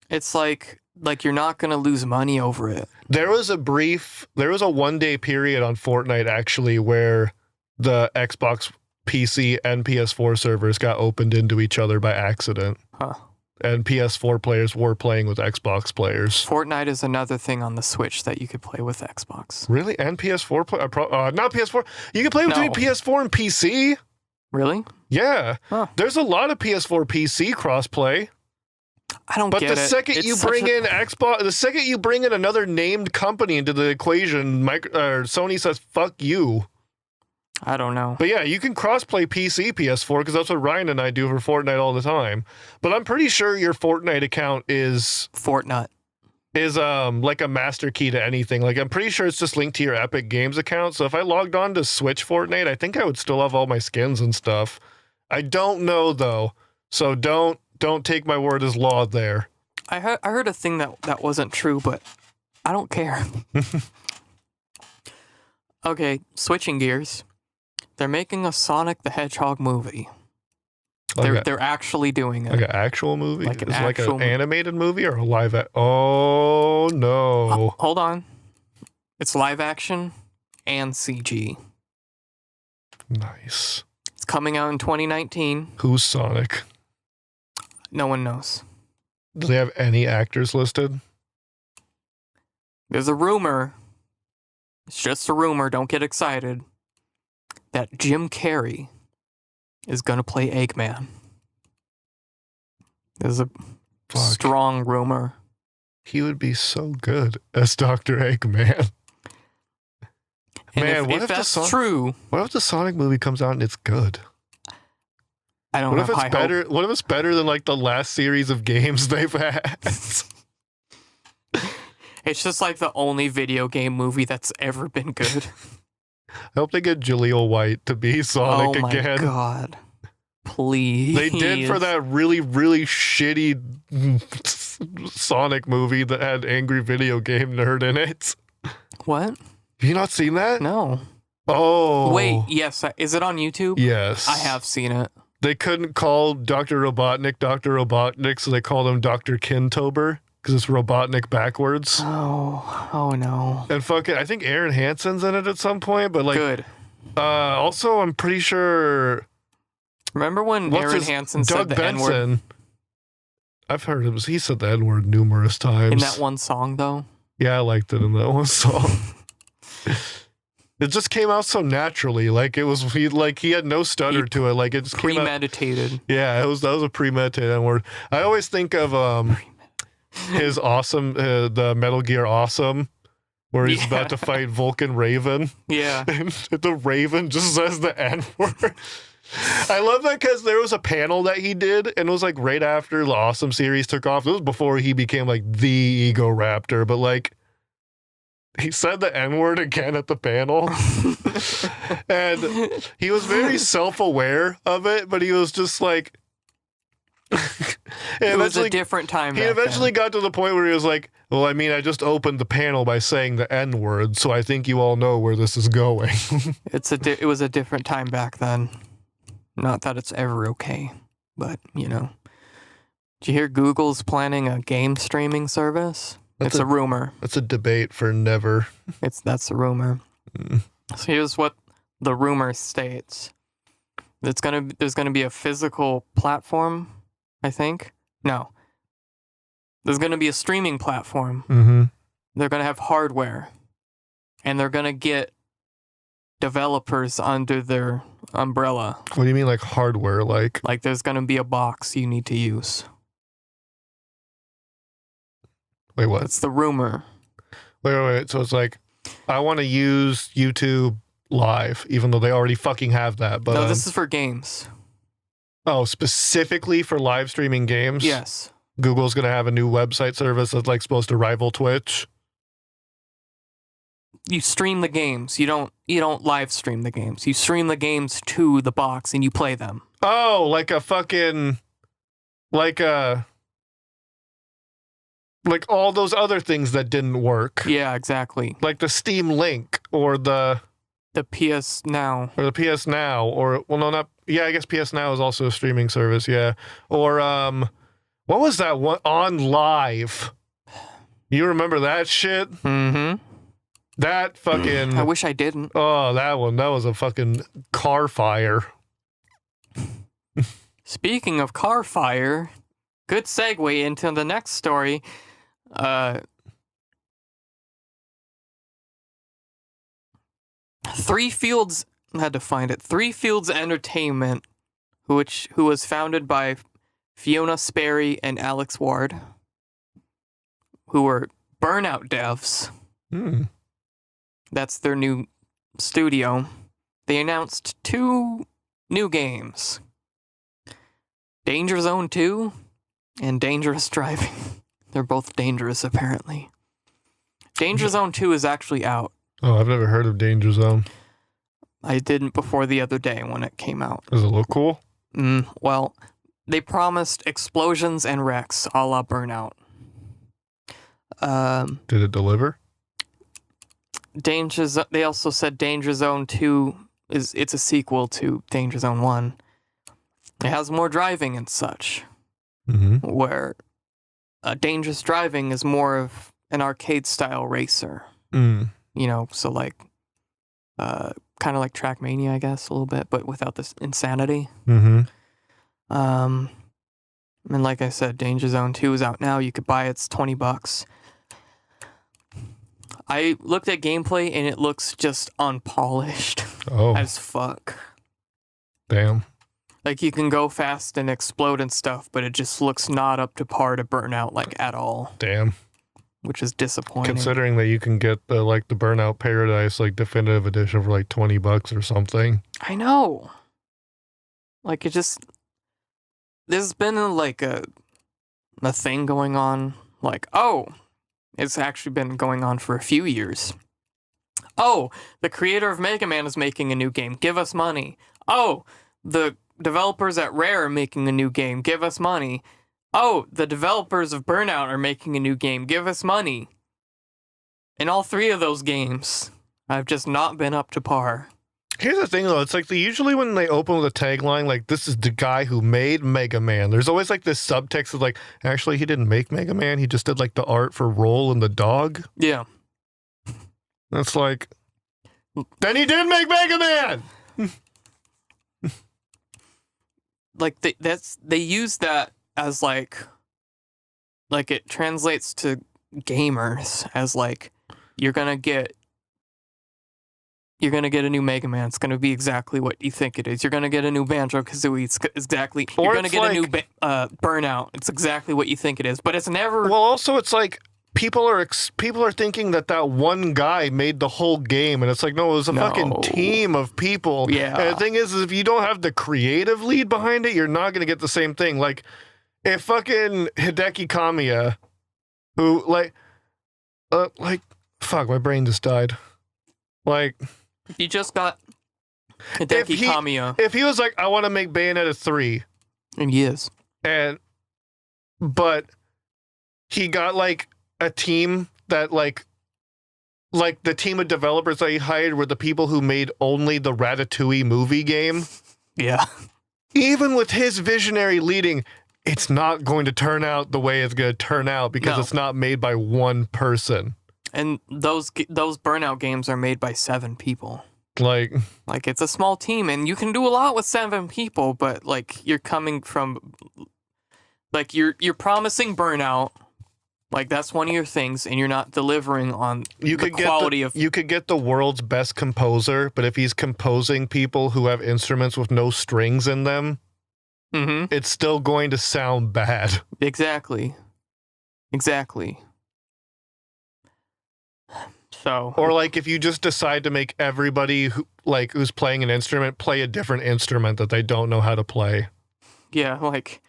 It's like you're not gonna lose money over it. There was a 1-day period on Fortnite actually where the Xbox PC and PS4 servers got opened into each other by accident. Huh. And PS4 players were playing with Xbox players. Fortnite is another thing on the Switch that you could play with Xbox. Really? And PS4 not PS4. You can play between PS4 and PC? Really? Yeah. Huh. There's a lot of PS4 PC crossplay. I don't get it. But the second you bring in Xbox, the second you bring in another named company into the equation, Sony says, fuck you. I don't know. But yeah, you can crossplay PC, PS4, because that's what Ryan and I do for Fortnite all the time. But I'm pretty sure your Fortnite account is like a master key to anything. Like, I'm pretty sure it's just linked to your Epic Games account. So if I logged on to Switch Fortnite, I think I would still have all my skins and stuff. I don't know though. So don't take my word as law there. I heard a thing that wasn't true, but I don't care. Okay, switching gears. They're making a Sonic the Hedgehog movie. They're actually doing it. Like an actual movie? Like an animated movie or a live Oh no. Hold on. It's live action and CG. Nice. It's coming out in 2019. Who's Sonic? No one knows. Do they have any actors listed? There's a rumor. It's just a rumor, don't get excited. That Jim Carrey is going to play Eggman. There's a strong rumor. He would be so good as Dr. Eggman. And man, if that's true... What if the Sonic movie comes out and it's good? I don't know. What if it's better than like the last series of games they've had? It's just like the only video game movie that's ever been good. I hope they get Jaleel White to be Sonic again. Oh my god. Please. They did for that really, really shitty Sonic movie that had Angry Video Game Nerd in it. What? Have you not seen that? No. Oh. Wait, yes. Is it on YouTube? Yes. I have seen it. They couldn't call Dr. Robotnik, so they called him Dr. Kintober. Because it's Robotnik backwards. Oh no. And fucking, I think Aaron Hansen's in it at some point, but like... Good. Also, I'm pretty sure... Remember when Aaron Hansen said the N-word? I've heard him. He said the N-word numerous times. In that one song, though? Yeah, I liked it in that one song. It just came out so naturally. Like, it was... He had no stutter to it. Like, it just came out... Premeditated. Yeah, that was a premeditated N-word. I always think of... his awesome, the Metal Gear Awesome, where he's about to fight Vulcan Raven. Yeah. And the Raven just says the N-word. I love that because there was a panel that he did, and it was like right after the Awesome series took off. It was before he became like the Ego Raptor, but like he said the N-word again at the panel. And he was very self-aware of it, but he was just like... It was a different time. He eventually got to the point where he was like, well, I mean, I just opened the panel by saying the N-word, so I think you all know where this is going. It was a different time back then. Not that it's ever okay, but, you know. Did you hear Google's planning a game streaming service? It's a rumor. That's a debate for never. That's a rumor. So here's what the rumor states. There's gonna be a physical platform, I think. No. There's gonna be a streaming platform. Mm-hmm. They're gonna have hardware. And they're gonna get developers under their umbrella. What do you mean, like hardware? Like there's gonna be a box you need to use. Wait, what? That's the rumor. Wait. So it's like, I want to use YouTube Live, even though they already fucking have that. But no, this is for games. Oh, specifically for live streaming games? Yes. Google's going to have a new website service that's like supposed to rival Twitch. You stream the games. You don't live stream the games. You stream the games to the box and you play them. Oh, like a fucking... Like all those other things that didn't work. Yeah, exactly. Like the Steam Link or the PS Now. Or the PS Now. Or, well, no, not... Yeah, I guess PS Now is also a streaming service, yeah. Or, what was that one? On Live. You remember that shit? Mm-hmm. That fucking... I wish I didn't. Oh, that one. That was a fucking car fire. Speaking of car fire, good segue into the next story. Three Fields Entertainment, who was founded by Fiona Sperry and Alex Ward, who were Burnout devs. That's their new studio. They announced 2 new games. Danger Zone 2 and Dangerous Driving. They're both dangerous, apparently. Danger Zone 2 is actually out. Oh, I've never heard of Danger Zone. I didn't before the other day when it came out. Does it look cool? Well, they promised explosions and wrecks a la Burnout. Did it deliver? They also said Danger Zone 2 it's a sequel to Danger Zone 1. It has more driving and such. Mm-hmm. Where Dangerous Driving is more of an arcade-style racer. You know, so like, kind of like Trackmania, I guess, a little bit, but without this insanity. Mm-hmm. And like I said, Danger Zone 2 is out now. You could buy it. It's $20. I looked at gameplay, and it looks just unpolished. Oh. As fuck. Damn. Like, you can go fast and explode and stuff, but it just looks not up to par to Burnout, like, at all. Damn. Which is disappointing. Considering that you can get the Burnout Paradise, like, definitive edition for, like, $20 or something. I know. Like, it just... There's been, like, a thing going on. Like, oh, it's actually been going on for a few years. Oh, the creator of Mega Man is making a new game. Give us money. Oh, the developers at Rare are making a new game. Give us money. Oh, the developers of Burnout are making a new game. Give us money. And all 3 of those games have just not been up to par. Here's the thing, though. It's like usually when they open with a tagline, like, this is the guy who made Mega Man, there's always, like, this subtext of, like, actually, he didn't make Mega Man. He just did, like, the art for Roll and the Dog. Yeah. That's like, then he did make Mega Man! Like, they use that as, like, it translates to gamers as, like, you're gonna get a new Mega Man. It's gonna be exactly what you think it is. You're gonna get a new Banjo-Kazooie. It's exactly... You're gonna get a new Burnout. It's exactly what you think it is. But it's never... Well, also, it's like, people are thinking that one guy made the whole game, and it's like, no, it was a fucking team of people. Yeah. And the thing is if you don't have the creative lead behind it, you're not going to get the same thing. Like, if fucking Hideki Kamiya, who, Fuck, my brain just died. Like, You just got Hideki Kamiya. if he was like, I want to make Bayonetta 3, And he is. but he got like a team that like the team of developers that he hired were the people who made only the Ratatouille movie game. Yeah. Even with his visionary leading, it's not going to turn out the way it's going to turn out because it's not made by one person. And those Burnout games are made by 7 people. Like it's a small team, and you can do a lot with 7 people, but like you're coming from, like you're promising Burnout, like that's one of your things, and you're not delivering on the quality of. You could get the world's best composer, but if he's composing people who have instruments with no strings in them, it's still going to sound bad. Exactly. So, or like if you just decide to make everybody who's playing an instrument play a different instrument that they don't know how to play. Yeah, like,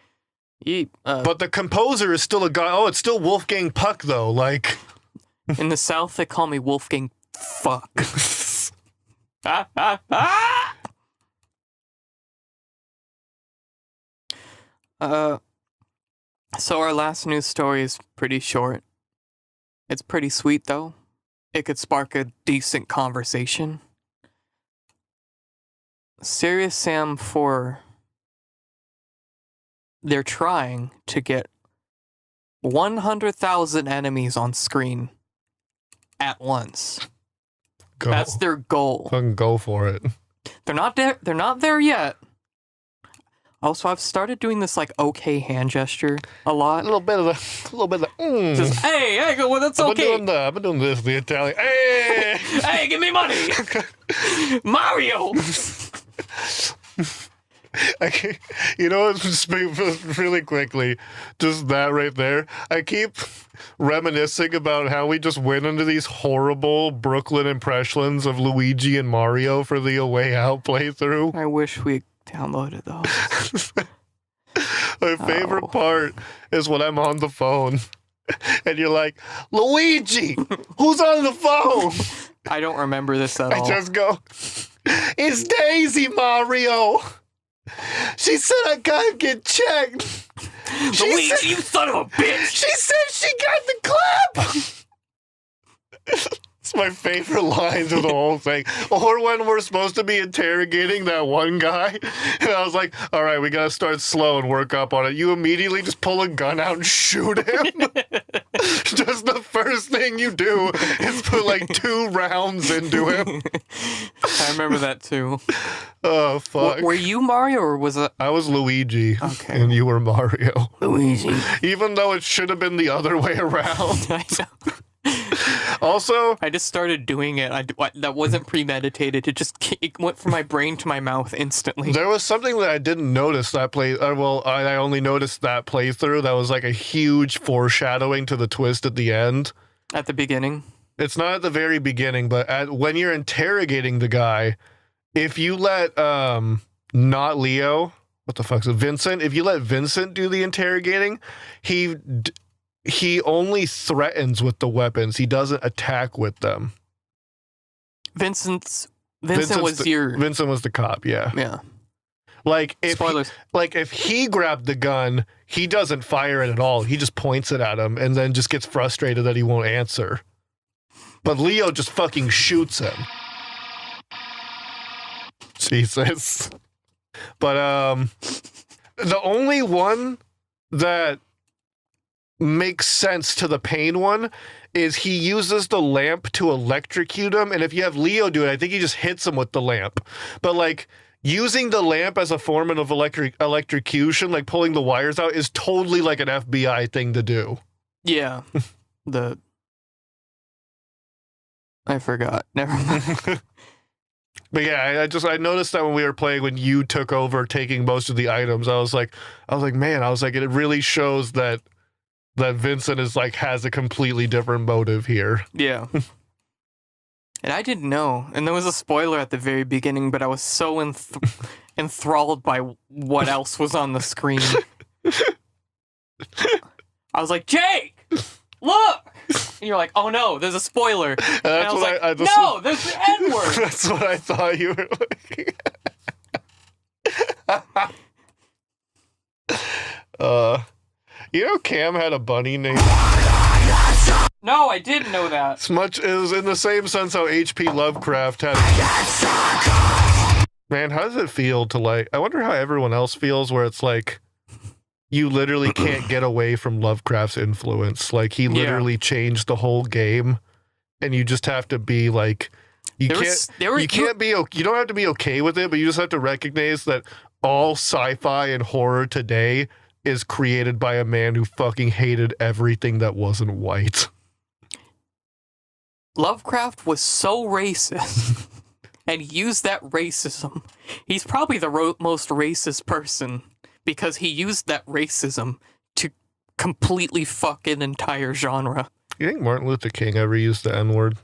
but the composer is still a guy. Oh, it's still Wolfgang Puck though. Like in the South, they call me Wolfgang Fuck. So our last news story is pretty short. It's pretty sweet though. It could spark a decent conversation. Serious Sam 4, they're trying to get 100,000 enemies on screen at once. Go. That's their goal. Fucking go for it. They're not there yet. Also, I've started doing this like okay hand gesture a lot. A little bit of Just hey, well, that's okay. I've been doing this the Italian. Hey, hey, give me money, Mario. You know, just really quickly, just that right there. I keep reminiscing about how we just went into these horrible Brooklyn impressions of Luigi and Mario for the A Way Out playthrough. I wish we downloaded those. My favorite part is when I'm on the phone and you're like, Luigi, who's on the phone? I don't remember this at all. I just go, it's Daisy, Mario. She said I gotta get checked. Luigi, you son of a bitch. She said she got the clap. It's my favorite lines of the whole thing. Or when we're supposed to be interrogating that one guy, and I was like, all right, we gotta start slow and work up on it. You immediately just pull a gun out and shoot him. Just the first thing you do is put like 2 rounds into him. I remember that too. Oh, fuck. Were you Mario or was it? I was Luigi. Okay. And you were Mario. Luigi. Even though it should have been the other way around. I know. Also, I just started doing it. That wasn't premeditated. It went from my brain to my mouth instantly. there was something that I didn't notice that I only noticed that playthrough that was like a huge foreshadowing to the twist at the end. At the beginning? It's not at the very beginning, but when you're interrogating the guy, if you let not Leo, what the fuck's it, Vincent? If you let Vincent do the interrogating, he only threatens with the weapons. He doesn't attack with them. Vincent was the cop, yeah. Yeah. Like Spoilers. If he grabbed the gun, he doesn't fire it at all. He just points it at him and then just gets frustrated that he won't answer. But Leo just fucking shoots him. Jesus. But the only one that makes sense to the pain one is he uses the lamp to electrocute him, and if you have Leo do it, I think he just hits him with the lamp. But like using the lamp as a form of electrocution, like pulling the wires out, is totally like an FBI thing to do. Yeah. I forgot. Never mind. But yeah, I noticed that when we were playing, when you took over taking most of the items, I was like, man, it really shows that Vincent is like has a completely different motive here. Yeah. And I didn't know. And there was a spoiler at the very beginning, but I was so enthralled by what else was on the screen. I was like, Jake, look! And you're like, oh no, there's a spoiler. And That's I was what like, just- no, there's the N-word. That's what I thought you were looking. You know, Cam had a bunny named. No, I didn't know that. It was in the same sense how H.P. Lovecraft had. Man, how does it feel to like? I wonder how everyone else feels, where it's like you literally can't get away from Lovecraft's influence. Like he literally changed the whole game, and you just have to be like, you don't have to be okay with it, but you just have to recognize that all sci-fi and horror today is created by a man who fucking hated everything that wasn't white. Lovecraft was so racist and used that racism. He's probably the most racist person because he used that racism to completely fuck an entire genre. You think Martin Luther King ever used the N-word?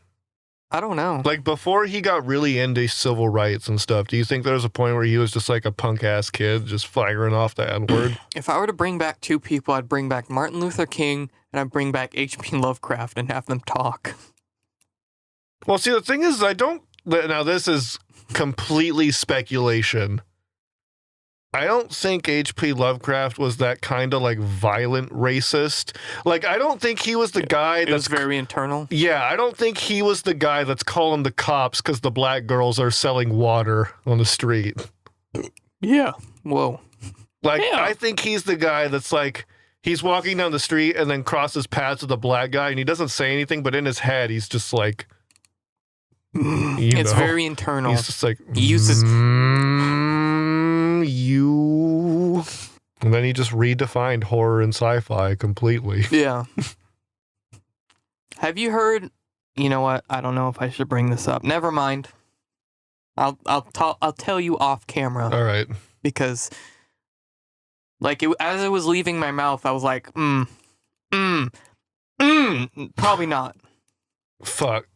I don't know. Like, before he got really into civil rights and stuff, do you think there was a point where he was just like a punk-ass kid just firing off the N-word? If I were to bring back two people, I'd bring back Martin Luther King and I'd bring back H.P. Lovecraft and have them talk. Well, see, the thing is, now this is completely speculation. I don't think H.P. Lovecraft was that kind of like violent racist. Like, I don't think he was the guy that's very internal. Yeah, I don't think he was the guy that's calling the cops because the black girls are selling water on the street. Yeah. Whoa. Like, Yeah. I think he's the guy that's like, he's walking down the street and then crosses paths with a black guy and he doesn't say anything, but in his head, he's just like, it's very internal. He's just like, he uses you. And then he just redefined horror and sci-fi completely. Yeah. Have you heard? You know what? I don't know if I should bring this up. Never mind. I'll tell you off camera. All right. Because, like, as it was leaving my mouth, I was like, probably not. Fuck.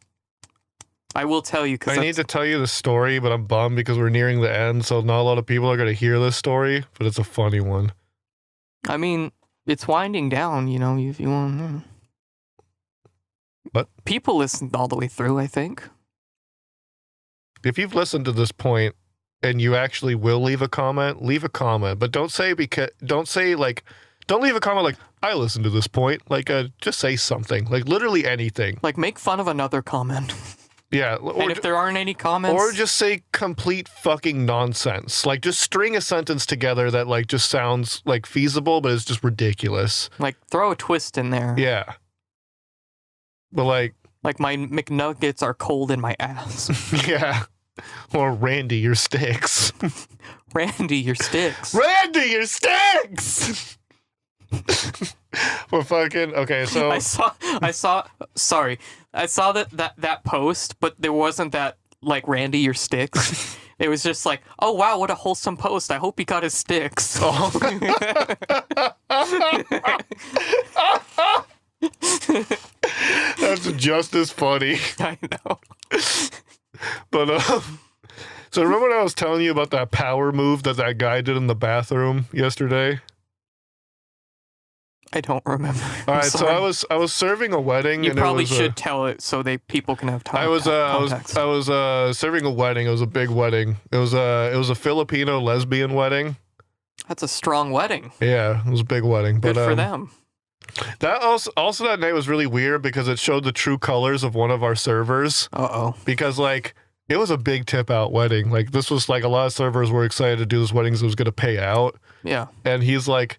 I will tell you because I need to tell you the story, but I'm bummed because we're nearing the end, so not a lot of people are going to hear this story, but it's a funny one. I mean, it's winding down, you know, if you want. What? People listened all the way through, I think. If you've listened to this point and you actually will leave a comment, but don't leave a comment like, I listened to this point. Like, just say something, like literally anything. Like, make fun of another comment. Yeah. And if there aren't any comments. Or just say complete fucking nonsense. Like, just string a sentence together that, like, just sounds, like, feasible, but it's just ridiculous. Like, throw a twist in there. Yeah. But, like my McNuggets are cold in my ass. Yeah. Or Randy, your sticks. Randy, your sticks. Randy, your sticks! We're fucking... Okay, so... I saw that post, but there wasn't that, like, Randy, your sticks. It was just like, oh, wow, what a wholesome post. I hope he got his sticks. Oh. That's just as funny. I know. But, so remember when I was telling you about that power move that guy did in the bathroom yesterday? I don't remember. All right, so I was serving a wedding. You and probably it was should tell it so people can have time. I was serving a wedding. It was a big wedding. It was a Filipino lesbian wedding. That's a strong wedding. Yeah, it was a big wedding. Good but, for them. That also that night was really weird because it showed the true colors of one of our servers. Uh-oh. Because like it was a big tip out wedding. Like this was like a lot of servers were excited to do this wedding, so it was gonna pay out. Yeah. And he's like,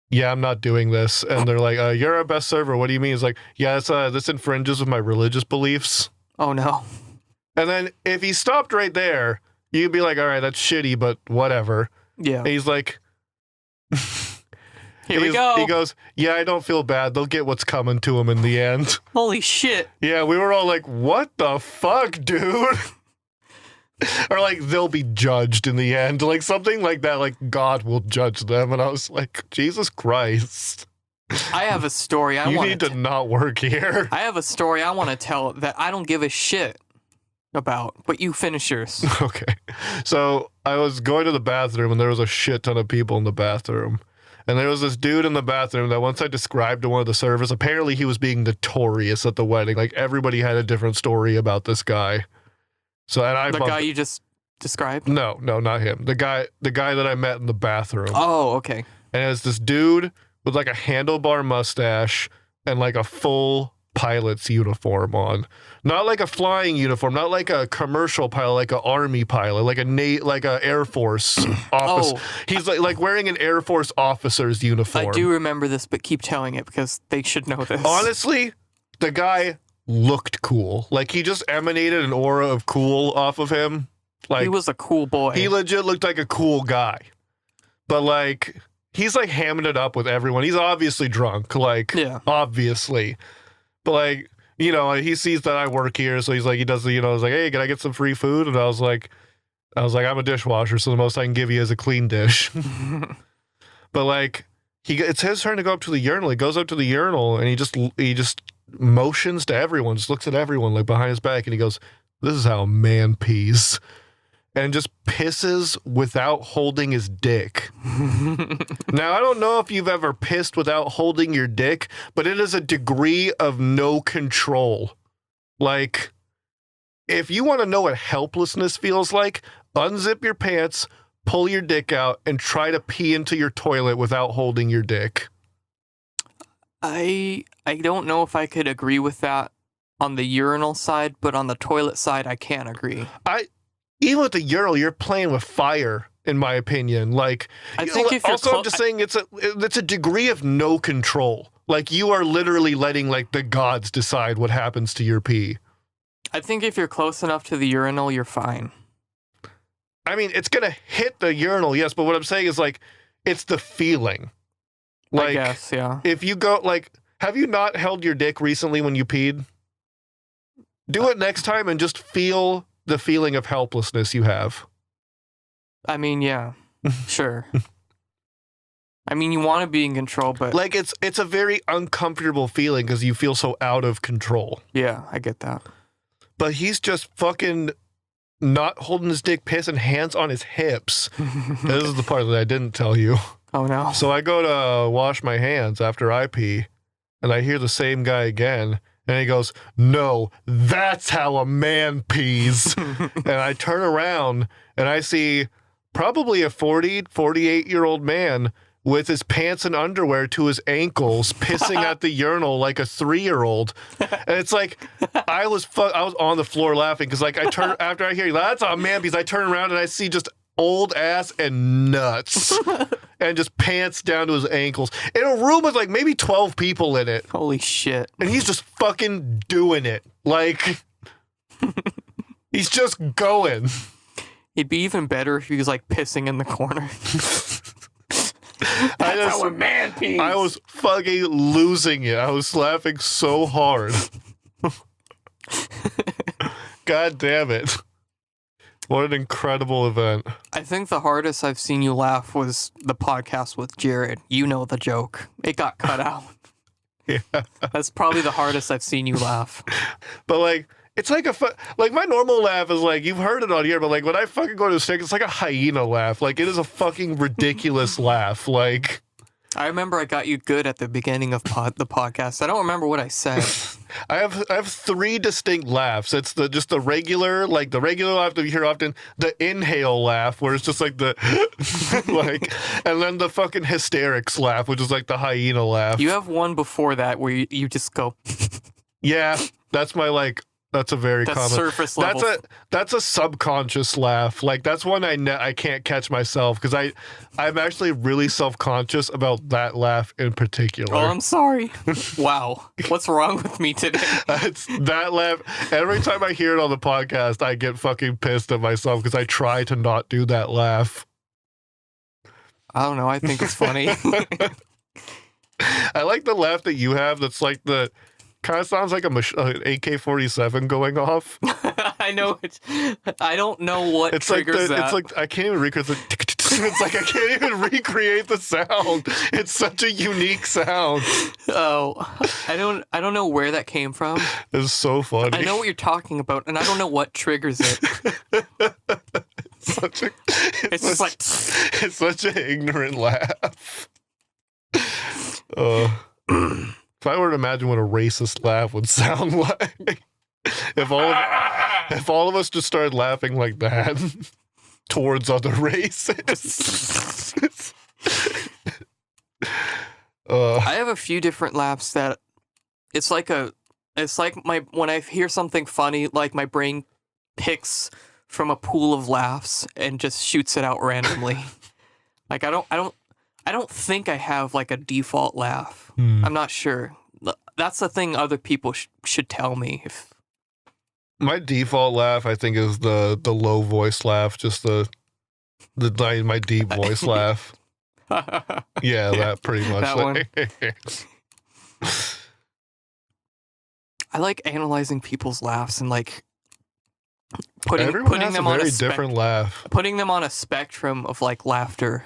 yeah, I'm not doing this. And they're like, you're our best server. What do you mean? He's like, yeah, this infringes with my religious beliefs. Oh, no. And then if he stopped right there, you'd be like, all right, that's shitty, but whatever. Yeah. And he's like... Here we go. He goes, yeah, I don't feel bad. They'll get what's coming to them in the end. Holy shit. Yeah, we were all like, what the fuck, dude? Or like, they'll be judged in the end. Like something like that, like God will judge them. And I was like, Jesus Christ. I have a story You need to not work here. I have a story I want to tell that I don't give a shit about, but you finish yours. Okay. So I was going to the bathroom and there was a shit ton of people in the bathroom. And there was this dude in the bathroom that once I described to one of the servers, apparently he was being notorious at the wedding. Like, everybody had a different story about this guy. So, and I The guy you just described? No, not him. The guy that I met in the bathroom. Oh, okay. And it's this dude with like a handlebar mustache and like a full pilot's uniform on. Not like a flying uniform, not like a commercial pilot, like an army pilot, like a Air Force officer. Oh. He's like wearing an Air Force officer's uniform. I do remember this, but keep telling it because they should know this. Honestly, the guy looked cool. Like, he just emanated an aura of cool off of him. Like, he was a cool boy. He legit looked like a cool guy. But like, he's like hamming it up with everyone. He's obviously drunk, like, Yeah. obviously. But like, you know, he sees that I work here, so he's like, he does the, you know, he's like, hey, can I get some free food? And I was like, I'm a dishwasher, so the most I can give you is a clean dish. But like, it's his turn to go up to the urinal. He goes up to the urinal and he just motions to everyone, just looks at everyone like behind his back, and he goes, this is how a man pees. And just pisses without holding his dick. Now, I don't know if you've ever pissed without holding your dick, but it is a degree of no control. Like, if you want to know what helplessness feels like, unzip your pants, pull your dick out, and try to pee into your toilet without holding your dick. I don't know if I could agree with that on the urinal side, but on the toilet side, I can't agree. Even with the urinal, you're playing with fire, in my opinion. Like, I think if you're also, I'm just saying it's a degree of no control. Like, you are literally letting like the gods decide what happens to your pee. I think if you're close enough to the urinal, you're fine. I mean, it's gonna hit the urinal, yes, but what I'm saying is like, it's the feeling. Like, I guess, yeah. If you go, like, have you not held your dick recently when you peed? Do it next time and just feel the feeling of helplessness you have. I mean, yeah, sure. I mean, you want to be in control, but like, it's a very uncomfortable feeling because you feel so out of control. Yeah, I get that. But he's just fucking not holding his dick, pissing, hands on his hips. This is the part that I didn't tell you. Oh no. So I go to wash my hands after I pee, and I hear the same guy again. And he goes, no, that's how a man pees. And I turn around and I see probably a 48-year-old man with his pants and underwear to his ankles, pissing at the urinal like a 3-year-old. And it's like, I was on the floor laughing because like after I hear, that's how a man pees, I turn around and I see just old ass and nuts. And just pants down to his ankles. In a room with like maybe 12 people in it. Holy shit. And he's just fucking doing it. Like, he's just going. It'd be even better if he was like pissing in the corner. That's how a man pees. I was fucking losing it. I was laughing so hard. God damn it. What an incredible event. I think the hardest I've seen you laugh was the podcast with Jared. You know the joke. It got cut out. Yeah. That's probably the hardest I've seen you laugh. But like, it's like like my normal laugh is like, you've heard it on here, but like when I fucking go to stick, it's like a hyena laugh. Like, it is a fucking ridiculous laugh. Like, I remember I got you good at the beginning of the podcast. I don't remember what I said. I have 3 distinct laughs. It's just the regular laugh that you hear often, the inhale laugh, where it's just like the like, and then the fucking hysterics laugh, which is like the hyena laugh. You have one before that where you just go. Yeah, that's my like. That's a very common surface level. That's a subconscious laugh. Like, that's one I can't catch myself because I'm actually really self-conscious about that laugh in particular. Oh, I'm sorry. Wow. What's wrong with me today? It's that laugh. Every time I hear it on the podcast, I get fucking pissed at myself because I try to not do that laugh. I don't know. I think it's funny. I like the laugh that you have. That's like the kind of sounds like a AK-47 going off. I know. I don't know what it's triggers like that. It's like I can't even recreate the. It's like I can't even recreate the sound. It's such a unique sound. Oh, I don't know where that came from. It's so funny. I know what you're talking about, and I don't know what triggers it. It's just like it's such an ignorant laugh. If I were to imagine what a racist laugh would sound like, if all of us just started laughing like that towards other races. I have a few different laughs that it's like when I hear something funny, like my brain picks from a pool of laughs and just shoots it out randomly. Like I don't think I have like a default laugh. I'm not sure. That's the thing other people should tell me. If my default laugh, I think, is the low voice laugh, just my deep voice laugh. Yeah, that pretty much. That one. I like analyzing people's laughs and like putting them on a different laugh. Putting them on a spectrum of like laughter.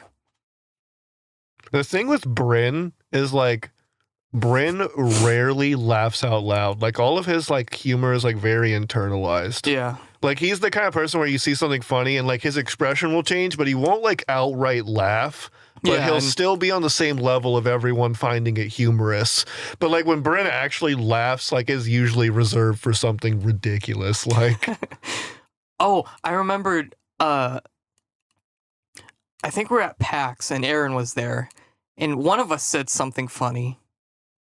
The thing with Bryn is like Bryn rarely laughs out loud. Like all of his like humor is like very internalized. Yeah. Like he's the kind of person where you see something funny and like his expression will change, but he won't like outright laugh. But he'll still be on the same level of everyone finding it humorous. But like when Bryn actually laughs, like is usually reserved for something ridiculous. Like oh, I remembered I think we're at PAX and Aaron was there and one of us said something funny.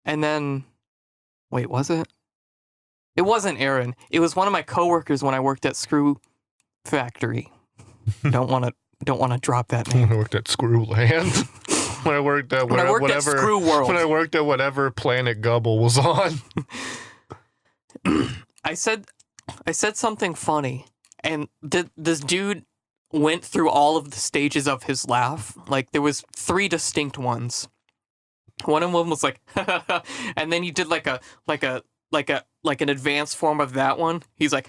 And then wait, was it? It wasn't Aaron. It was one of my coworkers when I worked at Screw Factory. Don't want to drop that name. When I worked at Screwland. When I worked at Screw World. When I worked at whatever planet Gubble was on. I said something funny, and this dude went through all of the stages of his laugh. Like there was 3 distinct ones. One of them was like, and then he did like an advanced form of that one. He's like,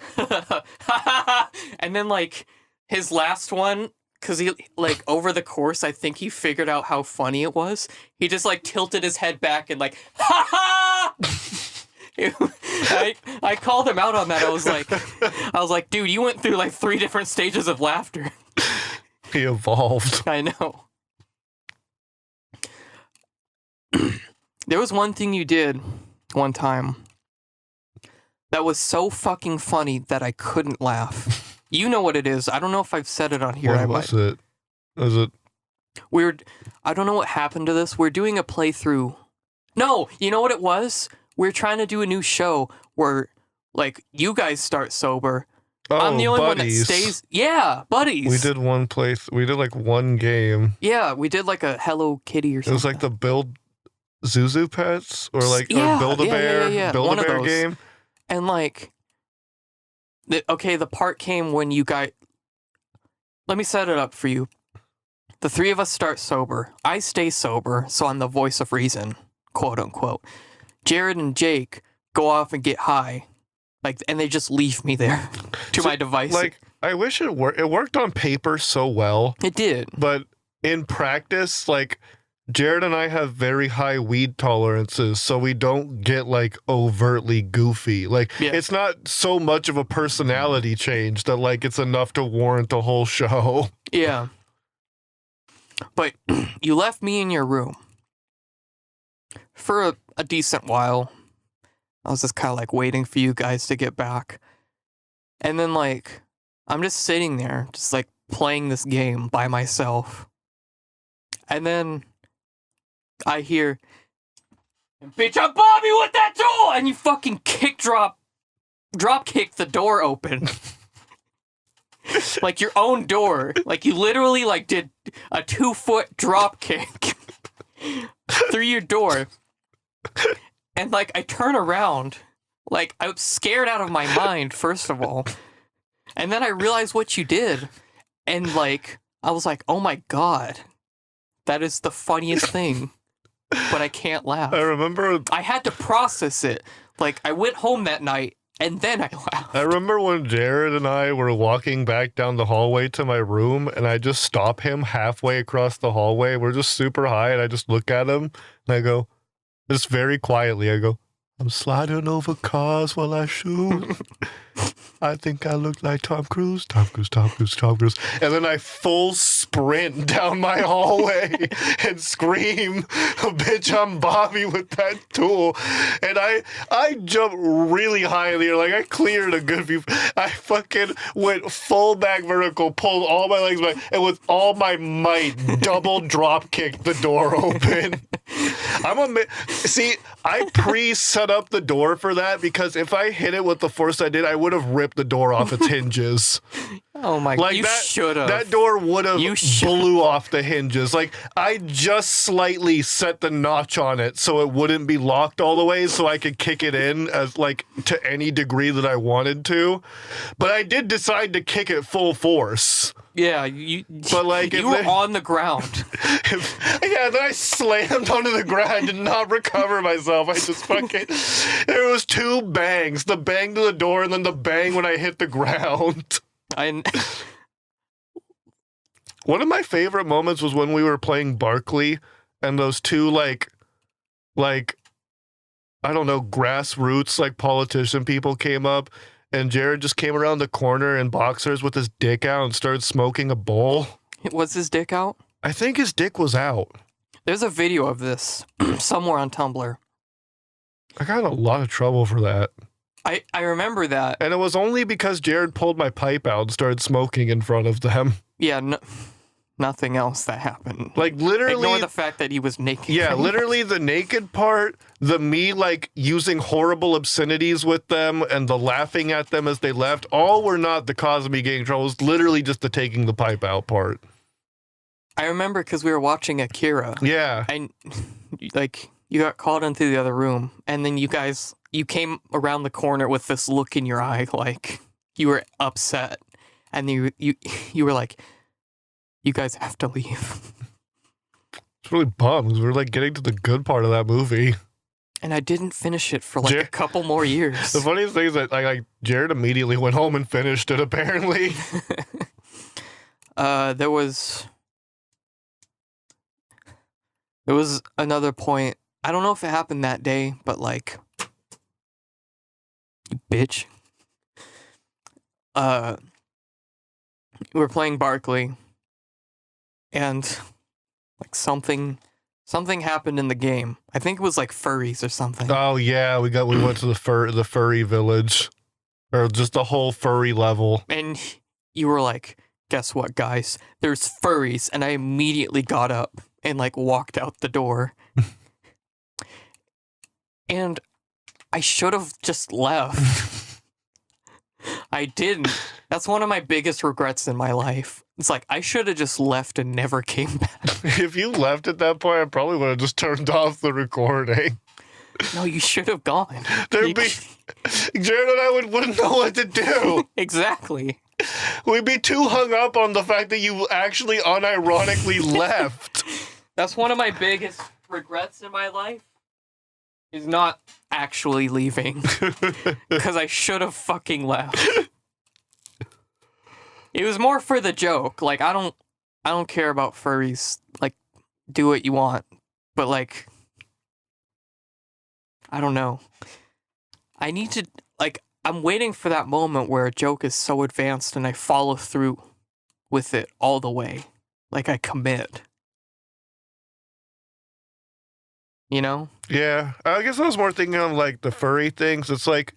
and then like his last one. Because he, like, over the course, I think he figured out how funny it was. He just, like, tilted his head back and, like, ha ha! I called him out on that. I was like, dude, you went through, like, 3 different stages of laughter. He evolved. I know. There was one thing you did one time that was so fucking funny that I couldn't laugh. You know what it is. I don't know if I've said it on here. What was it? Was it? I don't know what happened to this. We're doing a playthrough. No, you know what it was? We're trying to do a new show where, like, you guys start sober. Oh, I'm the only one that buddies. stays. Yeah, buddies. We did one place. We did like one game. Yeah, we did like a Hello Kitty or something. It was like the Build Zuzu Pets or like Yeah, or Build a Bear. yeah. Build One a of Bear those. game. And like, the part came when you guys. Let me set it up for you. The 3 of us start sober. I stay sober, so I'm the voice of reason, quote unquote. Jared and Jake go off and get high, like, and they just leave me there to my device. Like, I wish it worked. It worked on paper so well. It did, but in practice, like, Jared and I have very high weed tolerances, so we don't get like overtly goofy. Like, it's not so much of a personality change that like it's enough to warrant the whole show. Yeah. But you left me in your room for a decent while. I was just kind of like waiting for you guys to get back. And then like, I'm just sitting there, just like playing this game by myself. And then I hear, bitch, I'm Bobby with that tool! And you fucking drop kick the door open. Like your own door. Like you literally like did a 2-foot drop kick through your door. And like I turn around, like I was scared out of my mind, first of all. And then I realized what you did. And like, I was like, oh my God, that is the funniest thing. But I can't laugh. I remember I had to process it. Like I went home that night and then I laughed. I remember when Jared and I were walking back down the hallway to my room and I just stop him halfway across the hallway. We're just super high and I just look at him and I go, just very quietly, I go, I'm sliding over cars while I shoot. I think I look like Tom Cruise, Tom Cruise, Tom Cruise, Tom Cruise. And then I full sprint down my hallway and scream, bitch, I'm Bobby with that tool. And I jumped really high in the air. Like, I cleared a good few. I fucking went full back vertical, pulled all my legs back, and with all my might, double drop kicked the door open. See, I pre-set up the door for that because if I hit it with the force I did, I would have ripped the door off its hinges. Oh my! Like, you should have. That door would have blew off the hinges. Like, I just slightly set the notch on it so it wouldn't be locked all the way, so I could kick it in as like to any degree that I wanted to. But I did decide to kick it full force. Yeah, but like you were on the ground. Then I slammed onto the ground. I did not recover myself. I just fucking. There was two bangs: the bang to the door, and then the bang when I hit the ground. One of my favorite moments was when we were playing Barkley, and those two like I don't know, grassroots like politician people came up. And Jared just came around the corner in boxers with his dick out and started smoking a bowl. Was his dick out? I think his dick was out. There's a video of this somewhere on Tumblr. I got in a lot of trouble for that. I remember that. And it was only because Jared pulled my pipe out and started smoking in front of them. Yeah, nothing else that happened. Like, literally... Ignore the fact that he was naked. Yeah, literally the naked part, the me, like, using horrible obscenities with them and the laughing at them as they left, all were not the cause of me getting in trouble. It was literally just the taking the pipe out part. I remember because we were watching Akira. Yeah. And, like, you got called into the other room, and then you came around the corner with this look in your eye, like, you were upset. And you were like... You guys have to leave. It's really bummed because we were like getting to the good part of that movie. And I didn't finish it for like a couple more years. The funniest thing is that like Jared immediately went home and finished it, apparently. There was another point. I don't know if it happened that day, but like, you bitch. We were playing Barkley. And like something happened in the game. I think it was like furries or something. Oh yeah, we went to the furry village, or just the whole furry level. And you were like, "Guess what, guys? There's furries." And I immediately got up and like walked out the door. And I should have just left. I didn't. That's one of my biggest regrets in my life. It's like, I should have just left and never came back. If you left at that point, I probably would have just turned off the recording. No, you should have gone. Jared and I wouldn't know what to do. Exactly. We'd be too hung up on the fact that you actually unironically left. That's one of my biggest regrets in my life. Is not actually leaving. Because I should have fucking left. It was more for the joke. Like, I don't care about furries. Like, do what you want. But like, I don't know. I need to, like, I'm waiting for that moment where a joke is so advanced and I follow through with it all the way. Like, I commit. You know? Yeah. I guess I was more thinking of like the furry things. It's like,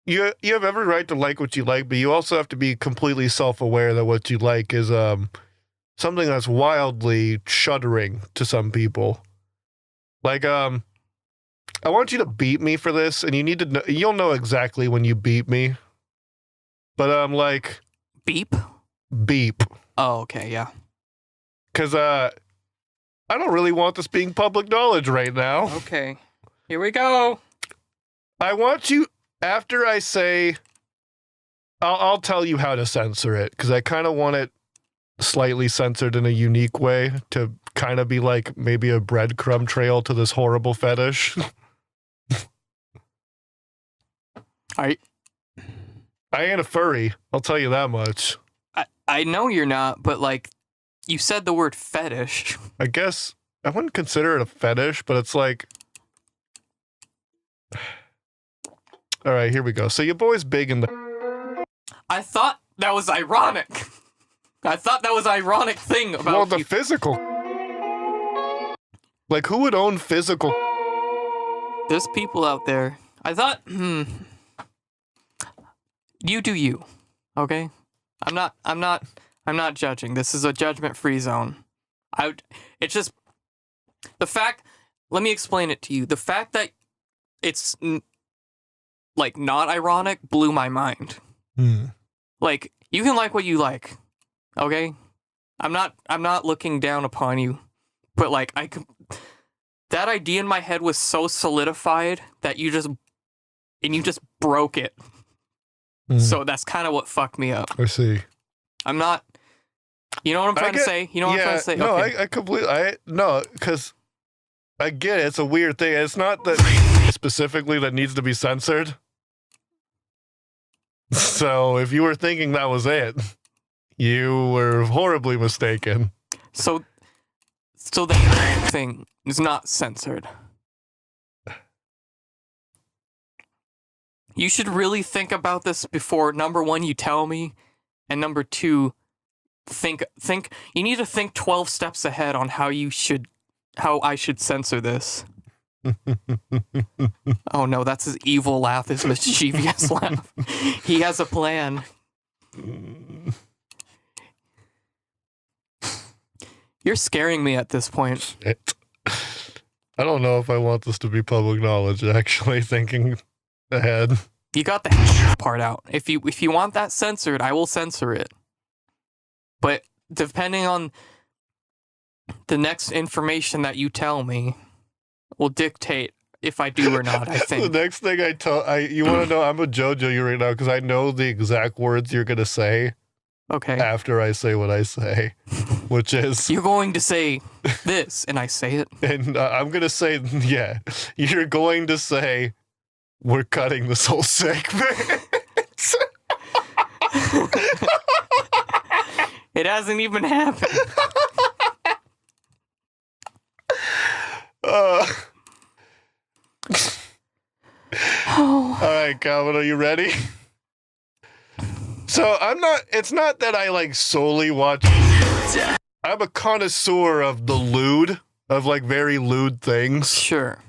you have every right to like what you like, but you also have to be completely self-aware that what you like is something that's wildly shuddering to some people. Like, I want you to beat me for this, and you need to know, you'll know exactly when you beat me. But like, beep. Oh, okay, yeah. Because I don't really want this being public knowledge right now. Okay, here we go. I want you. After I say, I'll tell you how to censor it, because I kind of want it slightly censored in a unique way to kind of be like maybe a breadcrumb trail to this horrible fetish. I ain't a furry, I'll tell you that much. I know you're not, but like, you said the word fetish. I guess I wouldn't consider it a fetish, but it's like... All right, here we go. So your boy's big in the... I thought that was ironic. I thought that was ironic thing about Well, the you. physical. Like, who would own physical? There's people out there. I thought, you do you, okay? I'm not judging. This is a judgment-free zone. It's just the fact. Let me explain it to you. The fact that it's like not ironic blew my mind. Like, you can like what you like, okay? I'm not looking down upon you, but like that idea in my head was so solidified that you just broke it. So that's kind of what fucked me up. I see. I'm not. You know what I'm trying to say? You know what I'm trying to say? No, Okay. I completely. No, because I get it. It's a weird thing. It's not that specifically that needs to be censored. So if you were thinking that was it, you were horribly mistaken. So the thing is not censored. You should really think about this before, number one, you tell me, and number two, think. You need to think 12 steps ahead on how I should censor this. Oh no, that's his evil laugh, his mischievous laugh. He has a plan. You're scaring me at this point. I don't know if I want this to be public knowledge, actually, thinking ahead. You got the part out. If you want that censored, I will censor it. But depending on the next information that you tell me will dictate if I do or not, I think. The next thing you want to know, I'm a JoJo you right now because I know the exact words you're going to say. Okay. After I say what I say, which is... You're going to say this, and I say it. And I'm going to say, yeah, you're going to say, we're cutting this whole segment. It hasn't even happened. All right, Calvin, are you ready? So it's not that I like solely watch. I'm a connoisseur of the lewd, of like very lewd things. Sure.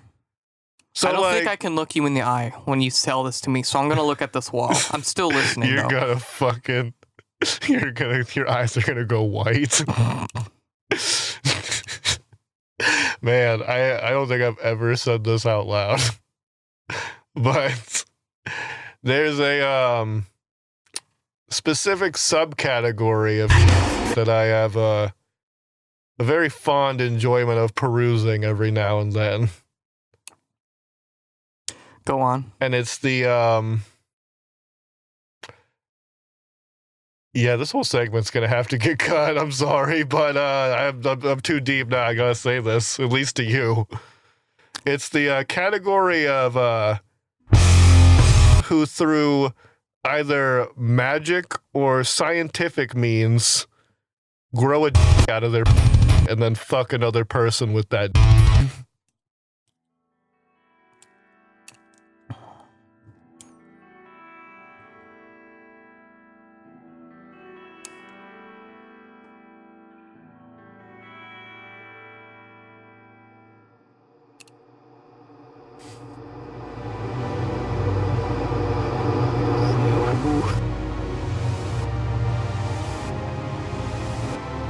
So I don't think I can look you in the eye when you tell this to me, so I'm gonna look at this wall. I'm still listening. You're though. gonna fucking, your eyes are gonna go white. Man, I don't think I've ever said this out loud, but there's a specific subcategory of that I have a very fond enjoyment of perusing every now and then. Go on. And it's the yeah, this whole segment's gonna have to get cut. I'm sorry, but I'm too deep now. I gotta say this, at least to you. It's the category of who through either magic or scientific means grow a out of their and then fuck another person with that.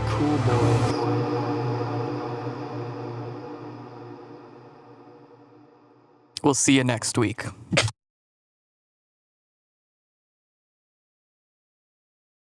Cool boys. We'll see you next week.